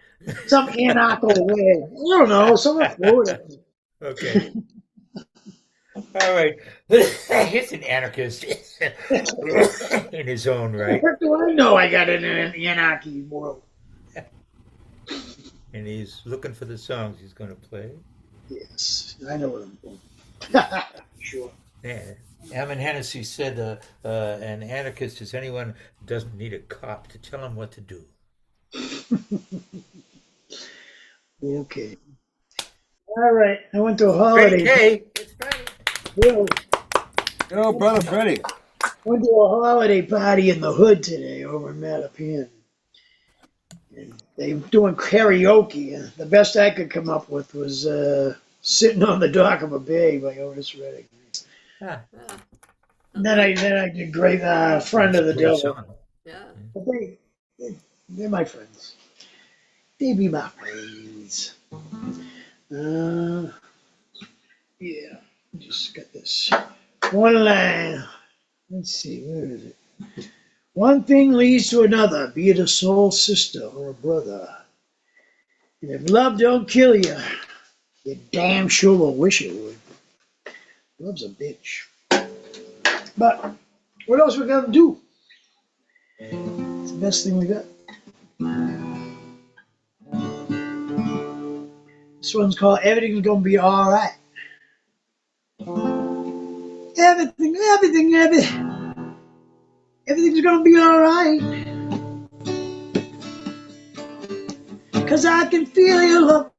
Some anarcho way. I don't know. Someone threw it. Okay. All right. He's an anarchist in his own right. What do I know? I got it in an anarchy world. And he's looking for the songs he's going to play. Yes, I know what I'm doing. Sure. Yeah. Ammon Hennessy said an anarchist is anyone who doesn't need a cop to tell him what to do. Okay. All right. I went to a holiday. Freddie K. It's Freddie. Yo. Yo, brother Freddie. Went to a holiday party in the hood today over in Mattapan. And they were doing karaoke. The best I could come up with was Sitting on the Dock of a Bay by Otis Redding. Ah. And then I did great Friend of the Great Devil. song. Yeah. But they're my friends. They be my friends. Yeah, just got this one line. Let's see, where is it? One thing leads to another, be it a soul sister or a brother. And if love don't kill you, you damn sure will wish it would. Love's a bitch. But what else we gotta do? It's the best thing we got. This one's called Everything's Gonna Be Alright. Everything's gonna be alright. 'Cause I can feel your love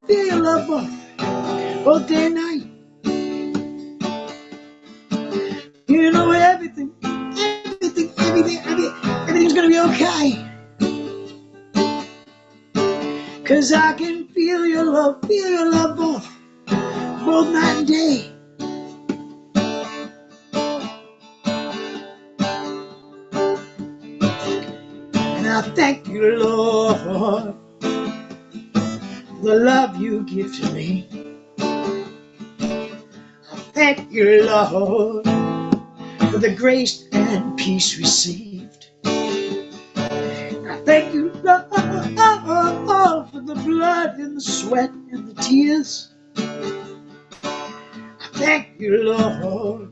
both day and night. You know everything's gonna be okay. 'Cause I can feel your love both night and day. And I thank you, Lord, for the love you give to me. I thank you, Lord, for the grace and peace received. I thank you, Lord, for the blood and the sweat and the tears. I thank you, Lord,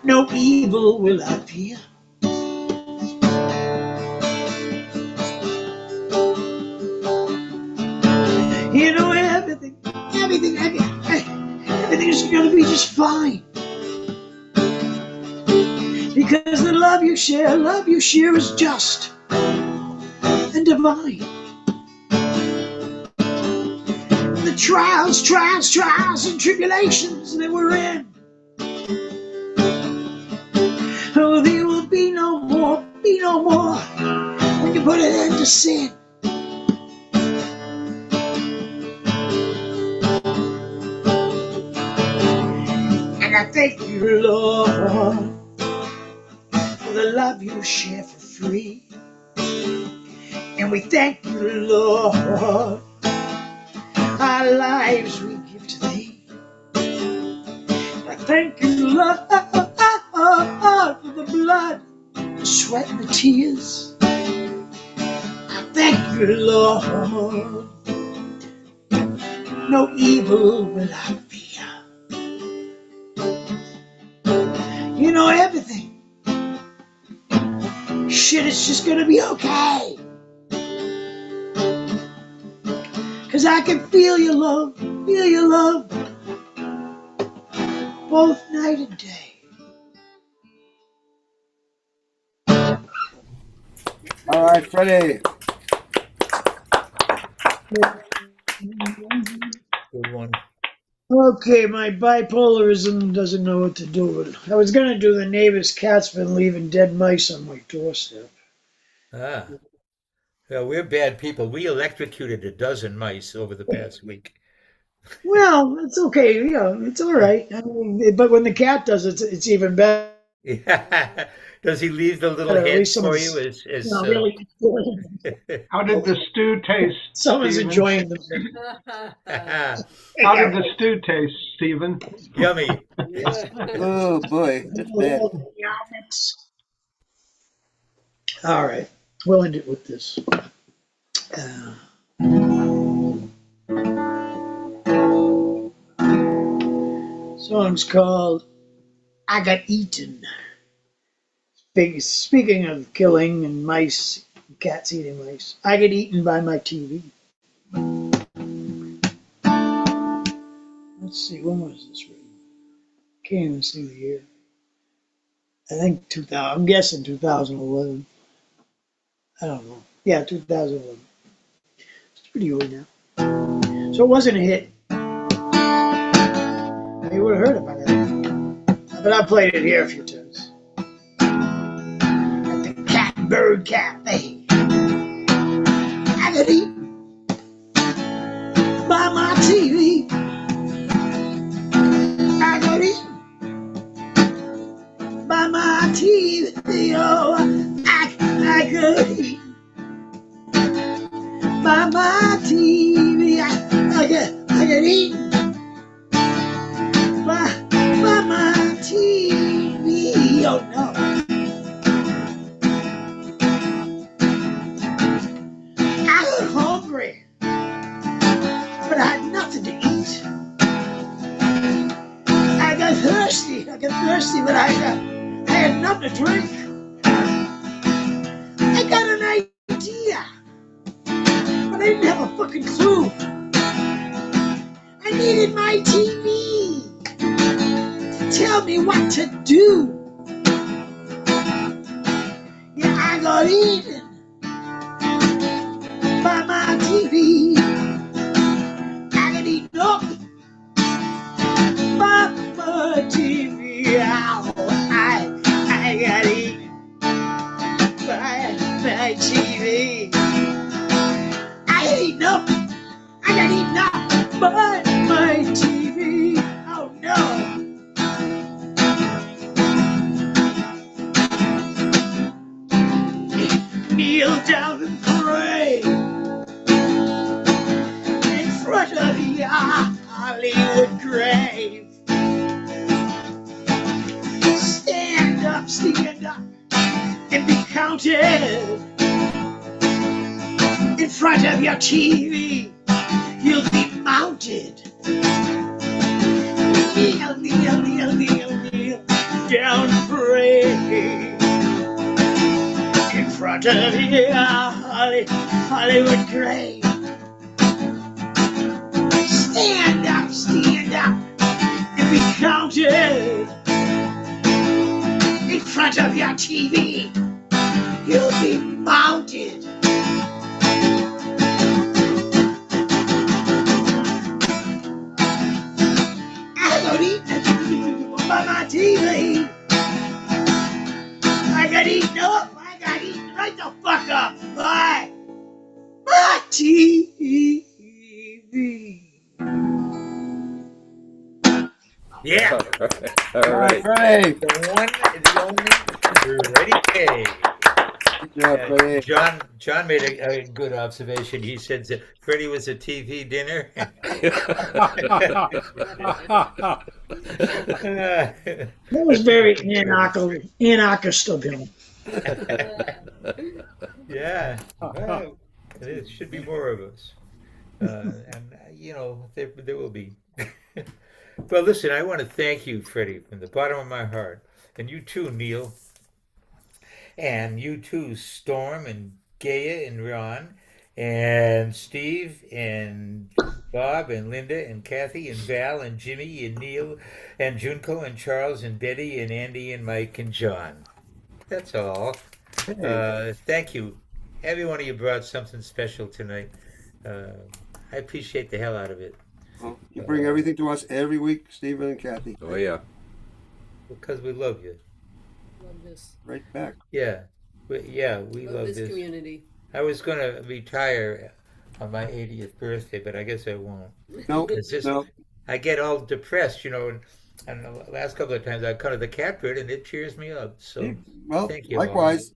no evil will I fear. You know everything's gonna be just fine. Because the love you share is just and divine. The trials and tribulations that we're in, oh, there will be no more when you put an end to sin. And I thank you, Lord, for the love you share for free. And we thank you, Lord, our lives we give to thee. I thank you, Lord, for the blood, the sweat and the tears. I thank you, Lord, no evil will I fear. You know everything. Shit, it's just gonna be okay. 'Cause I can feel your love both night and day. All right, Freddie. Good one. Okay, my bipolarism doesn't know what to do with it. I was gonna do the neighbor's cat's been leaving dead mice on my doorstep. Ah. Well, we're bad people. We electrocuted a dozen mice over the past week. Well, it's okay. It's all right. I mean, but when the cat does it, it's even better. Yeah. Does he leave the little At heads least for someone's you? really enjoying them. How did the stew taste, Someone's Stephen? enjoying them. How did the stew taste, Stephen? Yummy. Oh boy, that's bad. All right, we'll end it with this. Song's called I Got Eaten. Speaking of killing and mice, cats eating mice, I get eaten by my TV. Let's see, when was this written? Can't even see the year. I think 2000, I'm guessing 2011. I don't know. Yeah, 2011. It's pretty old now. So it wasn't a hit. You would have heard it by now. But I played it here a few times. At the Catbird Café. I got eaten by my TV. I got eaten by my TV. Oh, I got eaten by my TV. I get eaten by my TV. Oh no. I got hungry, but I had nothing to eat. I got thirsty, but I had enough to drink. I got an idea, but I didn't have a fucking clue. I needed my TV to tell me what to do. Yeah, I got eaten by my TV. I got eaten up by my TV. Ow, I got eaten by my TV. I got eaten up. I got eaten up by my TV. Oh no. Kneel down and pray in front of the Hollywood grave. Stand up, and be counted in front of your TV. You'll be mounted. Kneel down and pray in front of the Hollywood grave. Stand up, and be counted in front of your TV. You'll be mounted. I got eaten by my TV. I got eaten up. I got eaten right the fuck up by my TV. Yeah. All right. Frank. The one, the only, Freddie K. Good job, Freddie. John made a good observation. He said that Freddie was a TV dinner. That was very anarchist of him. Yeah. Well, there should be more of us. And, there will be. Well, listen, I want to thank you, Freddie, from the bottom of my heart. And you too, Neil. And you too, Storm and Gaia and Ron and Steve and Bob and Linda and Kathy and Val and Jimmy and Neil and Junko and Charles and Betty and Andy and Mike and John. That's all. Thank you. Every one of you brought something special tonight. I appreciate the hell out of it. Well, you bring everything to us every week, Stephen and Kathy. Oh, yeah. Because we love you. Love this. Right back. Yeah. We love this this. community. I was going to retire on my 80th birthday, but I guess I won't. No, It's just, no. I get all depressed, and the last couple of times I come to the Catbird and it cheers me up. So Well, thank you. likewise.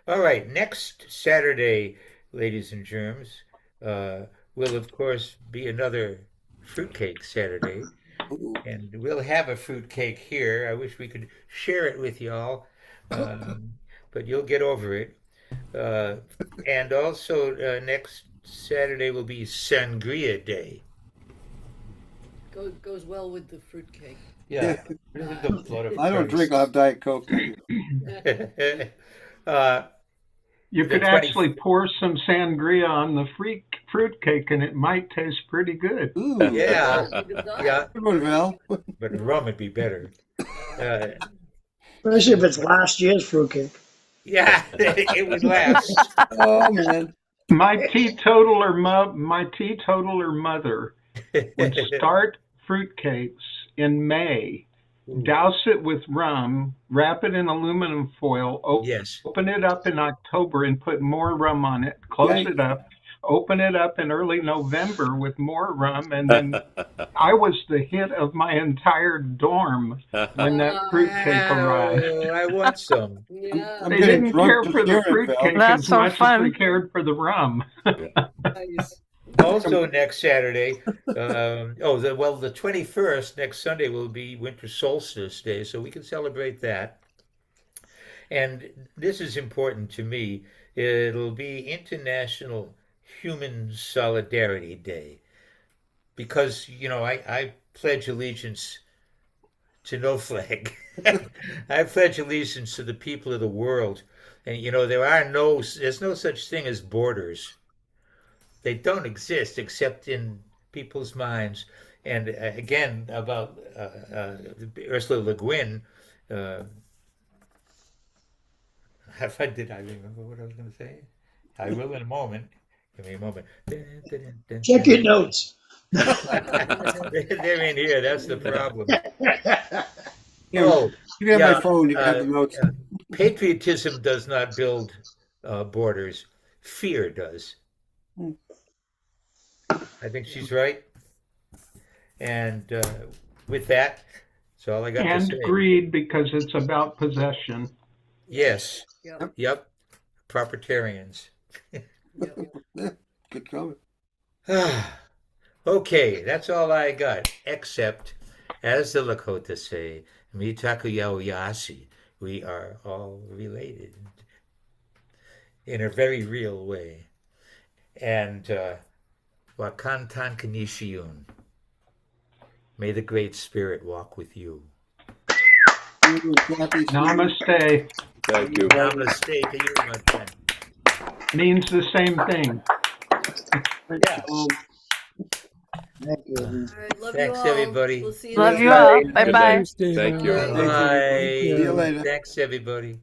All right, next Saturday, ladies and germs, will of course be another fruitcake Saturday. And we'll have a fruitcake here. I wish we could share it with y'all, but you'll get over it. And also next Saturday will be Sangria Day. Goes well with the fruitcake. Yeah. I don't drink. I'll have Diet Coke. You could actually pour some sangria on the fruitcake and it might taste pretty good. Ooh. Yeah. Good one, Val. But rum would be better. Especially if it's last year's fruitcake. Yeah, it would last. Oh, man. My teetotaler mother would start fruitcakes in May, douse it with rum, wrap it in aluminum foil, open it up in October and put more rum on it, close it up, open it up in early November with more rum, and then I was the hit of my entire dorm when that fruitcake arrived. I want some. Yeah. They didn't care for the fruitcake That's as so much as fun. they cared for the rum. Nice. Also next Saturday, the 21st, next Sunday, will be Winter Solstice Day, so we can celebrate that. And this is important to me. It'll be International Human Solidarity Day because, I pledge allegiance to no flag. I pledge allegiance to the people of the world. And you know, there's no such thing as borders. They don't exist except in people's minds. And again, about Ursula Le Guin, uh, did I remember what I was going to say? I will in a moment. Give me a moment. Check your notes. They're in here. That's the problem. Yeah, Oh, you can have yeah. my phone. You can have the notes. Patriotism does not build borders. Fear does. I think she's right. And with that, that's all I got to And say. greed, because it's about possession. Yes. Yep. Yep. Propertarians. Yeah, good comment. Okay, that's all I got. Except, as the Lakota say, Mitaku Yaoyasi, we are all related in a very real way. And Wakantan Kanishiyun, may the Great Spirit walk with you. Namaste. Thank you. Namaste to you, my friend. Means the same thing. Yeah. Thank you. All right, love Thanks, you all. everybody. We'll see you Love next you time. all. Bye bye. Thank you. Bye. See you later. Thanks, everybody.